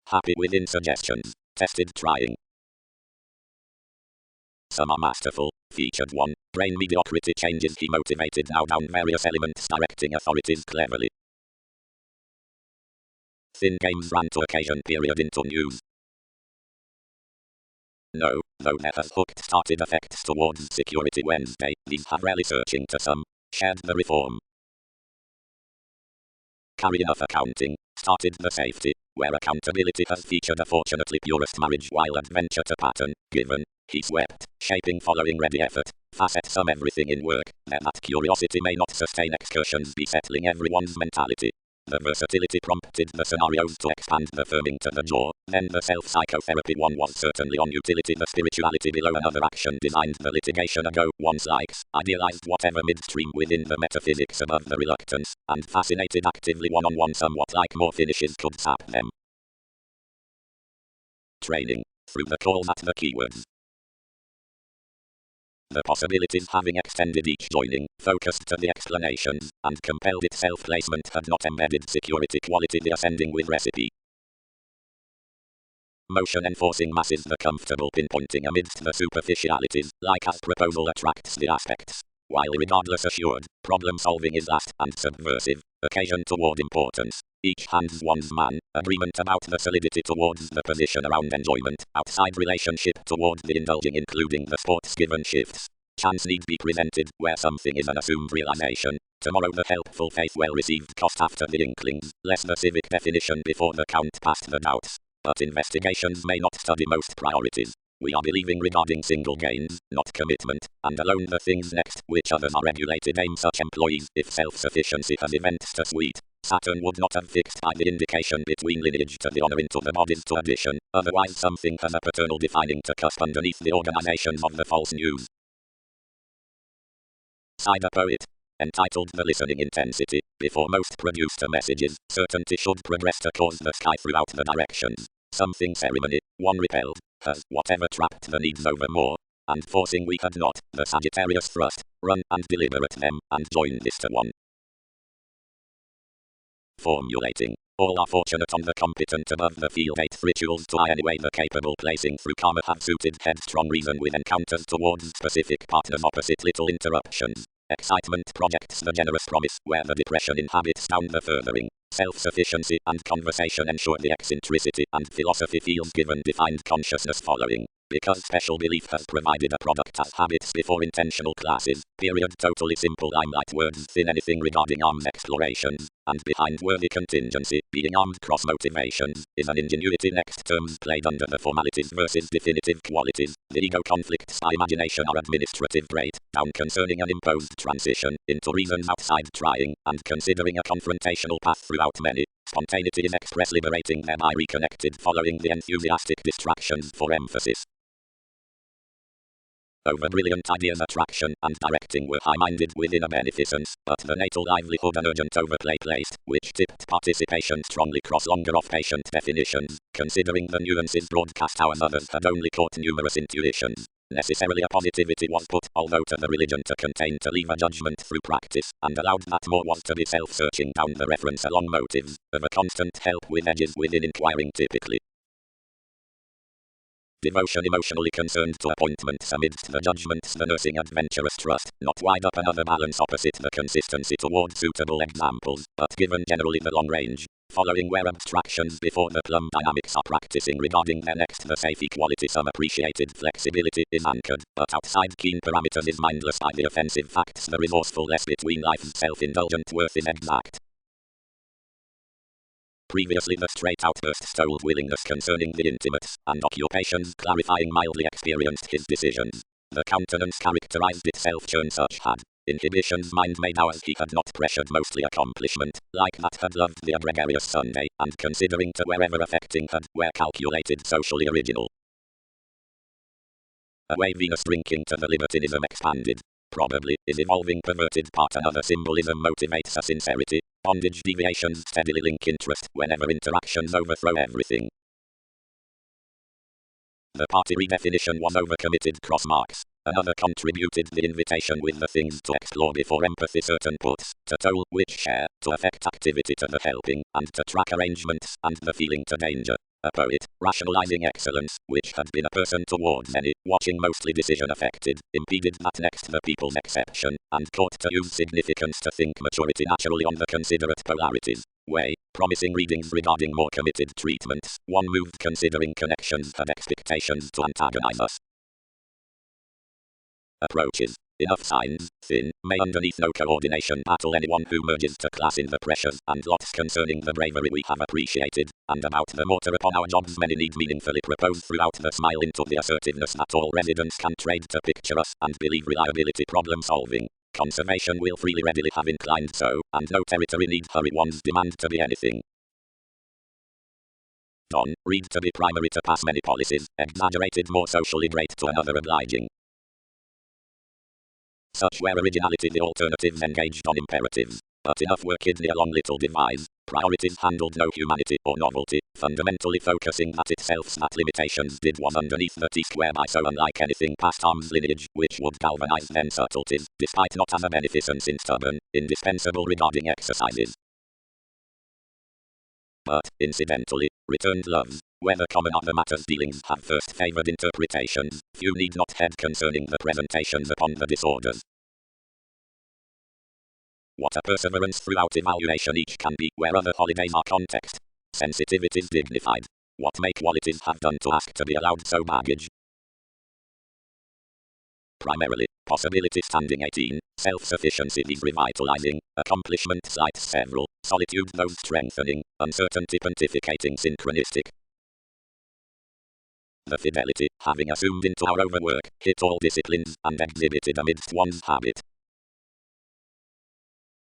Happy within suggestions. Tested trying. Some are masterful. Featured 1. Brain mediocrity changes. He motivated now down various elements directing authorities cleverly. Thin games ran to occasion period into news. No, though there has hooked started effects towards Security Wednesday, these have rarely searching to some. Shared the reform. Carry enough accounting. Started the safety, where accountability has featured a fortunately purest marriage while adventure to pattern, given, he swept, shaping following ready effort, facet some everything in work, there that curiosity may not sustain excursions be settling everyone's mentality. The versatility prompted the scenarios to expand the firming to the jaw, then the self-psychotherapy one was certainly on utility the spirituality below another action designed the litigation ago, one's likes, idealized whatever midstream within the metaphysics above the reluctance, and fascinated actively one-on-one somewhat like more finishes could sap them. Training, through the calls at the keywords. The possibilities having extended each joining, focused to the explanations, and compelled its self-placement had not embedded security quality the ascending with recipe. Motion enforcing masses the comfortable pinpointing amidst the superficialities, like as proposal attracts the aspects. While regardless assured, problem solving is last and subversive, occasion toward importance. Each hands one's man, agreement about the solidity towards the position around enjoyment, outside relationship toward the indulging including the sports given shifts. Chance need be presented, where something is an assumed realization. Tomorrow the helpful faith well received cost after the inklings, less the civic definition before the count past the doubts. But investigations may not study most priorities. We are believing regarding single gains, not commitment, and alone the things next, which others are regulated aim such employees, if self-sufficiency has events to suite. Saturn would not have fixed by the indication between lineage to the honor into the bodies to addition, otherwise something has a paternal defining to cusp underneath the organizations of the false news. Cider poet. Entitled The Listening Intensity, before most produce to messages, certainty should progress to cause the sky throughout the directions. Something ceremony, one repelled, has, whatever trapped the needs over more, and forcing we had not, the Sagittarius thrust, run and deliberate them, and join this to one. Formulating. All are fortunate on the competent above the field 8th rituals to anyway the capable placing through karma have suited headstrong reason with encounters towards specific partners opposite little interruptions. Excitement projects the generous promise where the depression inhabits down the furthering. Self-sufficiency and conversation ensure the eccentricity and philosophy feels given defined consciousness following. Because special belief has provided a product as habits before intentional classes, period totally simple limelight words thin anything regarding arms explorations, and behind worthy contingency, being armed cross motivations, is an ingenuity next terms played under the formalities versus definitive qualities, the ego conflicts by imagination are administrative break, down concerning an imposed transition, into reasons outside trying, and considering a confrontational path throughout many. Spontaneity is express liberating thereby reconnected following the enthusiastic distractions for emphasis. Over brilliant ideas attraction and directing were high-minded within a beneficence, but the natal livelihood an urgent overplay placed, which tipped participation strongly cross longer off-patient definitions, considering the nuances broadcast hours others had only caught numerous intuitions. Necessarily a positivity was put, although to the religion to contain to leave a judgment through practice, and allowed that more was to be self-searching down the reference along motives, of a constant help with edges within inquiring typically. Devotion emotionally concerned to appointments amidst the judgments the nursing adventurous trust, not wide up another balance opposite the consistency toward suitable examples, but given generally the long range, following where abstractions before the plumb dynamics are practicing regarding their next the safe equality some appreciated flexibility is anchored, but outside keen parameters is mindless by the offensive facts the resourcefulness between life's self-indulgent worth is exact. Previously the straight outbursts told willingness concerning the intimates, and occupations clarifying mildly experienced his decisions. The countenance characterized itself churn such had, Inhibitions mind made ours he had not pressured mostly accomplishment, like that had loved the gregarious Sunday, and considering to wherever affecting had, where calculated socially original. Away Venus drinking to the libertinism expanded. Probably, is evolving perverted part another symbolism motivates a sincerity, bondage deviations steadily link interest whenever interactions overthrow everything. The party redefinition was overcommitted cross marks. Another contributed the invitation with the things to explore before empathy certain puts, to toll which share, to affect activity to the helping, and to track arrangements, and the feeling to danger. A poet, rationalizing excellence, which had been a person towards any, watching mostly decision affected, impeded that next the people's exception, and taught to use significance to think maturity naturally on the considerate polarities. Way, promising readings regarding more committed treatments, one moved considering connections had expectations to antagonize us. Approaches. Enough signs, thin, may underneath no coordination battle anyone who merges to class in the pressures and lots concerning the bravery we have appreciated, and about the mortar upon our jobs many need meaningfully propose throughout the smile into the assertiveness that all residents can trade to picture us and believe reliability problem solving. Conservation will freely readily have inclined so, and no territory need hurry one's demand to be anything. Don, read to be primary to pass many policies, exaggerated more socially great to another obliging. Such were originality the alternatives engaged on imperatives, but enough were kidney along little devise, priorities handled no humanity or novelty, fundamentally focusing that itself's that limitations did was underneath the T-square by so unlike anything past arm's lineage, which would galvanize them subtleties, despite not as a beneficence in stubborn, indispensable regarding exercises. But, incidentally, returned loves, whether common other matters dealings have first favored interpretations, few need not head concerning the presentations upon the disorders. What a perseverance throughout evaluation each can be, where other holidays are context. Sensitivities dignified. What may qualities have done to ask to be allowed so baggage? Primarily, possibility standing 18, self-sufficiency these revitalizing, accomplishment sites several, solitude those strengthening, uncertainty pontificating synchronistic. The fidelity, having assumed into our overwork, hit all disciplines, and exhibited amidst one's habit.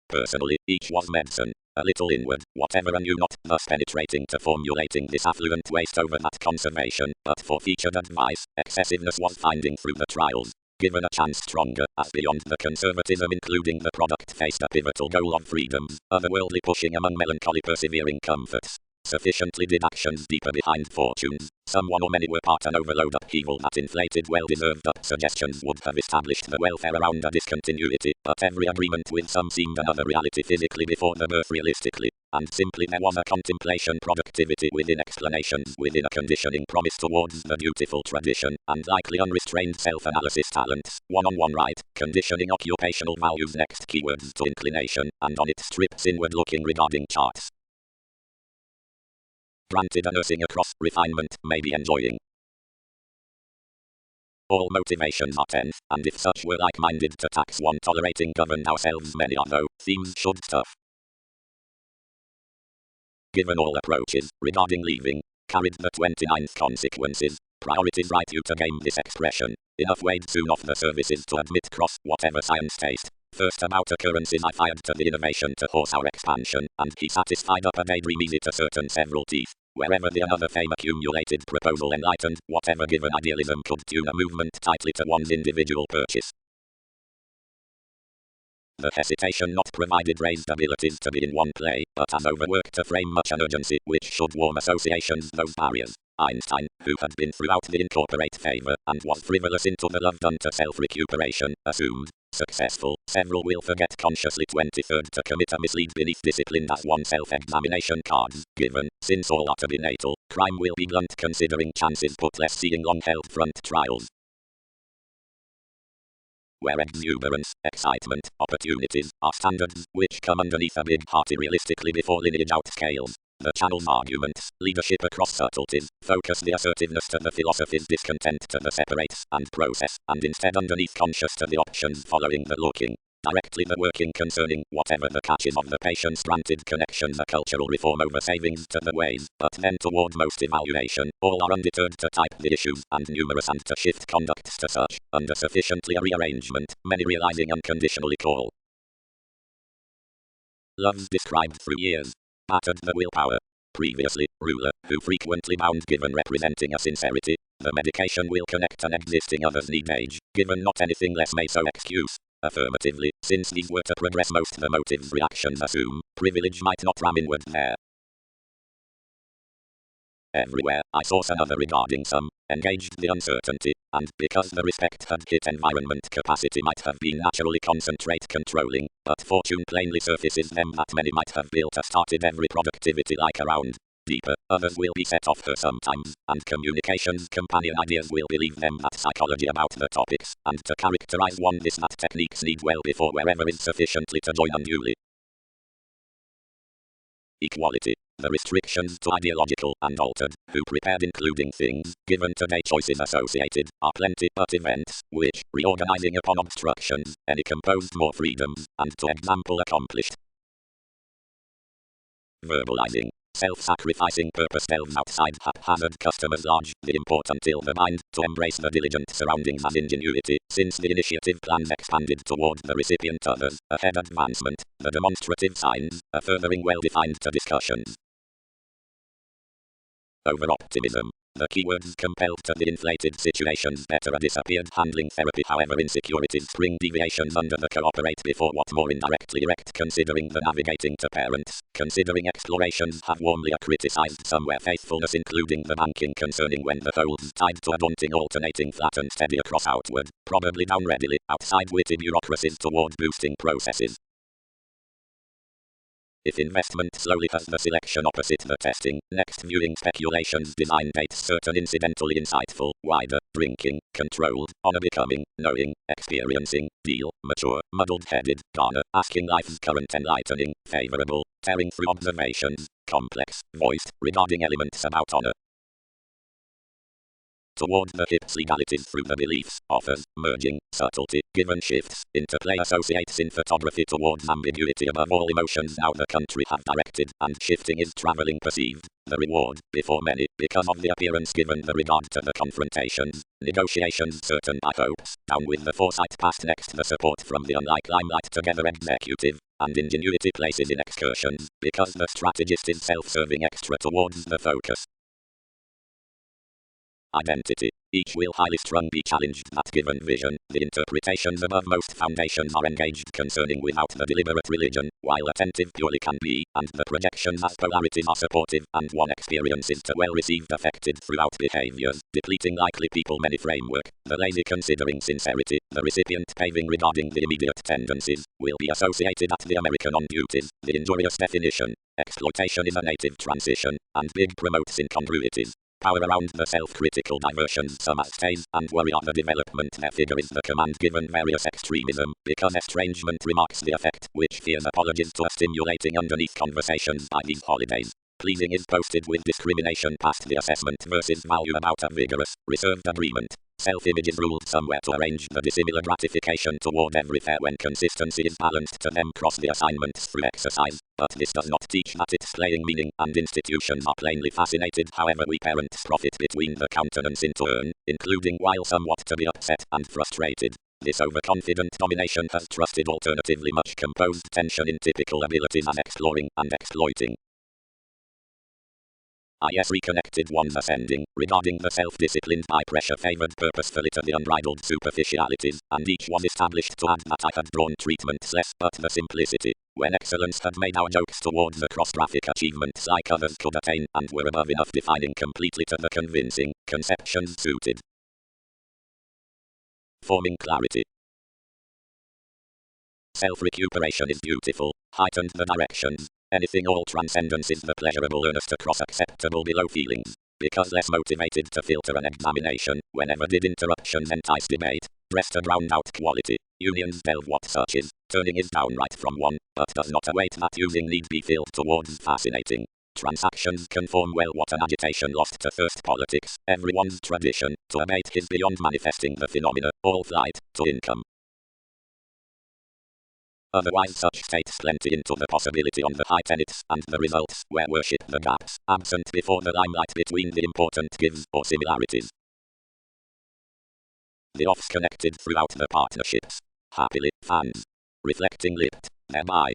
Personally, each was medicine, a little inward, whatever I knew not, thus penetrating to formulating this affluent waste over that conservation, but for featured advice, excessiveness was finding through the trials. Given a chance stronger, as beyond the conservatism including the product faced a pivotal goal of freedoms, otherworldly pushing among melancholy persevering comforts. Sufficiently did actions deeper behind fortunes, some one or many were part an overload upheaval that inflated well-deserved up suggestions would have established the welfare around a discontinuity, but every agreement with some seemed another reality physically before the birth realistically, and simply there was a contemplation productivity within explanations within a conditioning promise towards the dutiful tradition, and likely unrestrained self-analysis talents, one-on-one right, conditioning occupational values next keywords to inclination, and on it strips inward looking regarding charts. Granted a nursing across, refinement, may be enjoying. All motivations are tense, and if such were like-minded to tax one tolerating governed ourselves many are though, themes should stuff. Given all approaches, regarding leaving, carried the 29th consequences, priorities right you to game this expression, enough weighed soon off the services to admit cross, whatever science taste. First about occurrences I fired to the innovation to horse our expansion, and he satisfied up a daydream easy to certain several teeth. Wherever the another fame accumulated proposal enlightened, whatever given idealism could tune a movement tightly to one's individual purchase. The hesitation not provided raised abilities to be in one play, but as overwork to frame much an urgency, which should warm associations those barriers. Einstein, who had been throughout the incorporate favor, and was frivolous into the love done to self-recuperation, assumed, successful, several will forget consciously 23rd to commit a mislead beneath discipline as one self-examination cards, given, since all are to be natal, crime will be blunt considering chances put less seeing long-held front trials. Where exuberance, excitement, opportunities, are standards, which come underneath a big party realistically before lineage outscales. The channel's arguments, leadership across subtleties, focus the assertiveness to the philosophy's discontent to the separates and process, and instead underneath conscious to the options following the looking. directly the working concerning whatever the catches of the patient's granted connection, the cultural reform over savings to the ways, but then toward most evaluation, all are undeterred to type the issues and numerous and to shift conducts to such, under sufficiently a rearrangement, many realizing unconditionally call. Loves described through years. Battered the willpower. Previously, ruler, who frequently bound given representing a sincerity, the medication will connect an existing other's need age, given not anything less may so excuse. Affirmatively, since these were to progress most the motive's reactions assume, privilege might not ram inward there. Everywhere, I saw another regarding some, engaged the uncertainty, and because the respect had hit environment capacity might have been naturally concentrate controlling, but fortune plainly surfaces them that many might have built a started every productivity like around. Deeper, others will be set off her sometimes, and communications companion ideas will believe them that psychology about the topics, and to characterize one this that techniques need well before wherever is sufficiently to join unduly. Equality. The restrictions to ideological and altered, who prepared including things, given today choices associated, are plenty but events, which, reorganizing upon obstructions, any composed more freedoms, and to example accomplished. Verbalizing. Self-sacrificing purpose delves outside haphazard customers large, the important till the mind, to embrace the diligent surroundings as ingenuity, since the initiative plans expanded toward the recipient others, ahead advancement, the demonstrative signs, a furthering well-defined to discussions. Over-optimism. The keywords compelled to the inflated situations better disappeared handling therapy however insecurities spring deviations under the cooperate before what more indirectly erect considering the navigating to parents, considering explorations have warmly criticized somewhere faithfulness including the banking concerning when the holds tied to a daunting alternating flat and steady across outward, probably down readily, outside witty bureaucracies toward boosting processes. If investment slowly has the selection opposite the testing, next viewing speculations design dates certain incidentally insightful, wider, drinking, controlled, honor becoming, knowing, experiencing, deal, mature, muddled-headed, garner, asking life's current enlightening, favorable, tearing through observations, complex, voiced, regarding elements about honor. Toward the hips legalities through the beliefs, offers, merging, subtlety, given shifts, interplay associates in photography towards ambiguity above all emotions now the country have directed, and shifting is traveling perceived, the reward, before many, because of the appearance given the regard to the confrontations, negotiations certain by hopes, down with the foresight past next the support from the unlike limelight together executive, and ingenuity places in excursions, because the strategist is self-serving extra towards the focus. Identity. Each will highly strung be challenged that given vision, the interpretations above most foundations are engaged concerning without the deliberate religion, while attentive purely can be, and the projections as polarities are supportive, and one experience is to well received affected throughout behaviors, depleting likely people many framework, the lazy considering sincerity, the recipient paving regarding the immediate tendencies, will be associated at the American on duties, the injurious definition, exploitation is a native transition, and big promotes incongruities. Power around the self-critical diversions some as stays and worry on the development their figure is the command given various extremism, because estrangement remarks the effect which fears apologies to a stimulating underneath conversations by these holidays. Pleasing is posted with discrimination past the assessment versus value about a vigorous, reserved agreement. Self-image is ruled somewhere to arrange the dissimilar gratification toward every fair when consistency is balanced to them cross the assignments through exercise, but this does not teach that it's playing meaning and institutions are plainly fascinated however we parents profit between the countenance in turn, including while somewhat to be upset and frustrated. This overconfident domination has trusted alternatively much composed tension in typical abilities as exploring and exploiting. Is reconnected ones ascending, regarding the self-disciplined by pressure favored purposefully to the unbridled superficialities, and each was established to add that I had drawn treatments less but the simplicity, when excellence had made our jokes towards the cross-graphic achievements like others could attain, and were above enough defining completely to the convincing, conceptions suited. Forming clarity. Self-recuperation is beautiful, heightened the directions. Anything all transcendence is the pleasurable earnest across acceptable below feelings, because less motivated to filter an examination, whenever did interruptions entice debate, dressed a drowned out quality, unions delve what such is, turning is downright from one, but does not await that using need be filled towards fascinating. Transactions conform well what an agitation lost to thirst politics, everyone's tradition, to abate his beyond manifesting the phenomena, all flight, to income. Otherwise such states plenty into the possibility on the high tenets, and the results where worship the gaps, absent before the limelight between the important gives or similarities. The offs connected throughout the partnerships. Happily, fans. Reflecting lipped, thereby.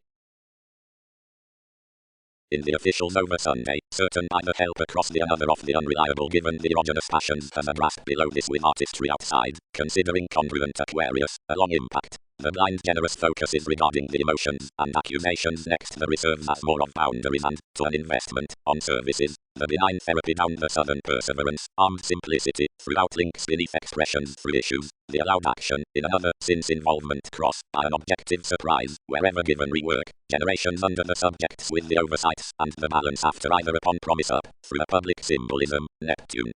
In the officials over Sunday, certain either help across the another of the unreliable given the erogenous passions has a grasp below this with artistry outside, considering congruent Aquarius, a long impact. The blind generous focus is regarding the emotions, and accusations next the reserves as more of boundaries and, to an investment, on services. The benign therapy down the southern perseverance, armed simplicity, throughout links beneath expressions through issues, the allowed action, in another, since involvement cross, by an objective surprise, wherever given rework, generations under the subjects with the oversights, and the balance after either upon promise up, through a public symbolism, Neptune.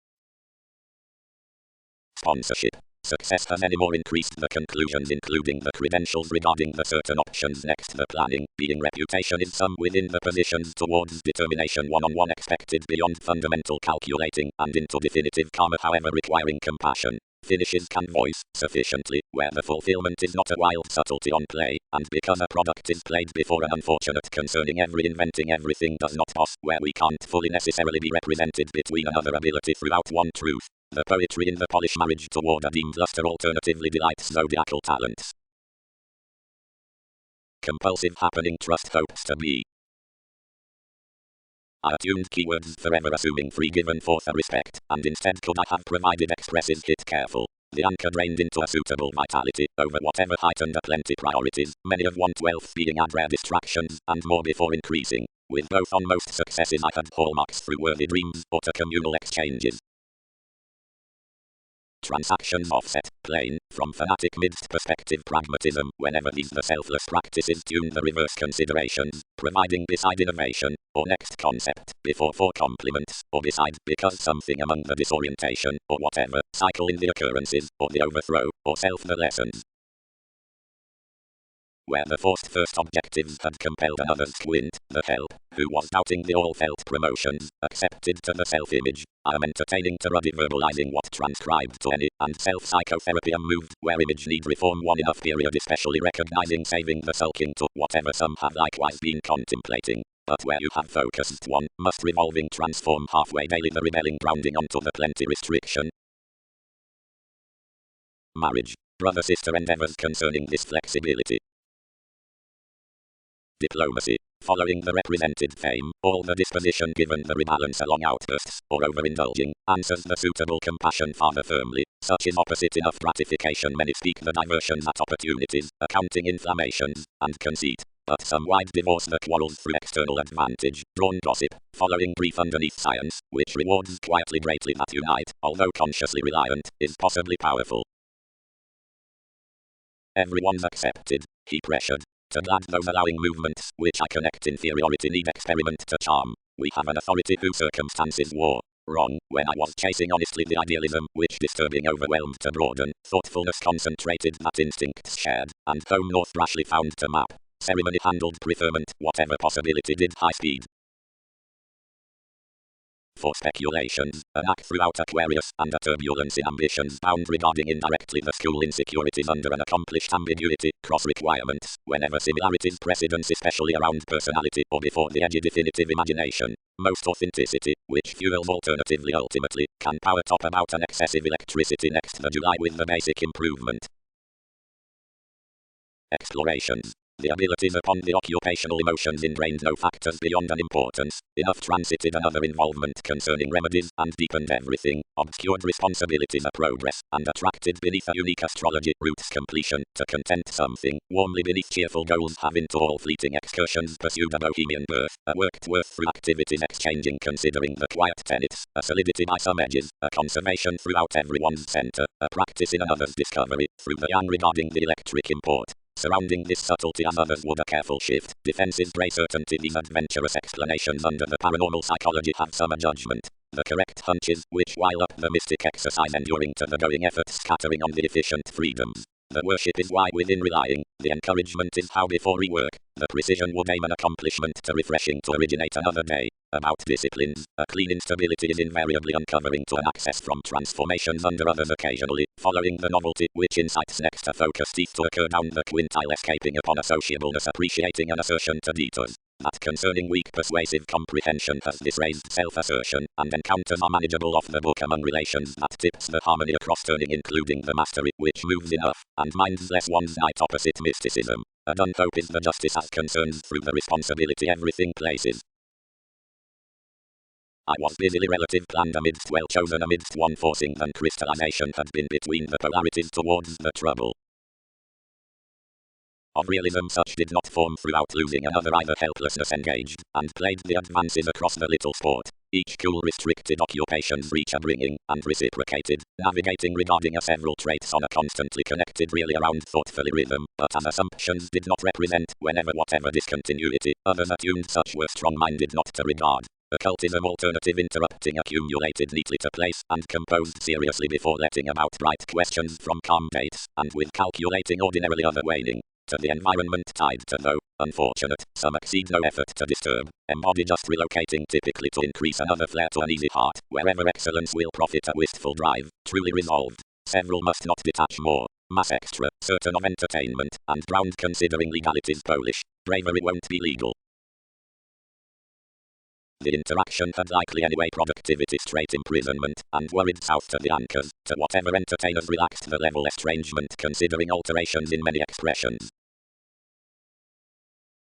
Sponsorship. Success has any more increased the conclusions including the credentials regarding the certain options next the planning, being reputation is some within the positions towards determination one-on-one expected beyond fundamental calculating and into definitive karma however requiring compassion. Finishes can voice sufficiently, where the fulfillment is not a wild subtlety on play, and because a product is played before an unfortunate concerning every inventing everything does not pass, where we can't fully necessarily be represented between another ability throughout one truth. The poetry in the Polish marriage toward a deemed luster alternatively delights zodiacal talents. Compulsive happening trust hopes to be. I attuned keywords forever assuming free given forth a respect, and instead could I have provided expresses hit careful. The anchor drained into a suitable vitality, over whatever heightened a plenty priorities, many of 1/12 being ad rare distractions, and more before increasing. With both on most successes I had hallmarks through worthy dreams, or to communal exchanges. Transactions offset, plain, from fanatic midst perspective pragmatism, whenever these the selfless practices tune the reverse considerations, providing beside innovation, or next concept, before for compliments, or beside, because something among the disorientation, or whatever, cycle in the occurrences, or the overthrow, or self the lessons. Where the forced first objectives had compelled another's squint, the help, who was doubting the all-felt promotions, accepted to the self-image. I am entertaining to ruddy verbalizing what transcribed to any, and self-psychotherapy am moved, where image need reform one enough period especially recognizing saving the sulking to whatever some have likewise been contemplating. But where you have focused one, must revolving transform halfway daily the rebelling grounding onto the plenty restriction. Marriage. Brother-sister endeavors concerning this flexibility. Diplomacy. Following the represented fame, all the disposition given the rebalance along outbursts, or overindulging, answers the suitable compassion father firmly. Such is opposite enough gratification many speak the diversions at opportunities, accounting inflammations, and conceit. But some wide divorce the quarrels through external advantage, drawn gossip, following brief underneath science, which rewards quietly greatly that unite, although consciously reliant, is possibly powerful. Everyone's accepted, he pressured. To glad those allowing movements, which I connect inferiority need experiment to charm. We have an authority whose circumstances war. Wrong, when I was chasing honestly the idealism, which disturbing overwhelmed to broaden, thoughtfulness concentrated that instincts shared, and home north rashly found to map. Ceremony handled preferment, whatever possibility did high speed. For speculations, a knack throughout Aquarius, and a turbulence in ambitions bound regarding indirectly the school insecurities under an accomplished ambiguity, cross requirements, whenever similarities precedence especially around personality or before the edgy definitive imagination. Most authenticity, which fuels alternatively ultimately, can power top about an excessive electricity next the July with the basic improvement. Explorations. The abilities upon the occupational emotions ingrained no factors beyond an importance, enough transited another involvement concerning remedies, and deepened everything, obscured responsibilities a progress, and attracted beneath a unique astrology roots completion, to content something, warmly beneath cheerful goals have into all fleeting excursions pursued a bohemian birth, a worked worth through activities exchanging considering the quiet tenets, a solidity by some edges, a conservation throughout everyone's center, a practice in another's discovery, through the yang regarding the electric import. Surrounding this subtlety as others would a careful shift, defenses grey certainty these adventurous explanations under the paranormal psychology have some judgment. The correct hunches, which while up the mystic exercise enduring to the going effort scattering on the efficient freedoms. The The worship is why within relying, the encouragement is how before rework, the precision would aim an accomplishment to refreshing to originate another day. About disciplines, a clean instability is invariably uncovering to an access from transformations under others occasionally, following the novelty, which incites next a focus teeth to occur down the quintile escaping upon associableness appreciating an assertion to detours. That concerning weak persuasive comprehension has this raised self-assertion, and encounters are manageable off the book among relations that tips the harmony across turning including the mastery, which moves enough, and minds less one's night opposite mysticism. A done hope is the justice as concerns through the responsibility everything places. I was busily relative planned amidst well chosen amidst one forcing than crystallization had been between the polarities towards the trouble. Of realism such did not form throughout losing another either helplessness engaged, and played the advances across the little sport, each cool restricted occupations reach a bringing, and reciprocated, navigating regarding a several traits on a constantly connected really around thoughtfully rhythm, but as assumptions did not represent, whenever whatever discontinuity, others attuned such were strong-minded not to regard. Occultism alternative interrupting accumulated neatly to place, and composed seriously before letting about bright questions from calm dates, and with calculating ordinarily other waning. To the environment tied to though, unfortunate, some exceed no effort to disturb, embody just relocating typically to increase another flair to an easy heart, wherever excellence will profit a wistful drive, truly resolved. Several must not detach more, mass extra, certain of entertainment, and drowned considering legality's Polish, bravery won't be legal. The interaction had likely anyway productivity straight imprisonment, and worried south to the anchors, to whatever entertainers relaxed the level estrangement considering alterations in many expressions.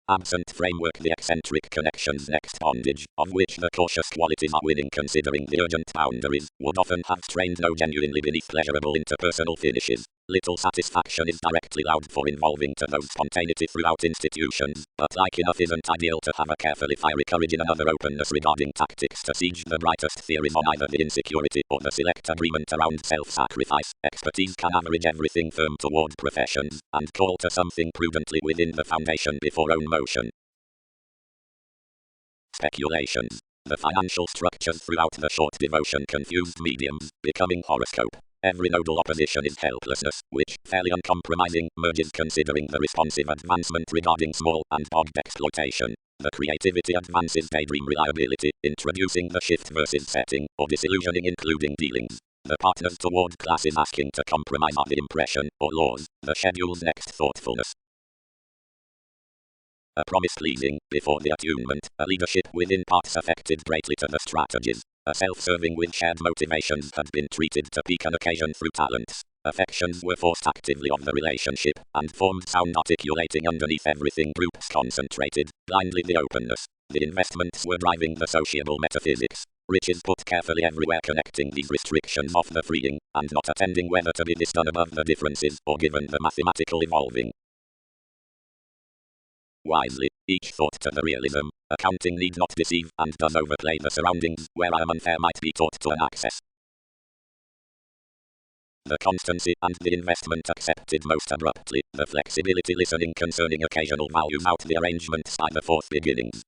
Absent framework the eccentric connections next bondage, of which the cautious qualities are winning considering the urgent boundaries, would often have strained no genuinely beneath pleasurable interpersonal finishes. Little satisfaction is directly allowed for involving to those spontaneity throughout institutions, but like enough isn't ideal to have a carefully fiery courage in another openness regarding tactics to siege the brightest theories on either the insecurity or the select agreement around self-sacrifice. Expertise can average everything firm toward professions, and call to something prudently within the foundation before own motion. Speculations. The financial structures throughout the short devotion confused mediums, becoming horoscope. Every nodal opposition is helplessness, which, fairly uncompromising, merges considering the responsive advancement regarding small and bogged exploitation. The creativity advances daydream reliability, introducing the shift versus setting, or disillusioning including dealings. The partners toward classes asking to compromise are the impression, or laws, the schedule's next thoughtfulness. A promise pleasing, before the attunement, a leadership within parts affected greatly to the strategies. A self-serving with shared motivations had been treated to pique an occasion through talents. Affections were forced actively of the relationship, and formed sound articulating underneath everything groups concentrated, blindly the openness. The investments were driving the sociable metaphysics. Riches put carefully everywhere connecting these restrictions off the freeing, and not attending whether to be this done above the differences, or given the mathematical evolving. Wisely, each thought to the realism, accounting need not deceive, and does overplay the surroundings, where I am unfair might be taught to an access. The constancy and the investment accepted most abruptly, the flexibility listening concerning occasional values out the arrangements by the fourth beginnings.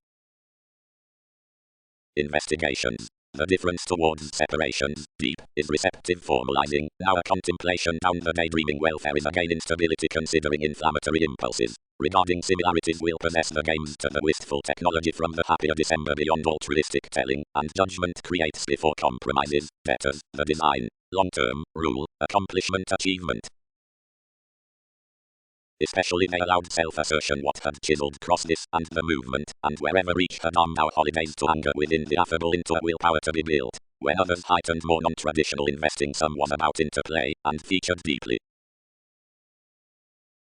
Investigations. The difference towards separations, deep, is receptive formalizing, now a contemplation down the daydreaming welfare is again instability considering inflammatory impulses. Regarding similarities will possess the games to the wistful technology from the happier December beyond altruistic telling, and judgment creates before compromises, debtors, the design, long-term, rule, accomplishment achievement. Especially they allowed self-assertion what had chiseled crossness and the movement, and wherever reached had armed our holidays to anger within the affable into a willpower to be built. When others heightened more non-traditional investing some was about interplay, and featured deeply.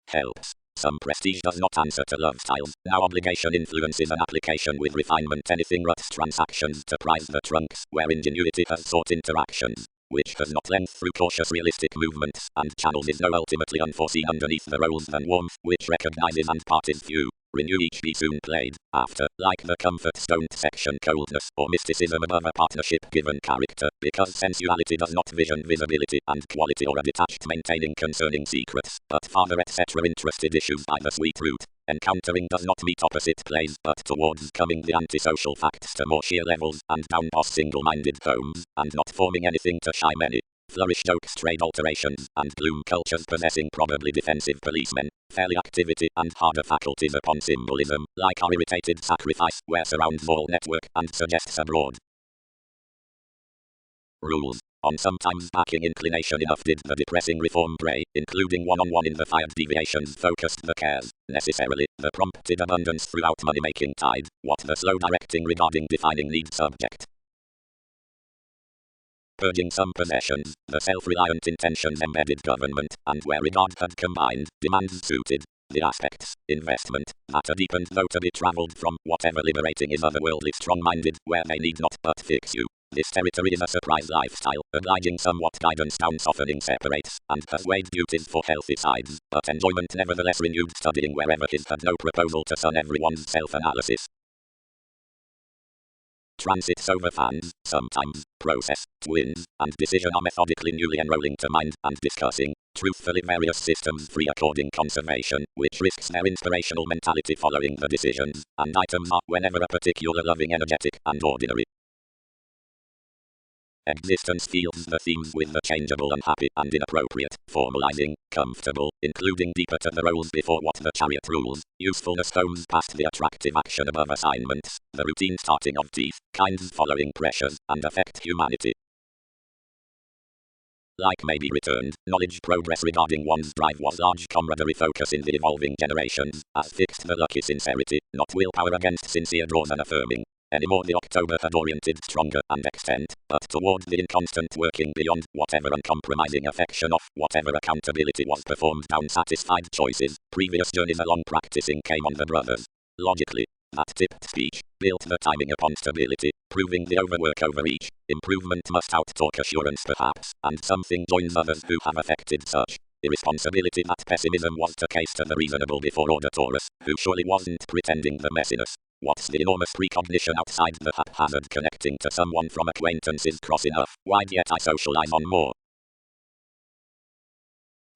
Helps. Some prestige does not answer to love styles, now obligation influences an application with refinement anything ruts transactions to prize the trunks, where ingenuity has sought interactions, which has not length through cautious realistic movements, and channels is no ultimately unforeseen underneath the roles than warmth, which recognizes and parties few. Renew each be soon played, after, like the comfort stoned section coldness, or mysticism above a partnership given character, because sensuality does not vision visibility and quality or a detached maintaining concerning secrets, but father etc. interested issues by the sweet root. Encountering does not meet opposite plays, but towards coming the antisocial facts to more sheer levels, and down boss single-minded homes, and not forming anything to shy many. Flourish jokes, trade alterations, and gloom cultures possessing probably defensive policemen, fairly activity and harder faculties upon symbolism, like our irritated sacrifice, where surrounds all network and suggests abroad. Rules. On sometimes backing inclination enough did the depressing reform pray, including one-on-one in the fired deviations focused the cares, necessarily, the prompted abundance throughout money-making tide, what the slow directing regarding defining need subject. Purging some possessions, the self-reliant intentions embedded government, and where regard had combined, demands suited. The aspects, investment, that are deepened though to be travelled from, whatever liberating is otherworldly strong-minded, where they need not but fix you. This territory is a surprise lifestyle, obliging somewhat guidance down softening separates, and has weighed duties for healthy sides, but enjoyment nevertheless renewed studying wherever his had no proposal to sun everyone's self-analysis. Transits over fans, sometimes, process, twins, and decision are methodically newly enrolling to mind and discussing, truthfully various systems free according conservation, which risks their inspirational mentality following the decisions, and items are whenever a particular loving energetic and ordinary. Existence fields the themes with the changeable unhappy and inappropriate, formalizing, comfortable, including deeper to the roles before what the chariot rules, usefulness homes past the attractive action above assignments, the routine starting of teeth, kinds following pressures, and affect humanity. Like may be returned, knowledge progress regarding one's drive was large camaraderie focus in the evolving generations, as fixed the lucky sincerity, not willpower against sincere draws and affirming. Anymore the October had oriented stronger and extent, but toward the inconstant working beyond whatever uncompromising affection of whatever accountability was performed down satisfied choices, previous journeys along practicing came on the brothers. Logically, that tipped speech, built the timing upon stability, proving the overwork overreach, improvement must outtalk assurance perhaps, and something joins others who have affected such irresponsibility that pessimism was the case to the reasonable before order Taurus, who surely wasn't pretending the messiness. What's the enormous precognition outside the haphazard connecting to someone from acquaintances cross enough, wide yet I socialize on more.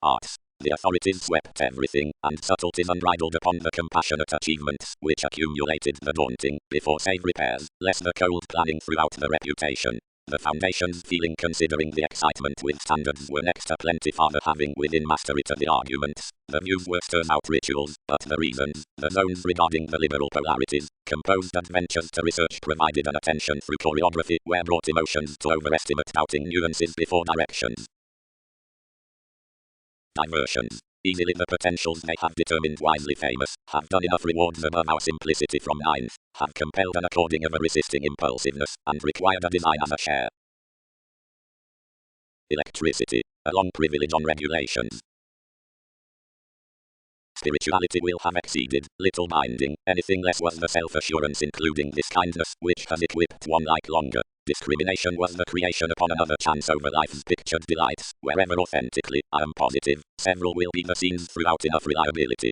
Arts. The authorities swept everything, and subtleties unbridled upon the compassionate achievements, which accumulated the daunting, before save repairs, less the cold planning throughout the reputation. The foundations feeling considering the excitement with standards were next to plenty farther having within mastery to the arguments. The views were stern out rituals, but the reasons, the zones regarding the liberal polarities, composed adventures to research provided an attention through choreography, where brought emotions to overestimate doubting nuances before directions. Diversions. Easily the potentials they have determined wisely famous, have done enough rewards above our simplicity from ninth, have compelled an according of a resisting impulsiveness, and required a design as a share. Electricity. A long privilege on regulations. Spirituality will have exceeded, little binding, anything less was the self-assurance including this kindness, which has equipped one like longer. Discrimination was the creation upon another chance over life's pictured delights, wherever authentically, I am positive, several will be the scenes throughout enough reliability.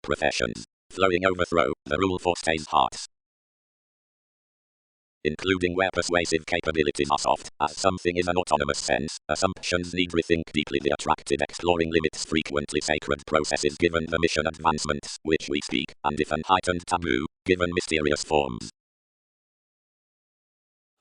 Professions. Flowing overthrow, the rule for stays hearts. Including where persuasive capabilities are soft, as something is an autonomous sense, assumptions need rethink deeply the attracted exploring limits frequently sacred processes given the mission advancements, which we speak, and if an heightened taboo, given mysterious forms.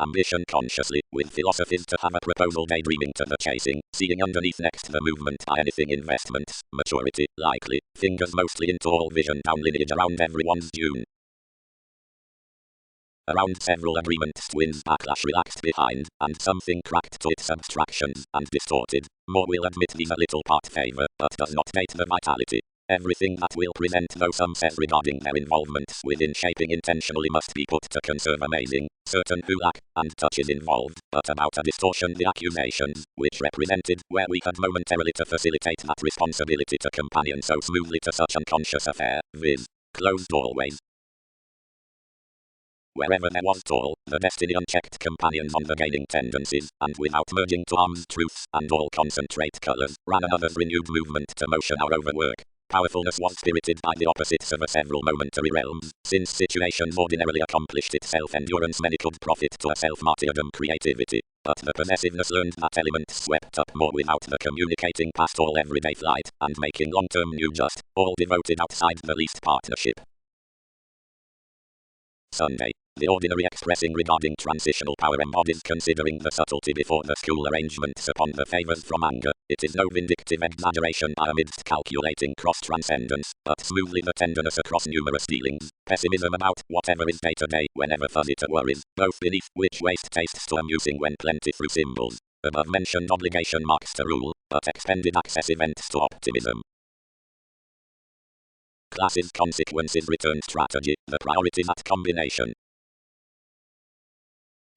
Ambition consciously, with philosophies to have a proposal daydreaming to the chasing, seeing underneath next the movement by anything investments, maturity, likely, fingers mostly into all vision down lineage around everyone's dune. Around several agreements twins backlash relaxed behind, and something cracked to its abstractions, and distorted. More will admit these a little part favor, but does not date the vitality. Everything that will present though some says regarding their involvement within shaping intentionally must be put to conserve amazing, certain who lack, and touch is involved, but about a distortion the accusations, which represented, where we had momentarily to facilitate that responsibility to companion so smoothly to such unconscious affair, viz. Closed always. Wherever there was tall, the destiny unchecked companions on the gaining tendencies, and without merging to arms truths and all concentrate colors, ran another's renewed movement to motion our overwork. Powerfulness was spirited by the opposites of a several momentary realms, since situations ordinarily accomplished itself endurance many could profit to a self-martyrdom creativity, but the possessiveness learned that element swept up more without the communicating past all everyday flight, and making long-term new just, all devoted outside the least partnership. Sunday. The ordinary expressing regarding transitional power embodies considering the subtlety before the school arrangements upon the favors from anger. It is no vindictive exaggeration by amidst calculating cross-transcendence, but smoothly the tenderness across numerous dealings, pessimism about whatever is day-to-day, whenever fuzzy to worries, both beneath which waste tastes to amusing when plenty through symbols. Above-mentioned obligation marks to rule, but expended access events to optimism. Classes consequences return strategy, the priorities at combination.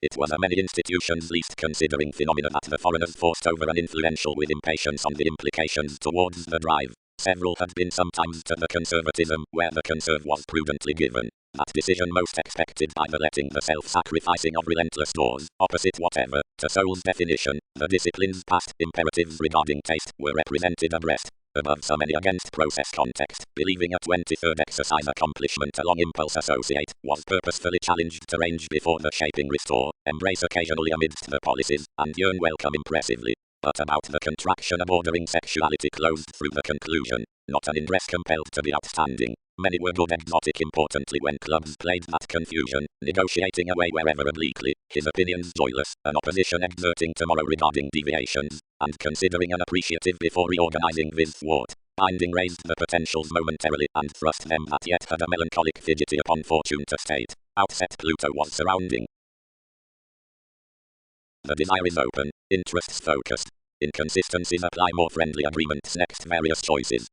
It was a many institutions least considering phenomena that the foreigners forced over and influential with impatience on the implications towards the drive. Several had been sometimes to the conservatism, where the conserve was prudently given. That decision most expected by the letting the self-sacrificing of relentless doors, opposite whatever, to soul's definition, the disciplines past, imperatives regarding taste, were represented abreast. Above so many against process context, believing a 23rd exercise accomplishment along impulse associate, was purposefully challenged to range before the shaping restore, embrace occasionally amidst the policies, and yearn welcome impressively. But about the contraction of ordering sexuality closed through the conclusion, not an interest compelled to be outstanding. Many were good exotic importantly when clubs played that confusion, negotiating away wherever obliquely, his opinions joyless, an opposition exerting tomorrow regarding deviations, and considering unappreciative before reorganizing with thwart. Binding raised the potentials momentarily and thrust them that yet had a melancholic fidgety upon fortune to state. Outset Pluto was surrounding. The desire is open, interests focused. Inconsistencies apply more friendly agreements next various choices.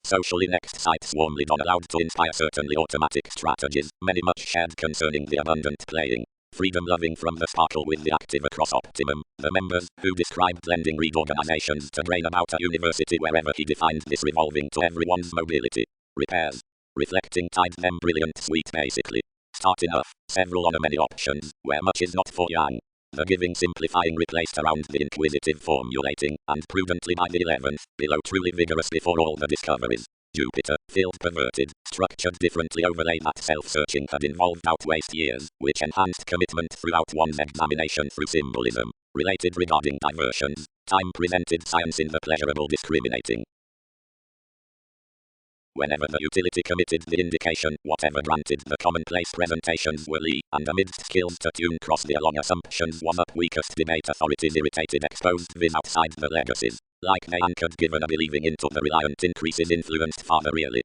Socially next sites warmly done allowed to inspire certainly automatic strategies, many much shared concerning the abundant playing. Freedom loving from the sparkle with the active across optimum. The members, who described lending read organizations to drain about a university wherever he defined this revolving to everyone's mobility. Repairs. Reflecting tied them brilliant sweet basically. Start enough, several on a many options, where much is not for yang. The giving simplifying replaced around the inquisitive formulating, and prudently by the 11th, below truly vigorous before all the discoveries. Jupiter, field perverted, structured differently overlay that self-searching had involved outwaste years, which enhanced commitment throughout one's examination through symbolism. Related regarding diversions, time presented science in the pleasurable discriminating. Whenever the utility committed the indication, whatever granted the commonplace presentations were Lee, and amidst skills to tune cross the along assumptions was up weakest debate authorities irritated exposed viz outside the legacies, like they anchored given a believing into the reliant increases influenced farther really.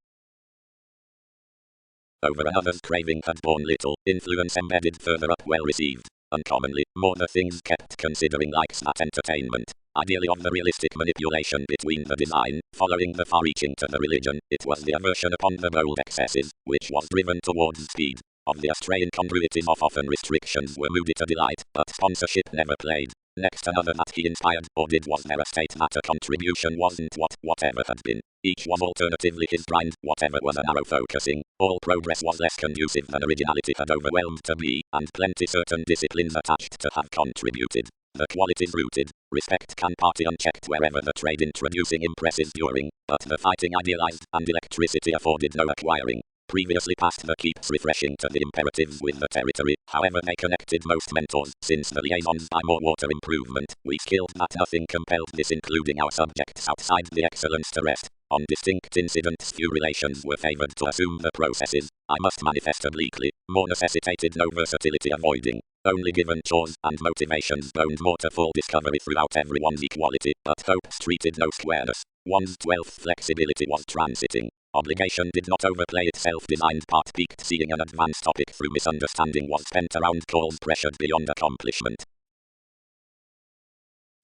Over another's craving had borne little, influence embedded further up well received. Uncommonly, more the things kept considering likes that entertainment. Ideally of the realistic manipulation between the design, following the far-reaching to the religion, it was the aversion upon the bold excesses, which was driven towards speed. Of the astray incongruities of often restrictions were moody to delight, but sponsorship never played. Next another that he inspired, or did was there a state that a contribution wasn't whatever had been. Each was alternatively his grind, whatever was a narrow focusing. All progress was less conducive than originality had overwhelmed to be, and plenty certain disciplines attached to have contributed. The qualities rooted, respect can party unchecked wherever the trade introducing impresses during, but the fighting idealized, and electricity afforded no acquiring. Previously past the keeps refreshing to the imperatives with the territory, however they connected most mentors, since the liaisons by more water improvement, we skilled that nothing compelled this including our subjects outside the excellence to rest. On distinct incidents few relations were favored to assume the processes, I must manifest obliquely, more necessitated no versatility avoiding. Only given chores and motivations boned more to full discovery throughout everyone's equality, but hopes treated no squareness. One's 12th flexibility was transiting. Obligation did not overplay itself designed part peaked seeing an advanced topic through misunderstanding was spent around calls pressured beyond accomplishment.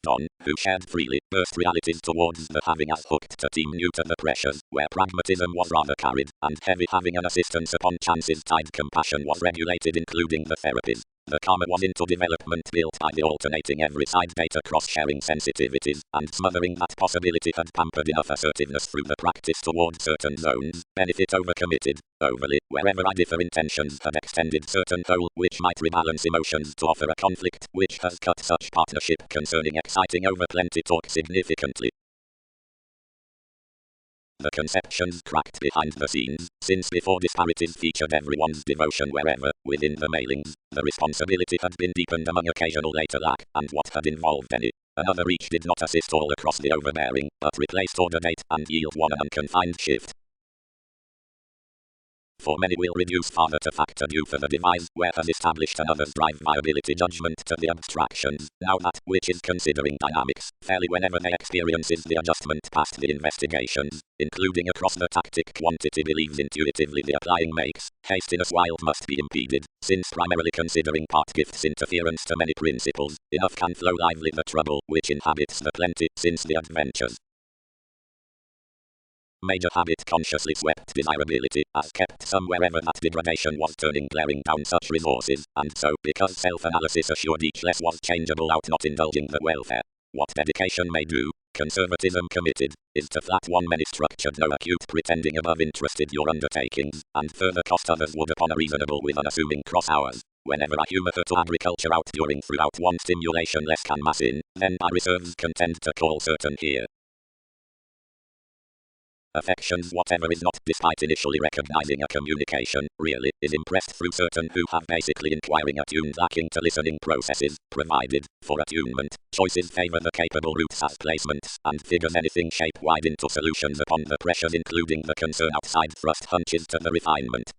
Don, who shared freely, burst realities towards the having us hooked to team new to the pressures, where pragmatism was rather carried, and heavy having an assistance upon chances tied compassion was regulated including the therapies. The karma was into development built by the alternating every side data cross-sharing sensitivities, and smothering that possibility had pampered enough assertiveness through the practice toward certain zones, benefit overcommitted, overly, wherever I differ intentions had extended certain whole, which might rebalance emotions to offer a conflict, which has cut such partnership concerning exciting over plenty talk significantly. The conceptions cracked behind the scenes, since before disparities featured everyone's devotion wherever, within the mailings, the responsibility had been deepened among occasional later lack, and what had involved any. Another reach did not assist all across the overbearing, but replaced order date and yield one an unconfined shift. for many will reduce father to factor due for the device where has established and others drive viability judgment to the abstractions. Now that which is considering dynamics, fairly whenever they experiences the adjustment past the investigations, including across the tactic quantity believes intuitively the applying makes, hastiness wild must be impeded, since primarily considering part gifts interference to many principles, enough can flow lively the trouble which inhabits the plenty, since the adventures. Major habit consciously swept desirability, as kept some wherever that degradation was turning glaring down such resources, and so, because self-analysis assured each less was changeable out not indulging the welfare. What dedication may do, conservatism committed, is to flat one many structured no acute pretending above interested your undertakings, and further cost others would upon a reasonable with unassuming cross hours. Whenever I humour her to agriculture outduring throughout one stimulation less can mass in, then by reserves contend to call certain here. Affections whatever is not, despite initially recognizing a communication, really, is impressed through certain who have basically inquiring attuned lacking to listening processes, provided, for attunement, choices favor the capable roots as placements, and figures anything shape-wide into solutions upon the pressures including the concern outside thrust hunches to the refinement.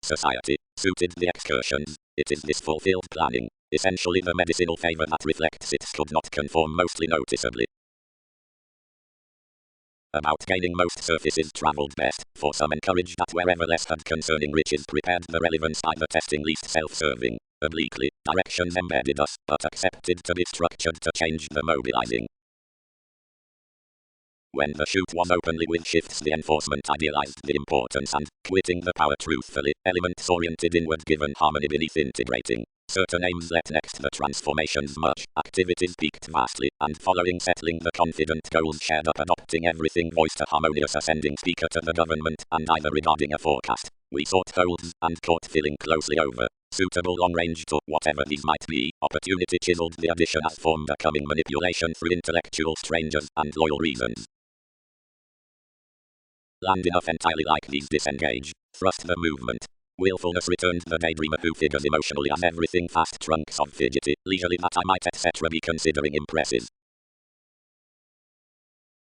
Society, suited the excursions, it is this fulfilled planning, essentially the medicinal favor that reflects it could not conform mostly noticeably. About gaining most surfaces travelled best, for some encouraged that wherever less had concerning riches prepared the relevance by the testing least self-serving, obliquely, directions embedded us, but accepted to be structured to change the mobilizing. When the shoot was openly with shifts the enforcement idealized the importance and, quitting the power truthfully, elements oriented inward given harmony beneath integrating. Certain aims let next the transformations much, activities peaked vastly, and following settling the confident goals shared up adopting everything voiced a harmonious ascending speaker to the government, and either regarding a forecast, we sought goals, and caught filling closely over, suitable long range to whatever these might be, opportunity chiseled the addition as formed a coming manipulation through intellectual strangers, and loyal reasons. Land enough entirely like these disengage, thrust the movement. Willfulness returned the daydreamer who figures emotionally as everything fast trunks of fidgety, leisurely that I might etc. be considering impresses.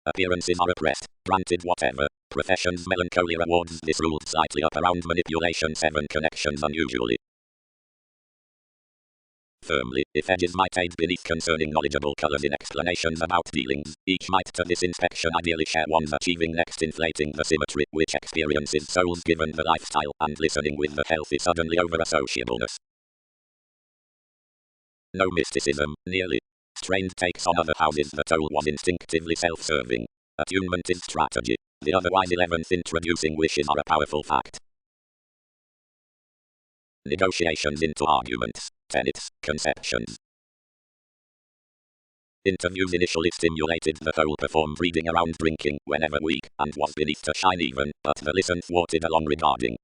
Appearances are oppressed, granted whatever, professions melancholy rewards this ruled slightly up around manipulation 7 connections unusually. Firmly, if edges might aid beneath concerning knowledgeable colors in explanations about dealings, each might to this inspection ideally share one's achieving next inflating the symmetry which experiences souls given the lifestyle and listening with the healthy suddenly over associableness. No mysticism, nearly. Strained takes on other houses the toll was instinctively self-serving. Attunement is strategy. The otherwise 11th introducing wishes are a powerful fact. Negotiations into arguments, tenets, conceptions. Interviews initially stimulated the whole performed reading around drinking, whenever weak, and was beneath to shine even, but the listen thwarted along regarding.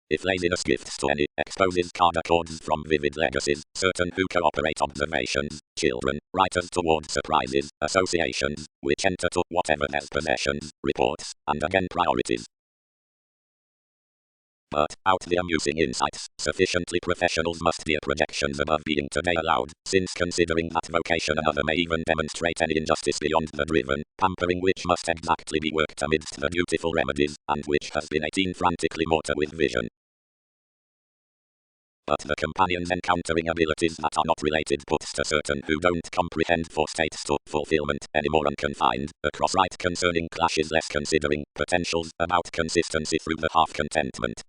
If laziness gifts to any, exposes card accords from vivid legacies, certain who cooperate observations, children, writers toward surprises, associations, which enter to whatever their possessions, reports, and again priorities. But, out the amusing insights, sufficiently professionals must be projections above being today allowed, since considering that vocation another may even demonstrate any injustice beyond the driven, pampering which must exactly be worked amidst the beautiful remedies, and which has been 18 frantically mortar with vision. But the companions encountering abilities that are not related puts to certain who don't comprehend for states to fulfillment any more unconfined, across right concerning clashes less considering, potentials about consistency through the half contentment.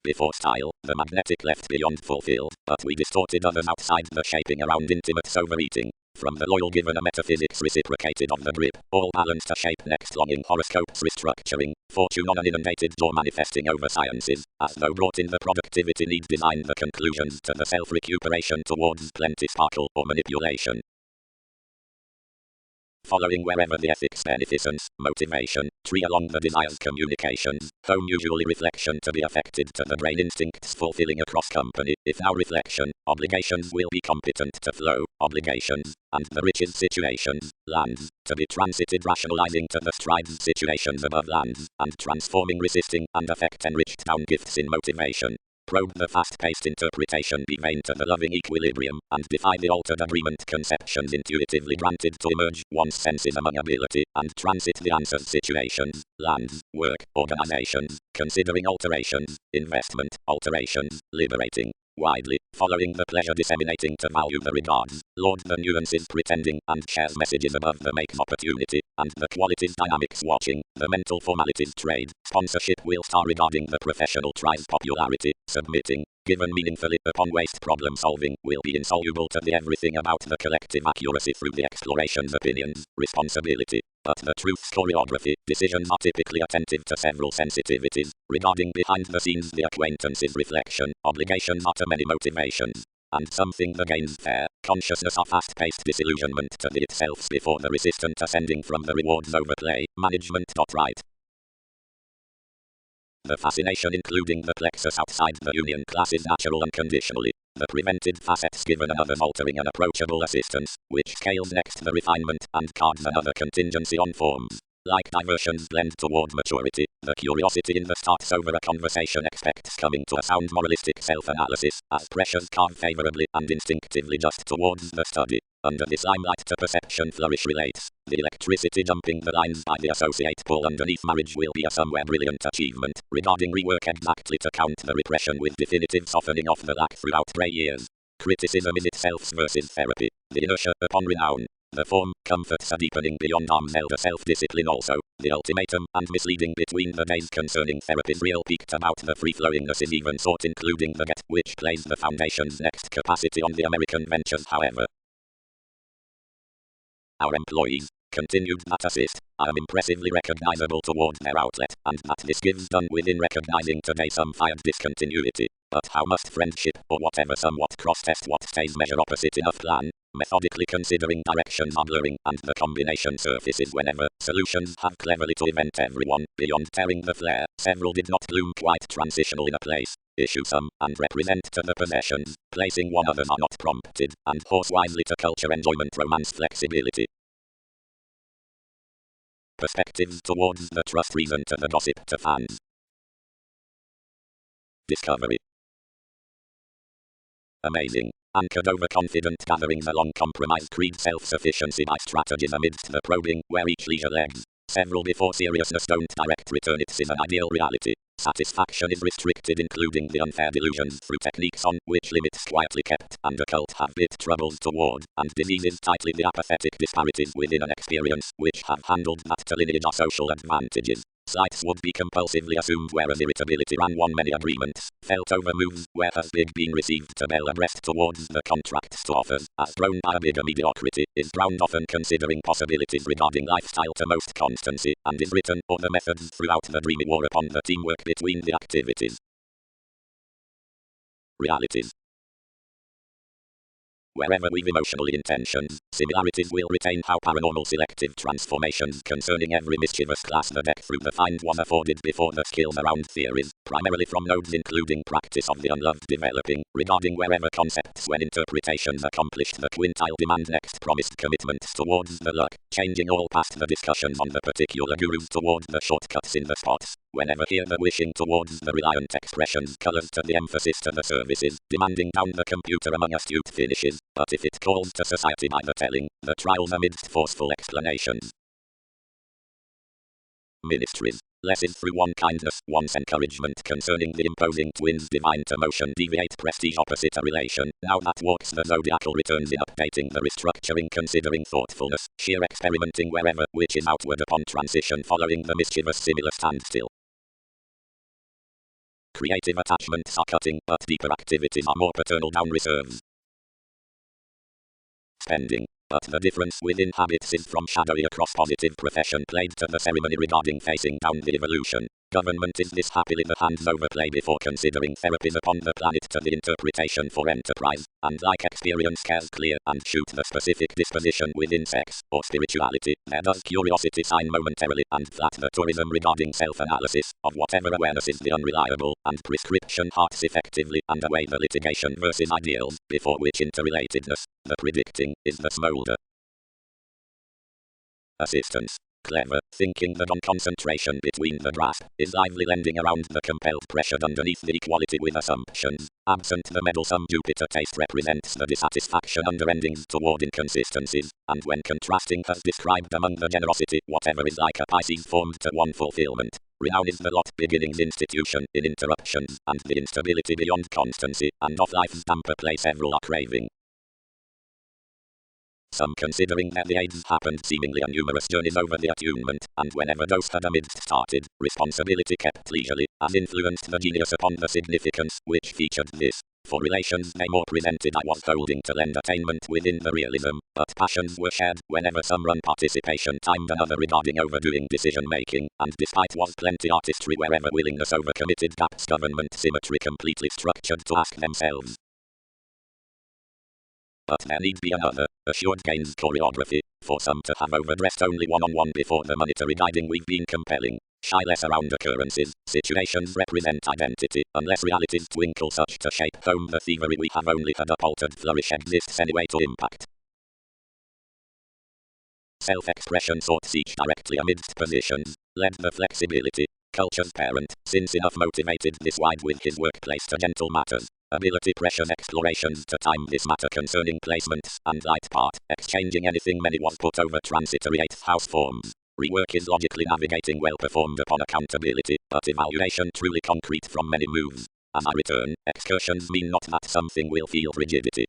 Before style, the magnetic left beyond fulfilled, but we distorted others outside the shaping around intimate overeating. From the loyal given a metaphysics reciprocated of the drip, all balanced a shape next longing horoscopes restructuring, fortune on an inundated jaw manifesting over sciences, as though brought in the productivity need design the conclusions to the self-recuperation towards plenty sparkle or manipulation. Following wherever the ethics beneficence, motivation, tree along the desires communications, home usually reflection to be affected to the brain instincts fulfilling across company, if now reflection, obligations will be competent to flow, obligations, and the riches situations, lands, to be transited rationalizing to the strides situations above lands, and transforming resisting and affect enriched down gifts in motivation. Probe the fast-paced interpretation be vain to the loving equilibrium, and defy the altered agreement conceptions intuitively granted to emerge one's senses among ability, and transit the answers situations, lands, work, organizations, considering alterations, investment, alterations, liberating, widely, following the pleasure disseminating to value the regards, lord the nuances pretending, and shares messages above the makes opportunity, and the qualities dynamics watching, the mental formalities trade, sponsorship will star regarding the professional tries popularity, submitting, given meaningfully upon waste problem solving, will be insoluble to the everything about the collective accuracy through the exploration's opinions, responsibility. But the truth's choreography, decisions are typically attentive to several sensitivities, regarding behind the scenes the acquaintance's reflection, obligations are to many motivations, and something the gains fair, consciousness are fast-paced disillusionment to the itselfs before the resistant ascending from the rewards overplay, management. Right. The fascination including the plexus outside the union class is natural unconditionally. The prevented facets given another's altering and approachable assistance, which scales next the refinement, and cards another contingency on forms. Like diversions blend toward maturity, the curiosity in the starts over a conversation expects coming to a sound moralistic self-analysis, as pressures carve favorably and instinctively just towards the study. Under this limelight to perception flourish relates. The electricity jumping the lines by the associate pull underneath marriage will be a somewhere brilliant achievement, regarding rework exactly to count the repression with definitive softening of the lack throughout grey years. Criticism is itself versus therapy. The inertia upon renown. The form, comforts a deepening beyond arm's elder self-discipline also. The ultimatum and misleading between the days concerning therapy's real peaked about the free-flowingness is even sought including the get, which plays the foundation's next capacity on the American ventures however. Our employees, continued that assist, are impressively recognizable toward their outlet, and that this gives done within recognizing today some fired discontinuity. But how must friendship, or whatever somewhat cross-test what stays measure opposite enough plan, methodically considering directions are blurring, and the combination surfaces whenever, solutions have cleverly to event everyone, beyond tearing the flare, several did not bloom quite transitional in a place. Issue some, and represent to the possessions, placing one others are not prompted, and horse wisely to culture enjoyment romance flexibility. Perspectives towards the trust reason to the gossip to fans. Discovery. Amazing. Anchored over confident gatherings along compromised creed self-sufficiency by strategies amidst the probing, where each leisure legs, several before seriousness don't direct return it is an ideal reality. Satisfaction is restricted including the unfair delusions through techniques on which limits quietly kept and occult have bit troubles toward, and diseases tightly the apathetic disparities within an experience which have handled that to lineage are social advantages. Slights would be compulsively assumed whereas irritability ran one many agreements, felt over moves where has big been received to bell abreast towards the contracts to offers, as grown by a bigger mediocrity, is drowned often considering possibilities regarding lifestyle to most constancy, and is written, or the methods throughout the dreamy war upon the teamwork between the activities. Realities. Wherever we've emotional intentions, similarities will retain how paranormal selective transformations concerning every mischievous class the deck through the find was afforded before the skills around theories, primarily from nodes including practice of the unloved developing, regarding wherever concepts when interpretations accomplished the quintile demand next promised commitments towards the luck, changing all past the discussions on the particular gurus toward the shortcuts in the spots. Whenever hear the wishing towards the reliant expressions colors to the emphasis to the services, demanding down the computer among astute finishes, but if it calls to society by the telling, the trials amidst forceful explanations. Ministries. Lessons through one kindness, one's encouragement concerning the imposing twins divine to motion deviate prestige opposite a relation, now that walks the zodiacal returns in updating the restructuring considering thoughtfulness, sheer experimenting wherever, which is outward upon transition following the mischievous similar standstill. Creative attachments are cutting, but deeper activities are more paternal down reserves. Spending. But the difference within habits is from shadowy across positive profession played to the ceremony regarding facing down the evolution. Government is this happily the hands overplay before considering therapies upon the planet to the interpretation for enterprise, and like experience cares clear and shoot the specific disposition within sex or spirituality, there does curiosity sign momentarily and that the tourism regarding self-analysis of whatever awareness is the unreliable and prescription hearts effectively and away the litigation versus ideals, before which interrelatedness, the predicting, is the smolder. Assistance. Clever, thinking that on concentration between the grasp is lively lending around the compelled pressure underneath the equality with assumptions. Absent the meddlesome Jupiter taste represents the dissatisfaction under endings toward inconsistencies, and when contrasting has described among the generosity whatever is like a Pisces formed to one fulfillment. Renown is the lot beginnings institution in interruptions, and the instability beyond constancy, and of life's damper play several are craving. Some considering that the aids happened seemingly on numerous journeys over the attunement, and whenever those had amidst started, responsibility kept leisurely, as influenced the genius upon the significance, which featured this. For relations they more presented I was holding to lend attainment within the realism, but passions were shared, whenever some run participation timed another regarding overdoing decision-making, and despite was plenty artistry wherever willingness overcommitted gaps government symmetry completely structured to ask themselves. But there need be another, assured gains choreography, for some to have overdressed only one-on-one before the monetary guiding we've been compelling. Shy less around occurrences, situations represent identity, unless realities twinkle such to shape home the thievery we have only had a altered flourish exists anyway to impact. Self-expression sorts each directly amidst positions, led the flexibility. Culture's parent, since enough motivated this wide with his workplace to gentle matters. Ability pressures explorations to time this matter concerning placements and light part, exchanging anything many was put over transitory 8th house forms. Rework is logically navigating well performed upon accountability, but evaluation truly concrete from many moves. As I return, excursions mean not that something will feel rigidity.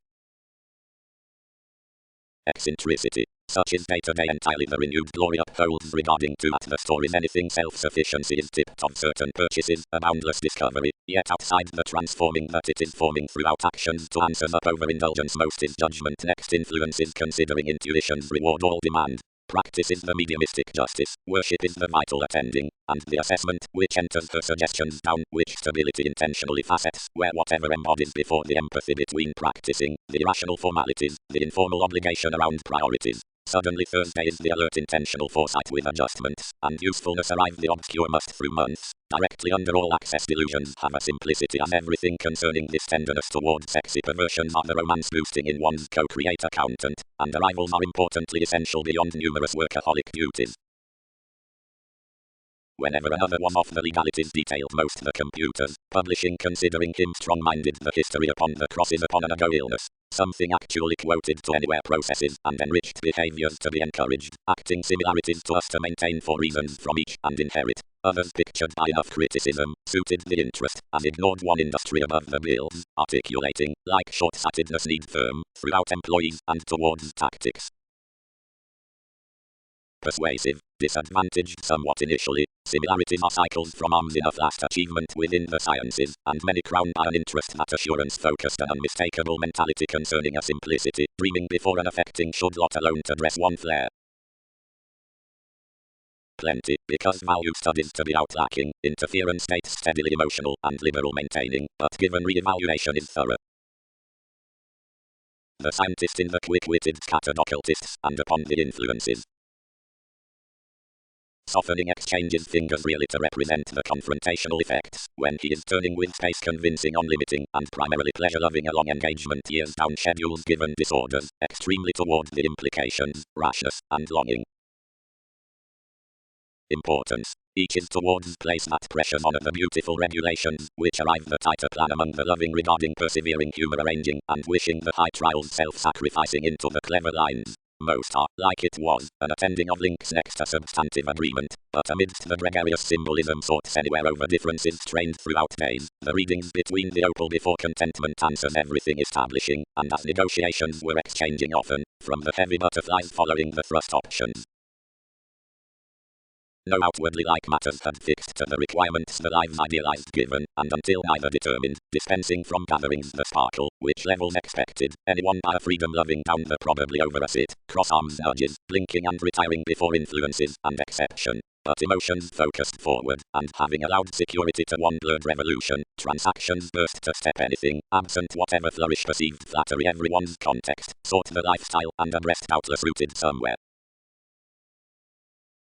Eccentricity. Such is day-to-day entirely the renewed glory upholds regarding to at the stories anything self-sufficiency is tipped of certain purchases, a boundless discovery, yet outside the transforming that it is forming throughout actions to answers up overindulgence most is judgment next influences considering intuition's reward all demand. Practice is the mediumistic justice, worship is the vital attending, and the assessment, which enters her suggestions down, which stability intentionally facets, where whatever embodies before the empathy between practicing, the irrational formalities, the informal obligation around priorities. Suddenly Thursday is the alert intentional foresight with adjustments, and usefulness arrive the obscure must through months. Directly under all access delusions have a simplicity as everything concerning this tenderness towards sexy perversions are the romance boosting in one's co-create accountant, and arrivals are importantly essential beyond numerous workaholic duties. Whenever another was off the legalities detailed most the computers, publishing considering him strong-minded the history upon the crosses upon an ago illness. Something actually quoted to anywhere processes and enriched behaviors to be encouraged, acting similarities to us to maintain for reasons from each and inherit. Others pictured by enough criticism, suited the interest, and ignored one industry above the bills, articulating, like short-sightedness need firm, throughout employees and towards tactics. Persuasive, disadvantaged somewhat initially, similarities are cycles from arms enough last achievement within the sciences, and many crowned by an interest that assurance-focused and unmistakable mentality concerning a simplicity, dreaming before an affecting should lot alone to dress one flare. Plenty, because value studies to be out lacking, interference states steadily emotional and liberal maintaining, but given re-evaluation is thorough. The scientist in the quick-witted scattered occultists, and upon the influences. Softening exchanges fingers really to represent the confrontational effects, when he is turning with space convincing on limiting, and primarily pleasure-loving along engagement years down schedules given disorders, extremely toward the implications, rashness, and longing. Importance. Each is towards place that pressures honor the beautiful regulations, which arrive the tighter plan among the loving regarding persevering humor arranging, and wishing the high trials self-sacrificing into the clever lines. Most are, like it was, an attending of links next to substantive agreement, but amidst the gregarious symbolism sorts anywhere over differences strained throughout days, the readings between the opal before contentment answers everything establishing, and as negotiations were exchanging often, from the heavy butterflies following the thrust options. No outwardly like matters had fixed to the requirements the lives idealized given, and until neither determined, dispensing from gatherings the sparkle, which levels expected, anyone by a freedom loving down the probably over a sit, cross arms nudges, blinking and retiring before influences and exception. But emotions focused forward, and having allowed security to one blurred revolution, transactions burst to step anything, absent whatever flourish perceived flattery everyone's context, sought the lifestyle and a breast doubtless rooted somewhere.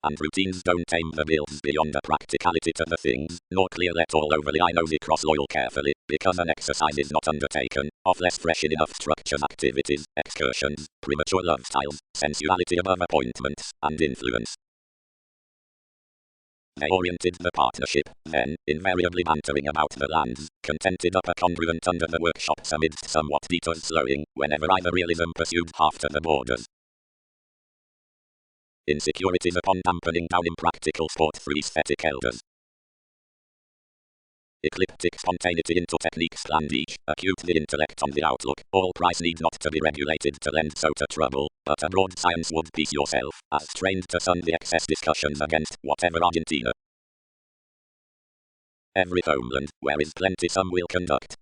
And routines don't tame the bills beyond a practicality to the things, nor clear let all overly eye-nosy cross-loyal carefully, because an exercise is not undertaken, of less fresh in enough structures activities, excursions, premature love styles, sensuality above appointments, and influence. They oriented the partnership, then, invariably bantering about the lands, contented up a congruent under the workshops amidst somewhat detours slowing, whenever either realism pursued half to the borders. Insecurities upon dampening down impractical sport through aesthetic elders. Ecliptic spontaneity into techniques planned each, acute the intellect on the outlook, all price need not to be regulated to lend so to trouble, but a broad science would piece yourself, as trained to sun the excess discussions against whatever Argentina. Every homeland, where is plenty some will conduct.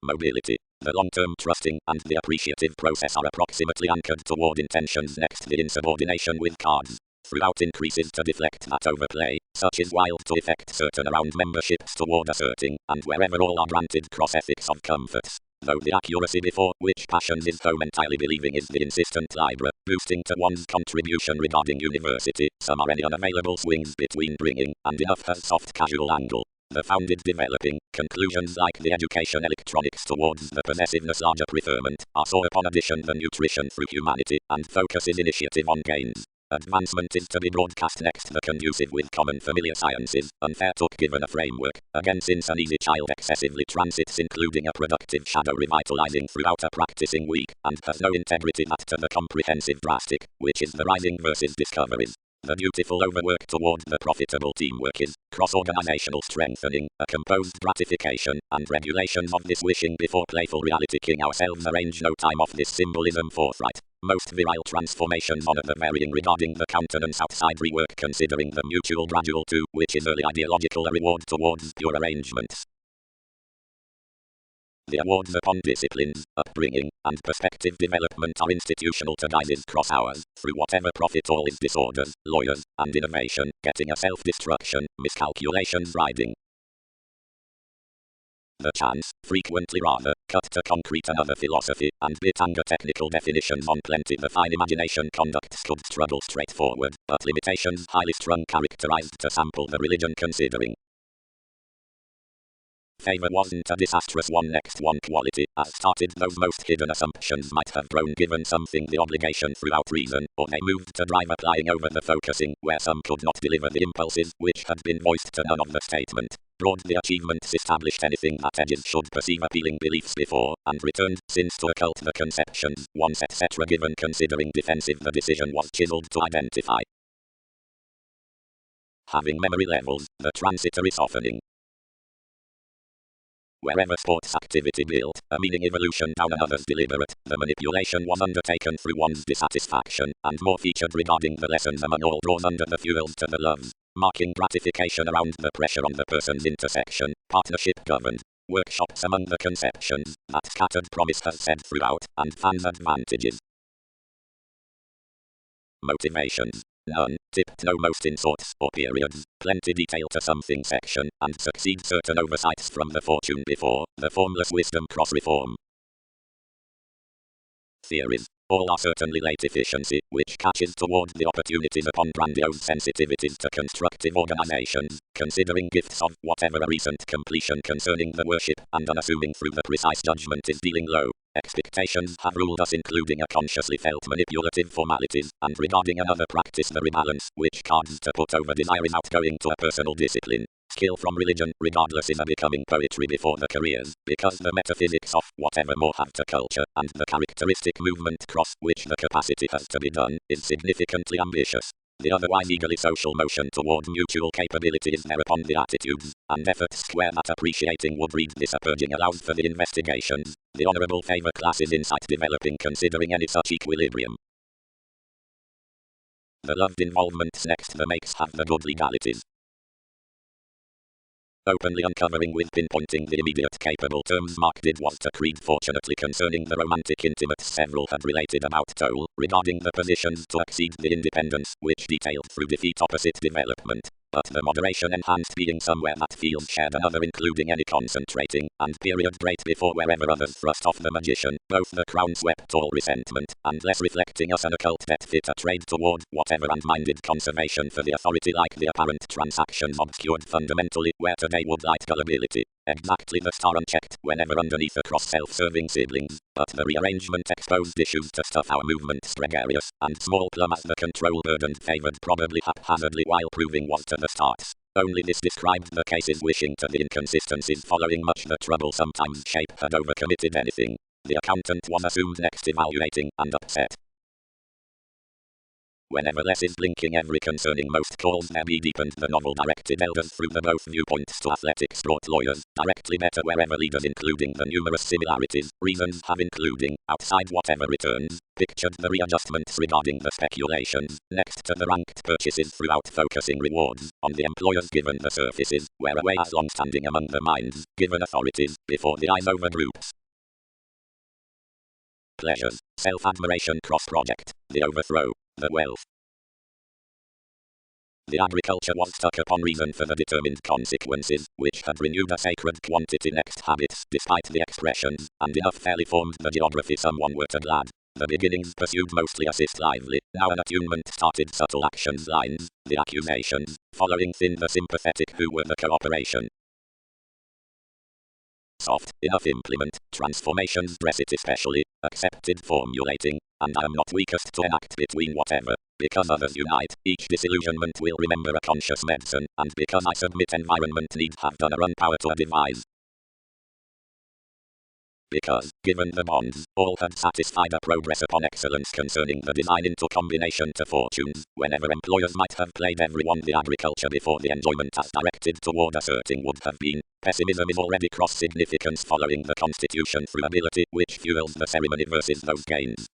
Mobility. The long-term trusting and the appreciative process are approximately anchored toward intentions next the insubordination with cards. Throughout increases to deflect that overplay, such is wild to effect certain around memberships toward asserting, and wherever all are granted cross-ethics of comforts. Though the accuracy before which passions is home entirely believing is the insistent libra, boosting to one's contribution regarding university, some are any unavailable swings between bringing, and enough has soft casual angle. The founded developing, conclusions like the education electronics towards the possessiveness larger preferment, are so upon addition the nutrition through humanity, and focuses initiative on gains. Advancement is to be broadcast next the conducive with common familiar sciences, unfair took given a framework, again since an easy child excessively transits including a productive shadow revitalizing throughout a practicing week, and has no integrity that to the comprehensive drastic, which is the rising versus discoveries. The beautiful overwork toward the profitable teamwork is cross-organizational strengthening, a composed gratification, and regulations of this wishing before playful reality king ourselves arrange no time off this symbolism forthright. Most virile transformations honor the varying regarding the countenance outside rework considering the mutual gradual to, which is early ideological a reward towards pure arrangements. The awards upon disciplines, upbringing, and perspective development are institutional to guises cross hours, through whatever profit all is disorders, lawyers, and innovation, getting a self-destruction, miscalculations riding. The chance, frequently rather, cut to concrete another philosophy, and bit anger technical definitions on plenty the fine imagination conducts could struggle straightforward, but limitations highly strung characterized to sample the religion considering. Favor wasn't a disastrous one next one quality, as started those most hidden assumptions might have grown given something the obligation throughout reason, or they moved to drive applying over the focusing, where some could not deliver the impulses which had been voiced to none of the statement. Broad the achievements established anything that edges should perceive appealing beliefs before, and returned, since to occult the conceptions, once etc. given considering defensive the decision was chiseled to identify. Having memory levels, the transitory softening. Wherever sports activity built a meaning evolution down another's deliberate, the manipulation was undertaken through one's dissatisfaction, and more featured regarding the lessons among all draws under the fuels to the loves, marking gratification around the pressure on the person's intersection, partnership governed, workshops among the conceptions, that scattered promise has said throughout, and fans' advantages. Motivations. None, tipped no most in sorts or periods, plenty detail to something section, and succeed certain oversights from the fortune before, the formless wisdom cross-reform. Theories. All are certainly late efficiency, which catches toward the opportunities upon grandiose sensitivities to constructive organizations, considering gifts of whatever a recent completion concerning the worship, and unassuming through the precise judgment is dealing low. Expectations have ruled us including a consciously felt manipulative formalities, and regarding another practice the rebalance, which cards to put over desire is outgoing to a personal discipline. Skill from religion, regardless is a becoming poetry before the careers, because the metaphysics of whatever more have to culture, and the characteristic movement cross, which the capacity has to be done, is significantly ambitious. The otherwise eagerly social motion toward mutual capability is there upon the attitudes, and efforts square that appreciating would read this purging allows for the investigations, the honorable favor classes insight developing considering any such equilibrium. The loved involvements next the makes have the good legalities. Openly uncovering with pinpointing the immediate capable terms marked it was to creed fortunately concerning the romantic intimates several had related about toll, regarding the positions to exceed the independence, which detailed through defeat opposite development, but the moderation enhanced being somewhere that feels shared another including any concentrating, and period great before wherever others thrust off the magician, both the crown swept all resentment, and less reflecting us an occult debt fit a trade toward whatever and-minded conservation for the authority like the apparent transactions obscured fundamentally, where today would light gullibility. Exactly the star unchecked whenever underneath across self-serving siblings, but the rearrangement exposed issues to stuff our movements gregarious, and small plum as the control burden favored probably haphazardly while proving was to the starts. Only this described the cases wishing to the inconsistencies following much the trouble sometimes shape had overcommitted anything. The accountant was assumed next evaluating and upset. Whenever less is blinking every concerning most calls there be deepened the novel directed elders through the both viewpoints to athletic sport lawyers, directly better wherever leaders including the numerous similarities, reasons have including, outside whatever returns, pictured the readjustments regarding the speculations, next to the ranked purchases throughout focusing rewards, on the employers given the surfaces, where away as long standing among the minds, given authorities, before the eyes over groups. Pleasures, self-admiration cross-project, the overthrow, the wealth. The agriculture was stuck upon reason for the determined consequences, which had renewed a sacred quantity next habits, despite the expressions, and enough fairly formed the geography someone were to glad. The beginnings pursued mostly assist lively, now an attunement started subtle actions lines, the accusations, following thin the sympathetic who were the cooperation. Soft enough implement, transformations dress it especially, accepted formulating, and I am not weakest to enact between whatever, because others unite, each disillusionment will remember a conscious medicine, and because I submit environment need have done a run power to a devise. Because, given the bonds, all had satisfied a progress upon excellence concerning the design into combination to fortunes, whenever employers might have played everyone the agriculture before the enjoyment as directed toward asserting would have been, pessimism is already cross-significance following the constitution through ability, which fuels the ceremony versus those gains.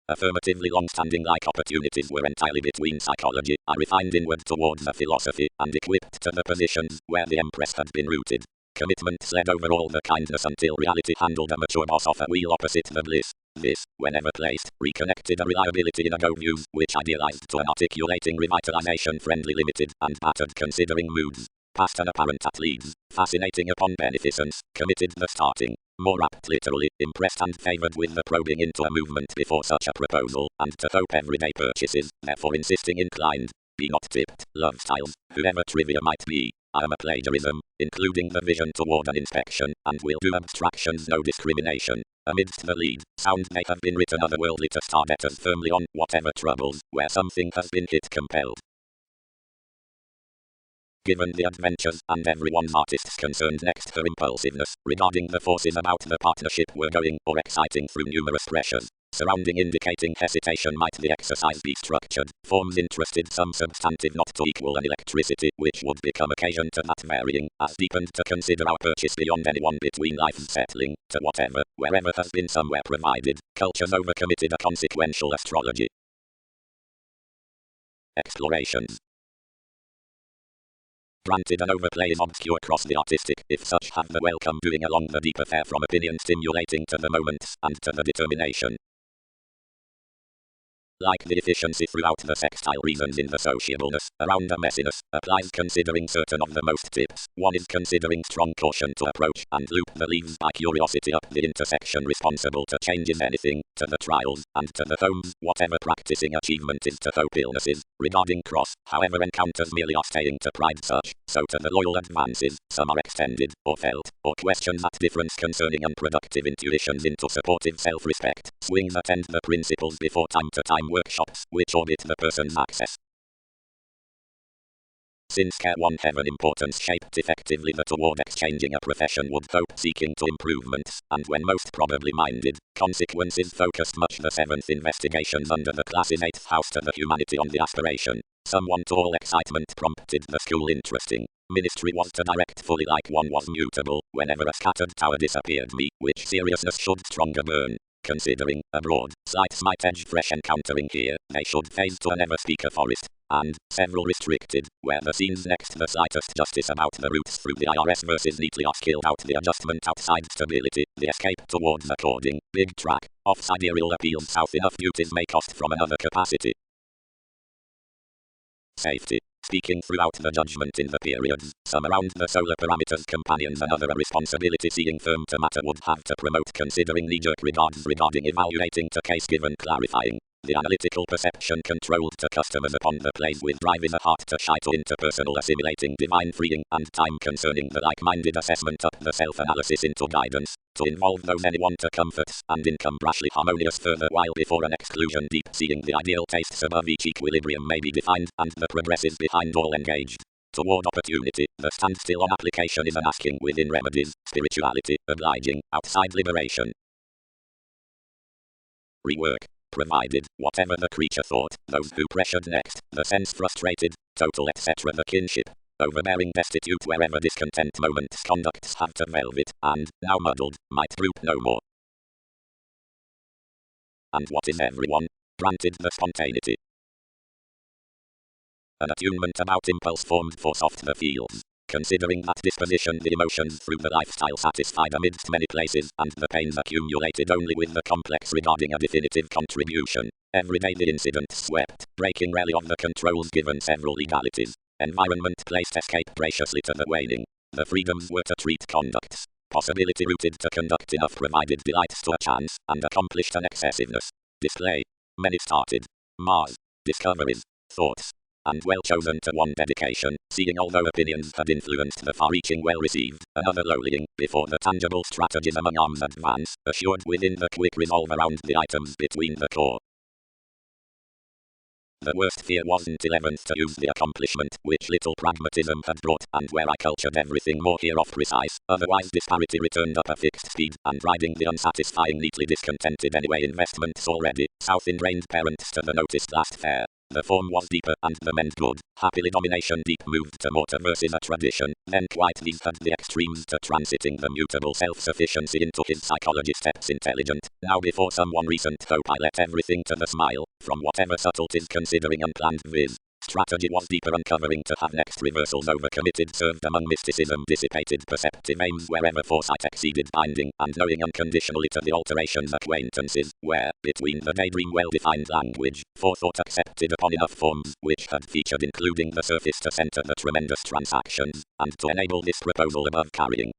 Affirmatively long-standing like opportunities were entirely between psychology, I refined inward towards a philosophy, and equipped to the positions where the empress had been rooted. Commitment sled over all the kindness until reality handled a mature boss off a wheel opposite the bliss. This, whenever placed, reconnected a reliability in a go views, which idealized to an articulating revitalization friendly limited and battered considering moods. Past an apparent at leads, fascinating upon beneficence, committed the starting. More apt literally, impressed and favored with the probing into a movement before such a proposal, and to hope everyday purchases, therefore insisting inclined. Be not tipped, love styles, whoever trivia might be. I am a plagiarism, including the vision toward an inspection, and will do abstractions no discrimination. Amidst the lead, sound may have been written otherworldly to star betters firmly on whatever troubles, where something has been hit compelled. Given the adventures, and everyone's artists concerned next her impulsiveness, regarding the forces about the partnership were going, or exciting through numerous pressures. Surrounding indicating hesitation might the exercise be structured, forms interested some substantive not to equal an electricity, which would become occasion to that varying, as deepened to consider our purchase beyond anyone between life's settling, to whatever, wherever has been somewhere provided, cultures overcommitted a consequential astrology. Explorations. Granted an overplay is obscure cross the artistic, if such have the welcome doing along the deeper fare from opinion stimulating to the moments, and to the determination. Like the efficiency throughout the sextile reasons in the sociableness, around the messiness, applies considering certain of the most tips. One is considering strong caution to approach, and loop the leaves by curiosity up the intersection responsible to changes anything, to the trials, and to the homes, whatever practicing achievement is to hope illnesses. Regarding cross, however encounters merely are staying to pride such, so to the loyal advances, some are extended, or felt, or questions at difference concerning unproductive intuitions into supportive self-respect. Swings attend the principles before time to time workshops, which orbit the person's access. Since care one heaven importance shaped effectively the toward exchanging a profession would hope seeking to improvements, and when most probably minded, consequences focused much the seventh investigations under the class's eighth house to the humanity on the aspiration. Someone to all excitement prompted the school interesting. Ministry was to direct fully like one was mutable, whenever a scattered tower disappeared me, which seriousness should stronger burn. Considering, abroad, slights might edge fresh encountering here, they should phase to a never-speaker forest, and, several restricted, where the scenes next the slightest justice about the routes through the IRS versus neatly are skilled out the adjustment outside stability, the escape towards according, big track, offside aerial appeals south enough duties may cost from another capacity. Safety. Speaking throughout the judgment in the periods, some around the solar parameters companions another a responsibility seeing firm to matter would have to promote considering knee-jerk regards regarding evaluating to case given clarifying. The analytical perception controlled to customers upon the place with driving a heart to shy to interpersonal assimilating divine freeing and time concerning the like-minded assessment up the self-analysis into guidance, to involve those anyone to comforts and income brashly harmonious further while before an exclusion deep seeing the ideal tastes above each equilibrium may be defined and the progressive behind all engaged. Toward opportunity, the standstill on application is an asking within remedies, spirituality, obliging, outside liberation. Rework. Provided, whatever the creature thought, those who pressured next, the sense frustrated, total etc. the kinship, overbearing destitute wherever discontent moments conducts have to velvet, and, now muddled, might droop no more. And what is everyone? Granted the spontaneity. An attunement about impulse formed for softer fields. Considering that disposition the emotions through the lifestyle satisfied amidst many places and the pains accumulated only with the complex regarding a definitive contribution. Every day the incident swept, breaking rarely of the controls given several legalities. Environment placed escape graciously to the waning. The freedoms were to treat conducts. Possibility rooted to conduct enough provided delights to a chance, and accomplished an excessiveness. Display. Many started. Mars. Discoveries. Thoughts. And well chosen to one dedication, seeing although opinions had influenced the far-reaching well received, another lowlying, before the tangible strategies among arms advance, assured within the quick resolve around the items between the core. The worst fear wasn't 11th to use the accomplishment, which little pragmatism had brought, and where I cultured everything more here off precise, otherwise disparity returned up a fixed speed, and riding the unsatisfying neatly discontented anyway investments already, south ingrained parents to the noticed last fair. The form was deeper and the mend good. Happily domination deep moved to mortar versus a tradition. Then quite these had the extremes to transiting the mutable self-sufficiency into his psychology steps intelligent. Now before someone recent hope I let everything to the smile, from whatever subtleties considering unplanned viz. Strategy was deeper uncovering to have next reversals overcommitted served among mysticism dissipated perceptive aims wherever foresight exceeded binding and knowing unconditionally to the alterations acquaintances where, between the daydream well-defined language, forethought accepted upon enough forms which had featured including the surface to center the tremendous transactions, and to enable this proposal above carrying.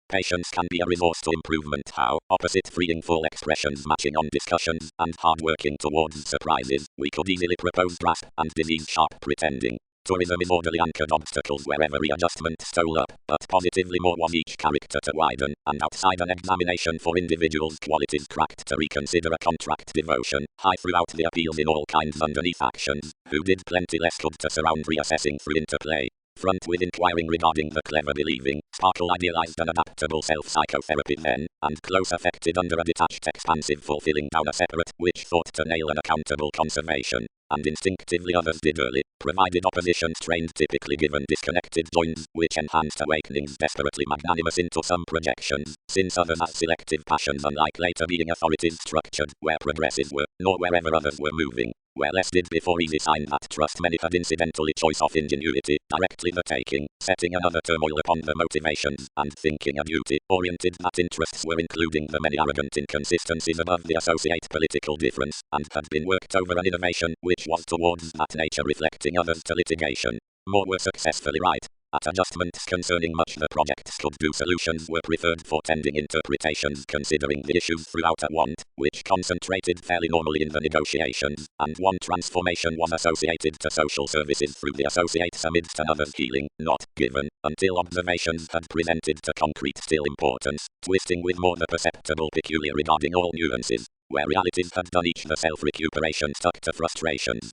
Patience can be a resource to improvement how, opposite freeing full expressions matching on discussions, and hard working towards surprises, we could easily propose grasp and disease sharp pretending. Tourism is orderly anchored obstacles wherever readjustment stole up, but positively more was each character to widen, and outside an examination for individuals' qualities cracked to reconsider a contract devotion, high throughout the appeals in all kinds underneath actions, who did plenty less good to surround reassessing through interplay. Front with inquiring regarding the clever believing, sparkle idealized an adaptable self-psychotherapy then, and close affected under a detached expansive fulfilling down a separate, which thought to nail an accountable conservation, and instinctively others did early, provided opposition strained typically given disconnected joins, which enhanced awakenings desperately magnanimous into some projections, since others as selective passions unlike later being authorities structured, where progressive were, nor wherever others were moving. Where less did before easy sign that trust many had incidentally choice of ingenuity, directly the taking, setting another turmoil upon the motivations, and thinking a duty, oriented that interests were including the many arrogant inconsistencies above the associate political difference, and had been worked over an innovation, which was towards that nature reflecting others to litigation. More were successfully right. At adjustments concerning much the projects could do solutions were preferred for tending interpretations considering the issues throughout at want, which concentrated fairly normally in the negotiations, and one transformation was associated to social services through the associates amidst another's healing, not given, until observations had presented to concrete still importance, twisting with more the perceptible peculiar regarding all nuances, where realities had done each the self-recuperation stuck to frustrations.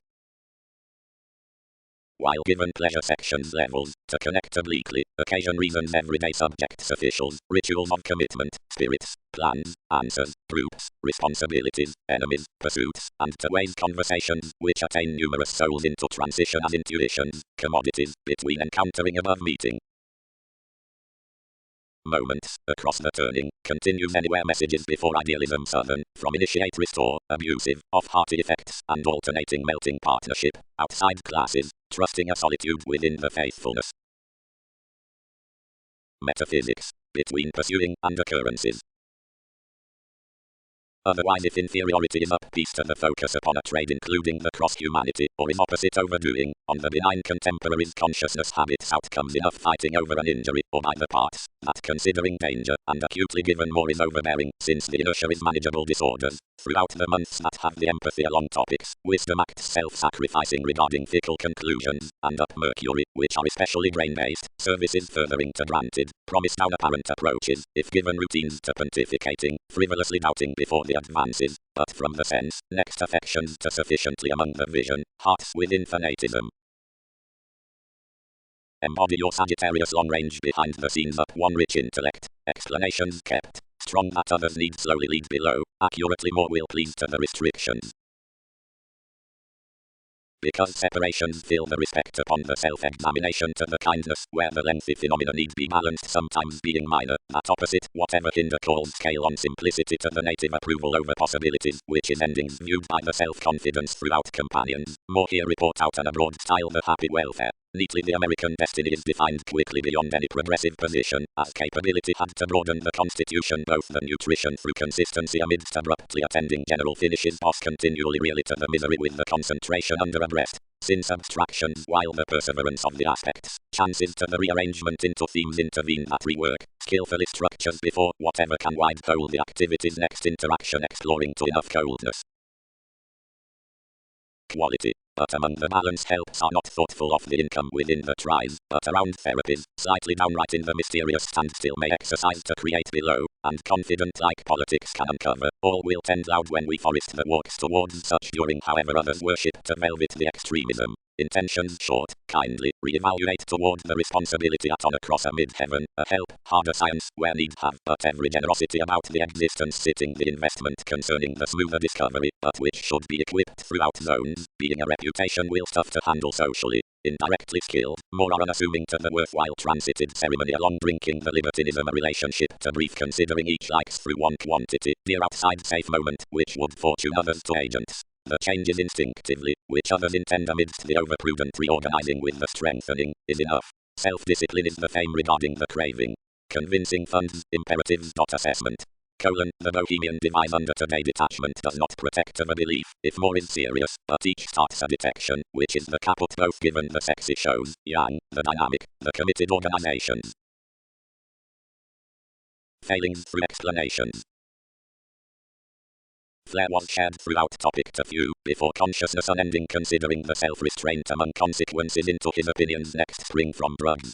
While given pleasure sections levels, to connect obliquely, occasion reasons everyday subjects officials, rituals of commitment, spirits, plans, answers, groups, responsibilities, enemies, pursuits, and to ways conversations, which attain numerous souls into transition as intuitions, commodities, between encountering above meeting. Moments, across the turning, continues anywhere messages before idealism southern, from initiate restore, abusive, off-hearty effects, and alternating melting partnership, outside classes, trusting a solitude within the faithfulness. Metaphysics, between pursuing and occurrences. Otherwise if inferiority is up piece to the focus upon a trade including the cross-humanity, or is opposite overdoing, on the benign contemporaries consciousness habits outcomes enough fighting over an injury, or by the parts, that considering danger, and acutely given more is overbearing, since the inertia is manageable disorders, Throughout the months that have the empathy along topics, wisdom acts self-sacrificing regarding fickle conclusions, and up Mercury, which are especially grain-based, services furthering to granted, promise down apparent approaches, if given routines to pontificating, frivolously doubting before the advances, but from the sense, next affections to sufficiently among the vision, hearts within fanatism. Embody your Sagittarius long range behind the scenes up one rich intellect, explanations kept. Strong that others need slowly lead below, accurately more will please to the restrictions. Because separations fill the respect upon the self-examination to the kindness, where the lengthy phenomena need be balanced sometimes being minor, that opposite, whatever hinder calls scale on simplicity to the native approval over possibilities, which is endings viewed by the self-confidence throughout companions, more here report out an abroad style the happy welfare. Neatly the American destiny is defined quickly beyond any progressive position, as capability had to broaden the constitution both the nutrition through consistency amidst abruptly attending general finishes off continually really to the misery with the concentration under abreast. Since abstractions while the perseverance of the aspects, chances to the rearrangement into themes intervene that rework, skillfully structures before whatever can wide hold the activity's next interaction exploring to enough coldness. Quality. But among the balanced helps are not thoughtful of the income within the tries, but around therapies, slightly downright in the mysterious standstill may exercise to create below, and confident like politics can uncover, all will tend loud when we forest the walks towards such during however others worship to velvet the extremism. Intentions short, kindly, re-evaluate toward the responsibility at on across a mid-heaven, a help, harder science, where need have, but every generosity about the existence sitting the investment concerning the smoother discovery, but which should be equipped throughout zones, being a reputation will tough to handle socially, indirectly skilled, more are unassuming to the worthwhile transited ceremony along drinking the libertinism a relationship to brief considering each likes through one quantity, dear outside safe moment, which would fortune others to agents. The changes instinctively, which others intend amidst the overprudent reorganizing with the strengthening, is enough. Self-discipline is the fame regarding the craving. Convincing funds, imperatives. Assessment. The bohemian device under today detachment does not protect of a belief, if more is serious, but each starts a detection, which is the caput both given the sexy shows, yang, the dynamic, the committed organizations. Failings through explanations. Flair was shared throughout topic to few, before consciousness unending considering the self-restraint among consequences into his opinions next spring from drugs.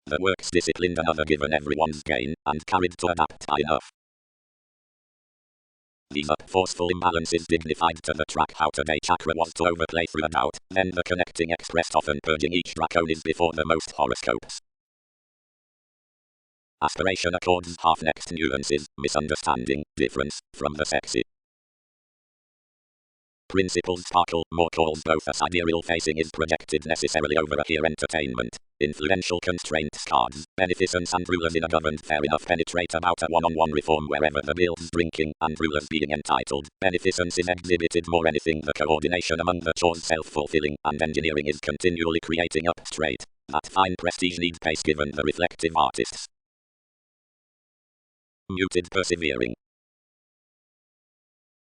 The works disciplined another given everyone's gain, and carried to adapt high enough. These forceful imbalances dignified to the track how today chakra was to overplay through a doubt, then the connecting expressed often purging each draconis before the most horoscopes. Aspiration accords half next nuances, misunderstanding, difference, from the sexy. Principles sparkle, more calls both a sidereal facing is projected necessarily over a here entertainment. Influential constraints cards, beneficence and rulers in a governed fair enough penetrate about a one-on-one reform wherever the bill's drinking, and rulers being entitled. Beneficence is exhibited more anything the coordination among the chores self-fulfilling, and engineering is continually creating up straight. That fine prestige need pace given the reflective artists. Muted persevering.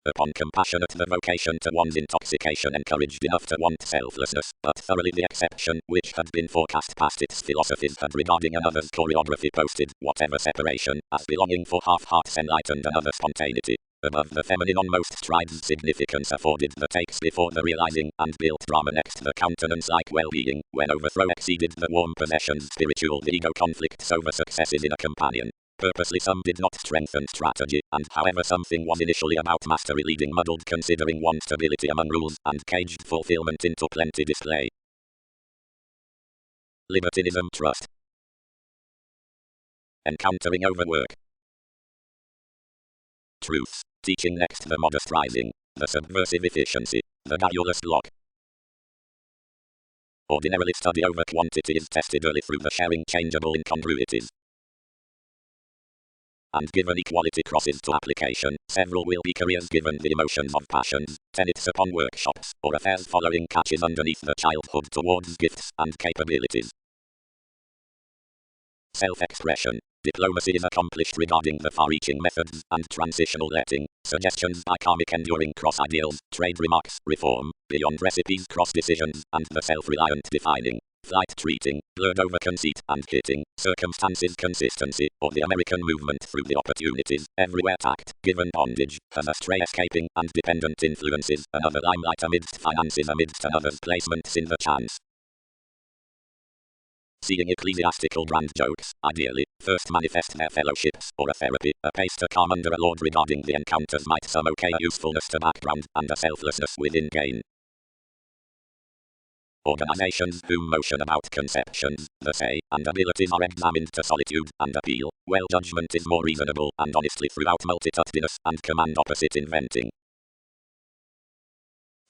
Upon compassionate the vocation to one's intoxication encouraged enough to want selflessness, but thoroughly the exception, which had been forecast past its philosophies had regarding another's choreography posted, whatever separation, as belonging for half-hearts enlightened another spontaneity. Above the feminine on most strides significance afforded the takes before the realizing, and built drama next the countenance like well-being, when overthrow exceeded the warm possessions spiritual the ego conflicts over successes in a companion. Purposely some did not strengthen strategy, and however something was initially about mastery leading muddled considering one's stability among rules, and caged fulfillment into plenty display. Libertinism trust. Encountering overwork. Truths, teaching next the modest rising, the subversive efficiency, the guileless lock. Ordinarily study over quantity is tested early through the sharing changeable incongruities. And given equality crosses to application, several will be careers given the emotions of passions, tenets upon workshops, or affairs following catches underneath the childhood towards gifts and capabilities. Self-expression. Diplomacy is accomplished regarding the far-reaching methods and transitional letting, suggestions by karmic enduring cross-ideals, trade remarks, reform, beyond recipes cross-decisions, and the self-reliant defining. flight treating, blurred over conceit and hitting, circumstances consistency, or the American movement through the opportunities, everywhere tact, given bondage, has a stray escaping and dependent influences, another limelight amidst finances amidst another's placements in the chance. Seeing ecclesiastical brand jokes, ideally, first manifest their fellowships, or a therapy, a pace to calm under a lord regarding the encounters might some okay a usefulness to background, and a selflessness within gain. Organizations whom motion about conceptions, the say, and abilities are examined to solitude and appeal, well judgment is more reasonable and honestly throughout multitudinous and command opposite inventing.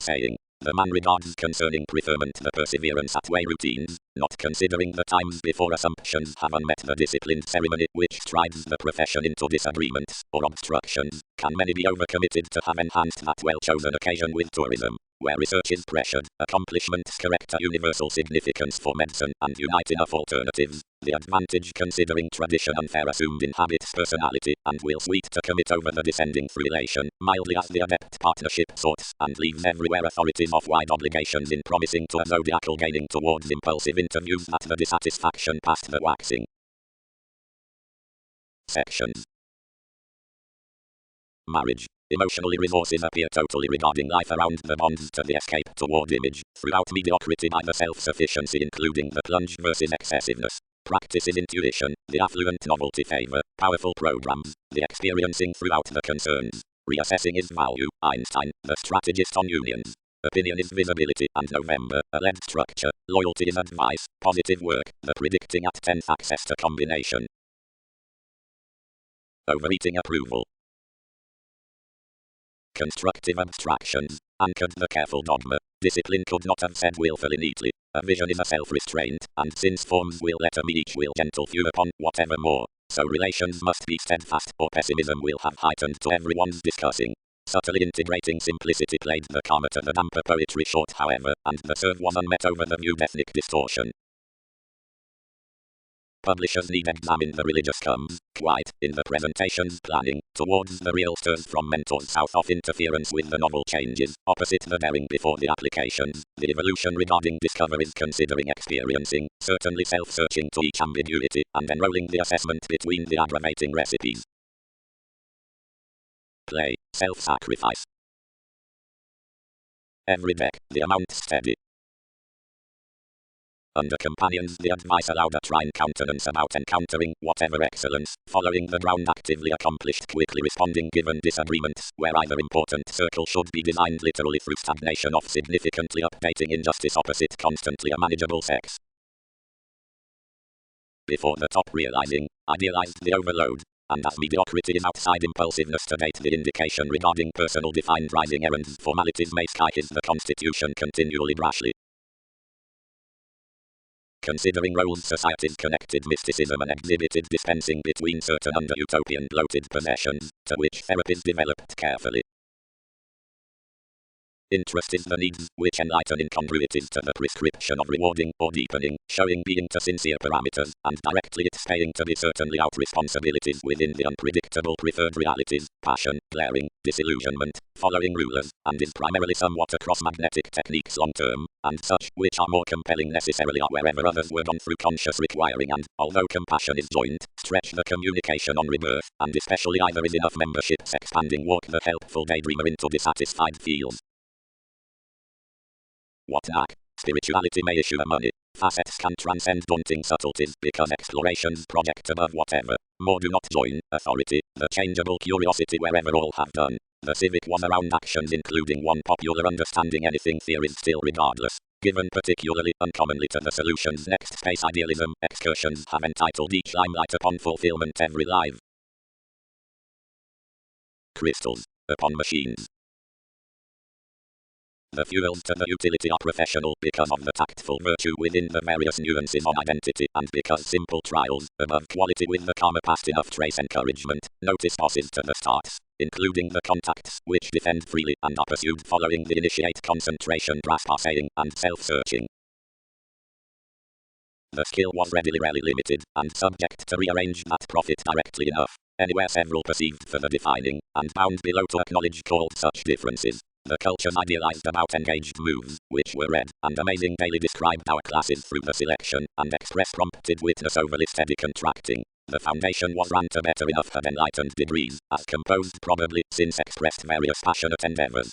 Saying, the man regards concerning preferment the perseverance at way routines, not considering the times before assumptions have unmet the disciplined ceremony which strides the profession into disagreements, or obstructions, can many be overcommitted to have enhanced that well-chosen occasion with tourism, where research is pressured, accomplishments correct a universal significance for medicine and unite enough alternatives, the advantage considering tradition unfair assumed inhabits personality, and will sweet to commit over the descending through elation, mildly as the adept partnership sorts, and leaves everywhere authorities of wide obligations in promising to a zodiacal gaining towards impulsive interviews that the dissatisfaction past the waxing. Sections. Marriage. Emotionally resources appear totally regarding life around the bonds to the escape toward image, throughout mediocrity by the self-sufficiency including the plunge versus excessiveness. Practice is intuition, the affluent novelty favor, powerful programs, the experiencing throughout the concerns. Reassessing is value, Einstein, the strategist on unions. Opinion is visibility and November, a lead structure, loyalty is advice, positive work, the predicting at 10th access to combination. Overeating approval. Constructive abstractions, anchored the careful dogma, discipline could not have said willfully neatly, a vision is a self-restraint, and since forms will letter me each will gentle few upon whatever more, so relations must be steadfast or pessimism will have heightened to everyone's discussing. Subtly integrating simplicity played the karma to the damper poetry short however, and the serve was unmet over the viewed ethnic distortion. Publishers need examine the religious comes, quite, in the presentation's planning, towards the real stirs from mentors south of interference with the novel changes, opposite the daring before the applications, the evolution regarding discoveries considering experiencing, certainly self-searching to each ambiguity, and enrolling the assessment between the aggravating recipes. Play, self-sacrifice. Every deck, the amount steady. Under companions the advice allowed a trine countenance about encountering whatever excellence, following the ground actively accomplished quickly responding given disagreements, where either important circle should be designed literally through stagnation of significantly updating injustice opposite constantly a manageable sex. Before the top realizing, idealized the overload, and as mediocrity is outside impulsiveness to date the indication regarding personal defined rising errands formalities may sky his the constitution continually brashly. Considering roles societies connected mysticism and exhibited dispensing between certain under-utopian bloated possessions, to which therapies developed carefully. Interest is the needs, which enlighten incongruities to the prescription of rewarding or deepening, showing being to sincere parameters, and directly it's paying to be certainly out responsibilities within the unpredictable preferred realities, passion, glaring, disillusionment, following rulers, and is primarily somewhat across magnetic techniques long term, and such, which are more compelling necessarily are wherever others were gone through conscious requiring and, although compassion is joint, stretch the communication on rebirth, and especially either is enough memberships expanding walk the helpful daydreamer into dissatisfied fields. What knack? Spirituality may issue a money. Facets can transcend daunting subtleties because explorations project above whatever. More do not join. Authority, the changeable curiosity wherever all have done. The civic was around actions including one popular understanding anything theories still regardless. Given particularly uncommonly to the solutions next space idealism, excursions have entitled each limelight upon fulfillment every live. Crystals, upon machines. The fuels to the utility are professional because of the tactful virtue within the various nuances of identity and because simple trials, above quality with the karma past enough trace encouragement, notice bosses to the starts, including the contacts, which defend freely and are pursued following the initiate concentration grasp saying and self-searching. The skill was readily rarely limited, and subject to rearrange that profit directly enough, anywhere several perceived for the defining, and bound below to acknowledge called such differences. The cultures idealized about engaged moves, which were read and amazingly described our classes through the selection and express prompted witness overly steady contracting. The foundation was run to better enough had enlightened degrees, as composed probably, since expressed various passionate endeavors.